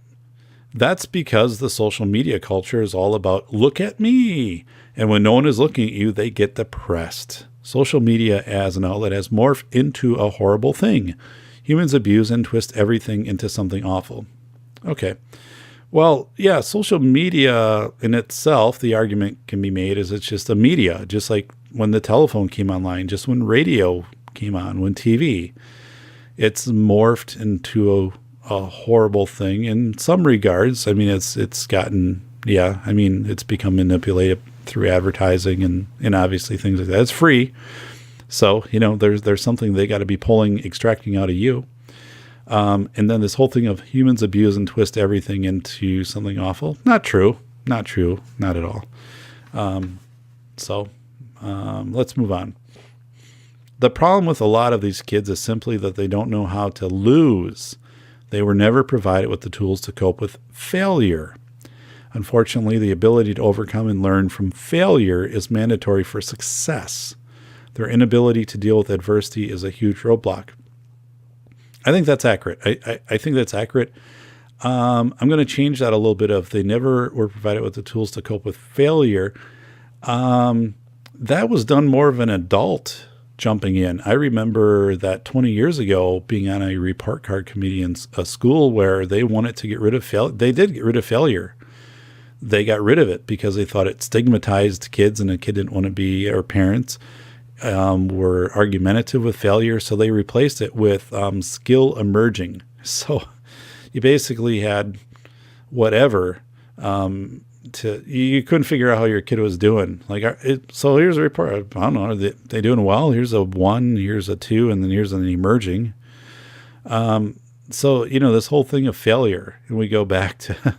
That's because the social media culture is all about look at me. And when no one is looking at you, they get depressed. Social media as an outlet has morphed into a horrible thing. Humans abuse and twist everything into something awful. Okay. Well, yeah, social media in itself, the argument can be made is it's just a media, just like when the telephone came online, just when radio came on, when TV. It's morphed into a horrible thing in some regards. I mean, it's gotten, it's become manipulated through advertising and obviously things like that. It's free. So, there's something they got to be extracting out of you. And then this whole thing of humans abuse and twist everything into something awful. Not true. Not at all. Let's move on. The problem with a lot of these kids is simply that they don't know how to lose. They were never provided with the tools to cope with failure. Unfortunately, the ability to overcome and learn from failure is mandatory for success. Their inability to deal with adversity is a huge roadblock. I think that's accurate. I think that's accurate. I'm going to change that a little bit of they never were provided with the tools to cope with failure. That was done more of an adult jumping in. I remember that 20 years ago being on a report card committee in a school where they wanted to get rid of failure. They did get rid of failure. They got rid of it because they thought it stigmatized kids and a kid didn't want to be, or parents were argumentative with failure. So they replaced it with skill emerging. So you basically had whatever, you couldn't figure out how your kid was doing. So here's a report. I don't know. Are they doing well? Here's a 1, here's a 2, and then here's an emerging. So, this whole thing of failure, and we go back to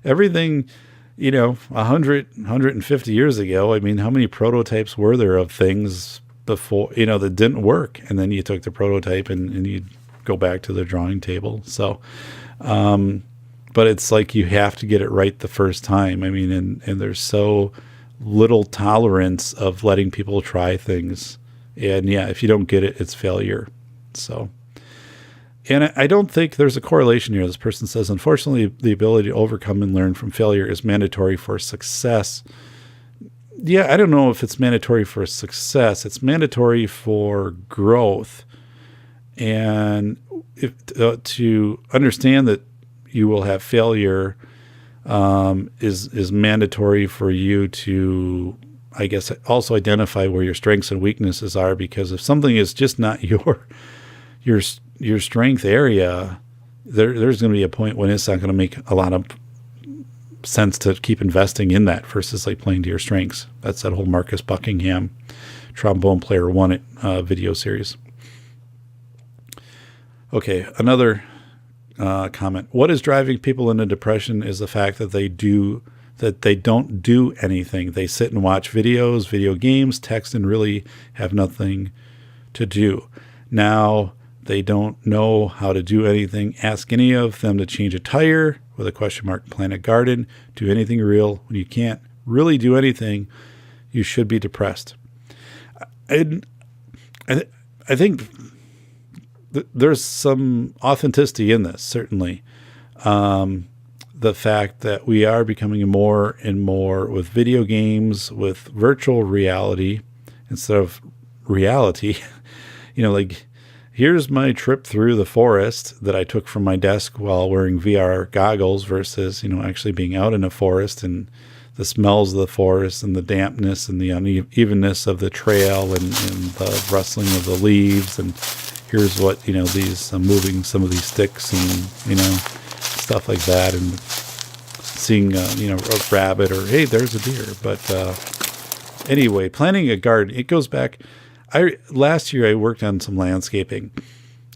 everything, 150 years ago. I mean, how many prototypes were there of things before, that didn't work? And then you took the prototype and you go back to the drawing table. So, but it's like you have to get it right the first time. I mean, and there's so little tolerance of letting people try things. And if you don't get it, it's failure. So, and I don't think there's a correlation here. This person says, unfortunately, the ability to overcome and learn from failure is mandatory for success. Yeah, I don't know if it's mandatory for success. It's mandatory for growth. And to understand that you will have failure is mandatory for you to, I guess, also identify where your strengths and weaknesses are, because if something is just not your strength area, there's going to be a point when it's not going to make a lot of sense to keep investing in that versus like playing to your strengths. That's that whole Marcus Buckingham trombone player won it video series. Okay, another comment. What is driving people into depression is the fact that they don't do anything. They sit and watch videos, video games, text, and really have nothing to do. Now they don't know how to do anything. Ask any of them to change a tire with a question mark, plant a garden, do anything real. When you can't really do anything, you should be depressed. I think there's some authenticity in this, certainly. The fact that we are becoming more and more with video games, with virtual reality instead of reality. Like, here's my trip through the forest that I took from my desk while wearing VR goggles versus, actually being out in a forest and the smells of the forest and the dampness and the unevenness of the trail and the rustling of the leaves. And here's what, these moving some of these sticks and, stuff like that. And seeing, a rabbit or, hey, there's a deer. But anyway, planting a garden, it goes back. Last year I worked on some landscaping.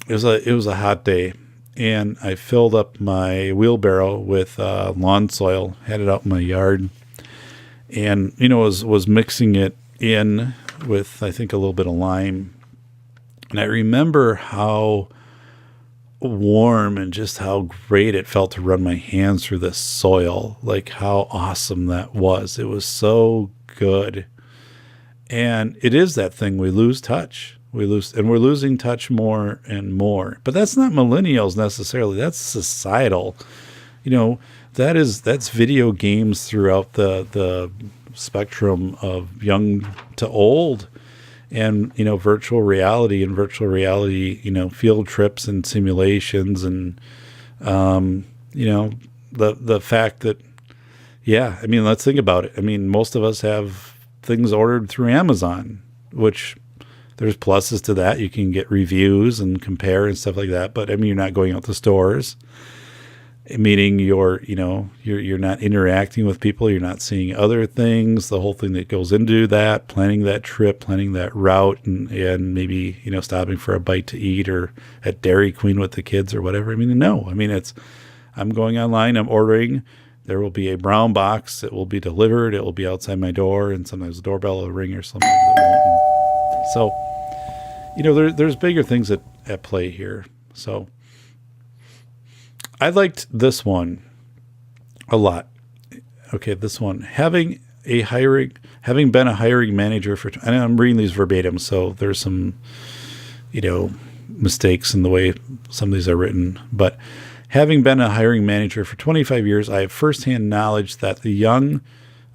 It was a hot day, and I filled up my wheelbarrow with lawn soil, had it out in my yard, and was mixing it in with, I think, a little bit of lime. And I remember how warm and just how great it felt to run my hands through this soil, like how awesome that was. It was good. And it is that thing, we lose touch. We're losing touch more and more. But that's not millennials necessarily. That's societal. That's video games throughout the spectrum of young to old, and virtual reality field trips and simulations, and the fact that let's think about it. Most of us have things ordered through Amazon, which there's pluses to that. You can get reviews and compare and stuff like that. But you're not going out to stores, meaning you're not interacting with people. You're not seeing other things. The whole thing that goes into that, planning that trip, planning that route, and maybe, stopping for a bite to eat or at Dairy Queen with the kids or whatever. I'm going online, I'm ordering. There will be a brown box. It will be delivered. It will be outside my door, and sometimes the doorbell will ring or something. So, there's bigger things at play here. So, I liked this one a lot. Okay, this one. Having been a hiring manager and I'm reading these verbatim, so there's some, mistakes in the way some of these are written, but having been a hiring manager for 25 years, I have firsthand knowledge that the young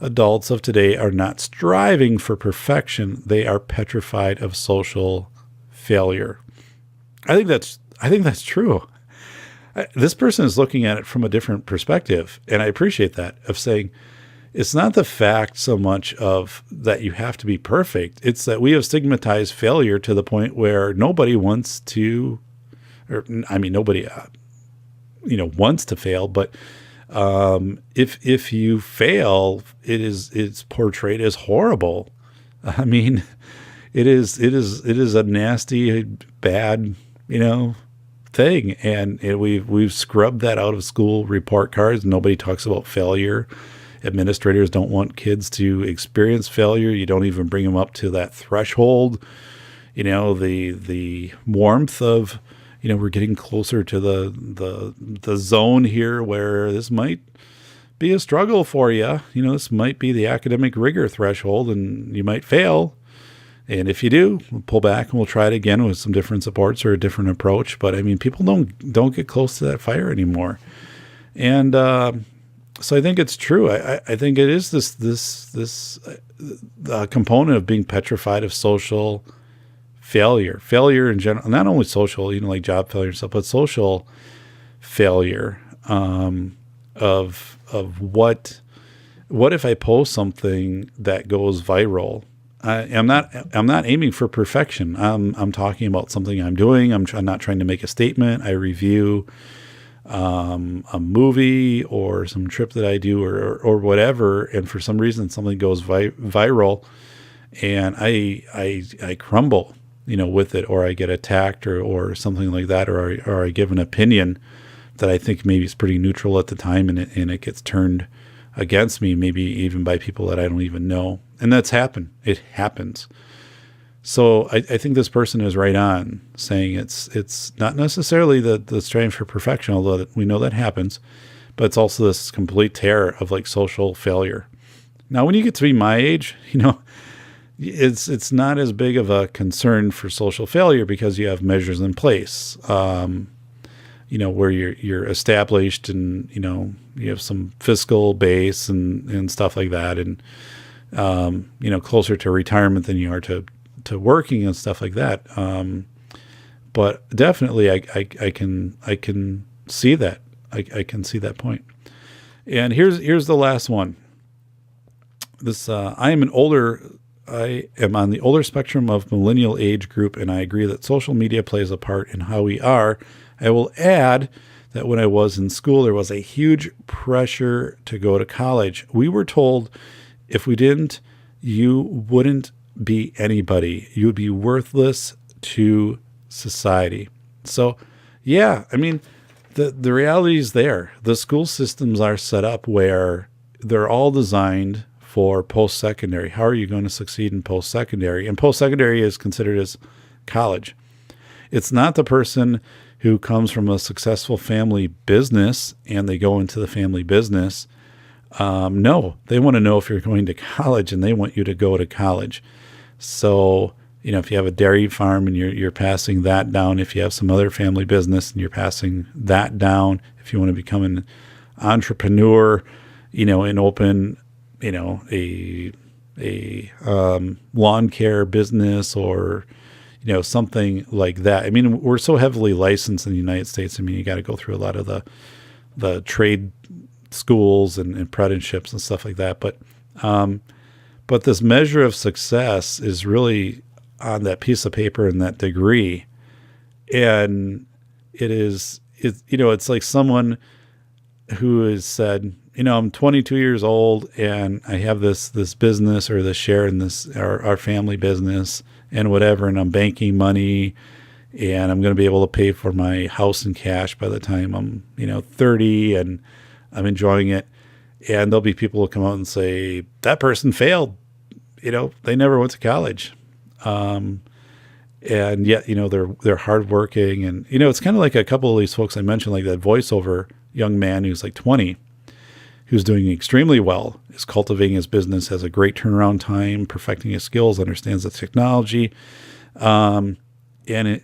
adults of today are not striving for perfection. They are petrified of social failure. I think that's true. This person is looking at it from a different perspective, and I appreciate that, of saying it's not the fact so much of that you have to be perfect. It's that we have stigmatized failure to the point where nobody wants to, nobody wants to fail, but if you fail, it's portrayed as horrible. It is a nasty, bad, thing, and we've scrubbed that out of school report cards. Nobody talks about failure. Administrators don't want kids to experience failure. You don't even bring them up to that threshold. The warmth of, we're getting closer to the zone here where this might be a struggle for you. This might be the academic rigor threshold, and you might fail. And if you do, we'll pull back and we'll try it again with some different supports or a different approach. But people don't get close to that fire anymore. And so I think it's true. I think it is this component of being petrified of social failure in general, not only social, like job failure and stuff, but social failure of what if I post something that goes viral? I'm not aiming for perfection. I'm talking about something I'm doing. I'm not trying to make a statement. I review a movie or some trip that I do or whatever, and for some reason something goes viral, and I crumble, with it, or I get attacked or something like that, or I give an opinion that I think maybe is pretty neutral at the time, and it gets turned against me, maybe even by people that I don't even know. And that's happened. It happens. So I think this person is right on saying it's not necessarily the striving for perfection, although we know that happens, but it's also this complete terror of like social failure. Now, when you get to be my age, it's not as big of a concern for social failure because you have measures in place, where you're established and, you have some fiscal base and stuff like that. And, closer to retirement than you are to working and stuff like that. But definitely I can see that. I can see that point. And here's the last one. This, I am on the older spectrum of millennial age group, and I agree that social media plays a part in how we are. I will add that when I was in school, there was a huge pressure to go to college. We were told if we didn't, you wouldn't be anybody. You would be worthless to society. So, yeah, I mean, the reality is there. The school systems are set up where they're all designed for post-secondary. How are you going to succeed in post-secondary? And post-secondary is considered as college. It's not the person who comes from a successful family business and they go into the family business. No, they want to know if you're going to college, and they want you to go to college. So, if you have a dairy farm and you're passing that down, if you have some other family business and you're passing that down, if you want to become an entrepreneur, and open, a lawn care business or, something like that. I mean, we're so heavily licensed in the United States. I mean, you got to go through a lot of the trade schools and apprenticeships and stuff like that. But this measure of success is really on that piece of paper and that degree. And it's like someone who has said, I'm 22 years old and I have this business or this share in this, our family business and whatever, and I'm banking money and I'm going to be able to pay for my house in cash by the time I'm, 30 and I'm enjoying it. And there'll be people who come out and say, that person failed. They never went to college. And yet, they're hardworking. And, it's kind of like a couple of these folks I mentioned, like that voiceover young man who's like 20, who's doing extremely well, is cultivating his business, has a great turnaround time, perfecting his skills, understands the technology, and it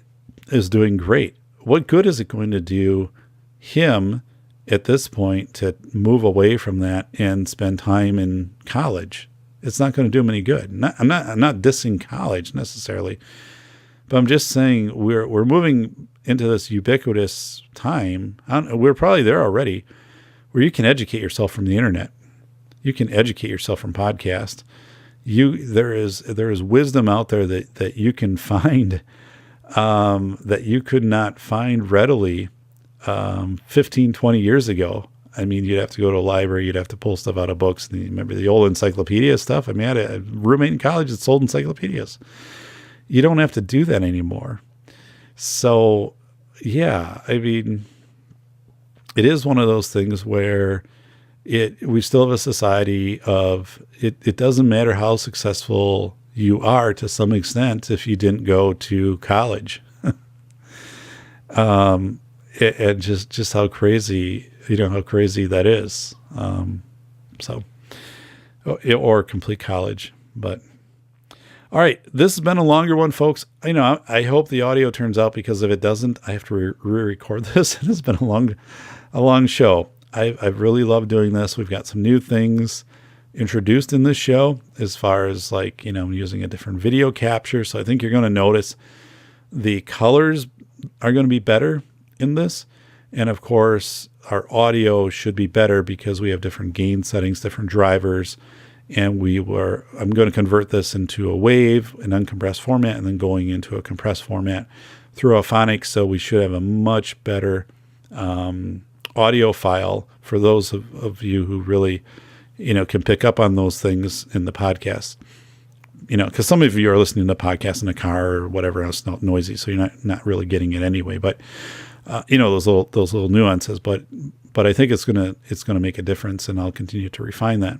is doing great. What good is it going to do him at this point to move away from that and spend time in college? It's not going to do him any good. I'm not dissing college necessarily, but I'm just saying we're moving into this ubiquitous time. We're probably there already, where you can educate yourself from the internet. You can educate yourself from podcasts. There is wisdom out there that you can find that you could not find readily 15, 20 years ago. I mean, you'd have to go to a library. You'd have to pull stuff out of books. And remember the old encyclopedia stuff? I mean, I had a roommate in college that sold encyclopedias. You don't have to do that anymore. So, yeah, I mean, it is one of those things where we still have a society of it doesn't matter how successful you are to some extent if you didn't go to college. And just how crazy, how crazy that is. Or complete college. But all right, this has been a longer one, folks. I hope the audio turns out, because if it doesn't, I have to re-record this. It has been a long show. I've really loved doing this. We've got some new things introduced in this show as far as using a different video capture. So I think you're going to notice the colors are going to be better in this. And of course, our audio should be better because we have different gain settings, different drivers. And I'm going to convert this into a wave, an uncompressed format, and then going into a compressed format through Auphonics. So we should have a much better audio file for those of you who really, can pick up on those things in the podcast. Because some of you are listening to podcasts in a car or whatever else, not noisy, so you're not really getting it anyway. But those little nuances, but I think it's gonna make a difference, and I'll continue to refine that.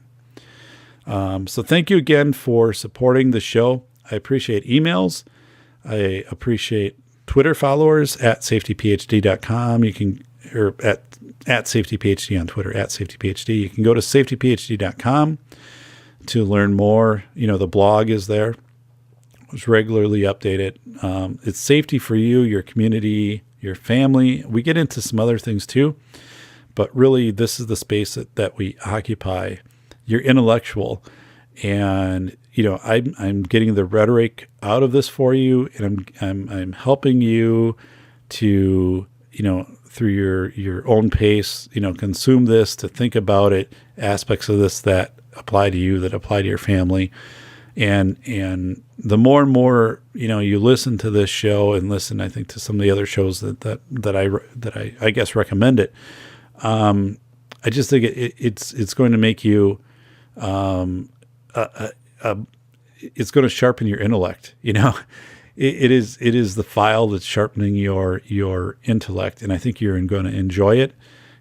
So thank you again for supporting the show. I appreciate emails. I appreciate Twitter followers at safetyphd.com. You can, or at safetyphd on Twitter, at safetyphd. You can go to safetyphd.com to learn more. The blog is there. It's regularly updated. It's safety for you, your community, your family. We get into some other things too, but really this is the space that we occupy. You're intellectual, and I'm getting the rhetoric out of this for you, and I'm helping you to through your own pace consume this, to think about it, aspects of this that apply to you, that apply to your family, and the more and more you listen to this show and listen, I think, to some of the other shows that I guess recommend it. I just think it's going to make you. It's going to sharpen your intellect. It is the file that's sharpening your intellect, and I think you're going to enjoy it,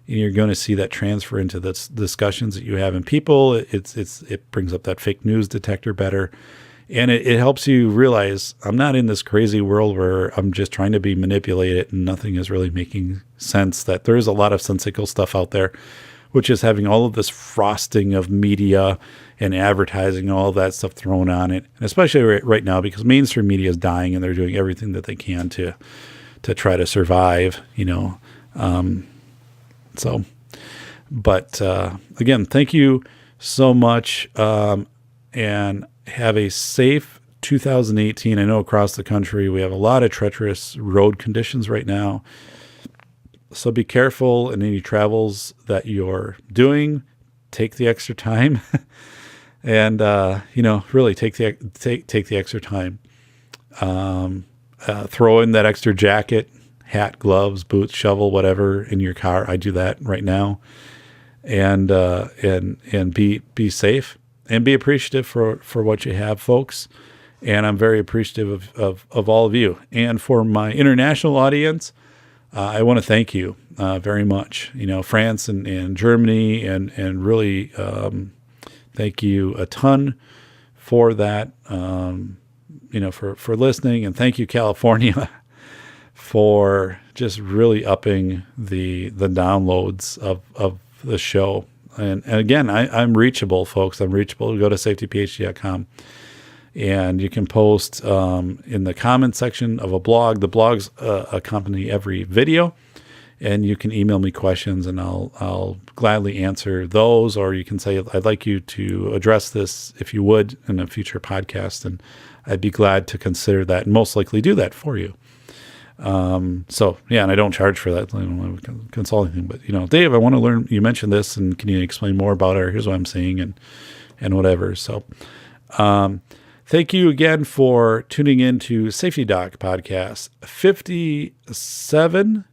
and you're going to see that transfer into the discussions that you have in people. It brings up that fake news detector better, and it helps you realize I'm not in this crazy world where I'm just trying to be manipulated and nothing is really making sense. That there is a lot of sensical stuff out there, which is having all of this frosting of media and advertising, all of that stuff thrown on it. And especially right now, because mainstream media is dying and they're doing everything that they can to try to survive, again, thank you so much. And have a safe 2018. I know across the country, we have a lot of treacherous road conditions right now. So be careful in any travels that you're doing. Take the extra time, and really take the extra time. Throw in that extra jacket, hat, gloves, boots, shovel, whatever in your car. I do that right now, and be safe and be appreciative for what you have, folks. And I'm very appreciative of all of you. And for my international audience, I want to thank you very much. France and Germany, and really thank you a ton for that. For listening, and thank you, California, for just really upping the downloads of the show. And again, I'm reachable, folks. I'm reachable. Go to safetyphd.com. And you can post in the comment section of a blog. The blogs accompany every video, and you can email me questions, and I'll gladly answer those. Or you can say, I'd like you to address this, if you would, in a future podcast, and I'd be glad to consider that and most likely do that for you. And I don't charge for that. I don't have a consulting thing, but Dave, I want to learn. You mentioned this, and can you explain more about it? Or here's what I'm seeing, and whatever. So. Thank you again for tuning in to Safety Doc Podcast 57.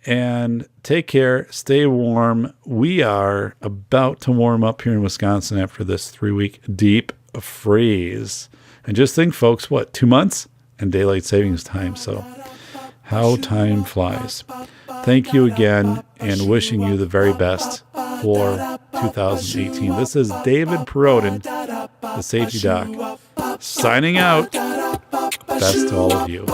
And take care. Stay warm. We are about to warm up here in Wisconsin after this 3-week deep freeze. And just think, folks, 2 months and daylight savings time. So how time flies. Thank you again, and wishing you the very best for 2018. This is David Perodin, the Safety Doc, signing out. Best to all of you.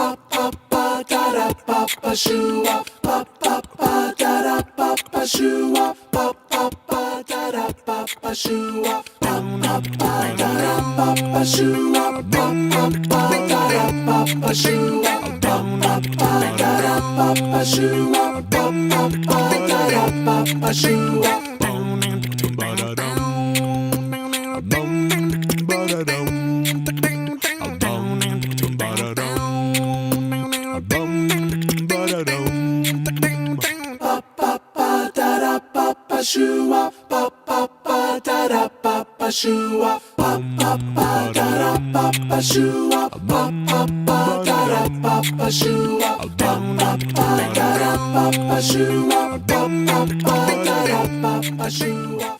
Shoo-ah, ba ba ba da da ba ba shoo-ah, ba ba ba da da ba ba shoo-ah, ba ba ba da da ba ba shoo-ah, ba ba ba da da ba ba shoo-ah, ba ba ba da da ba ba shoo-ah.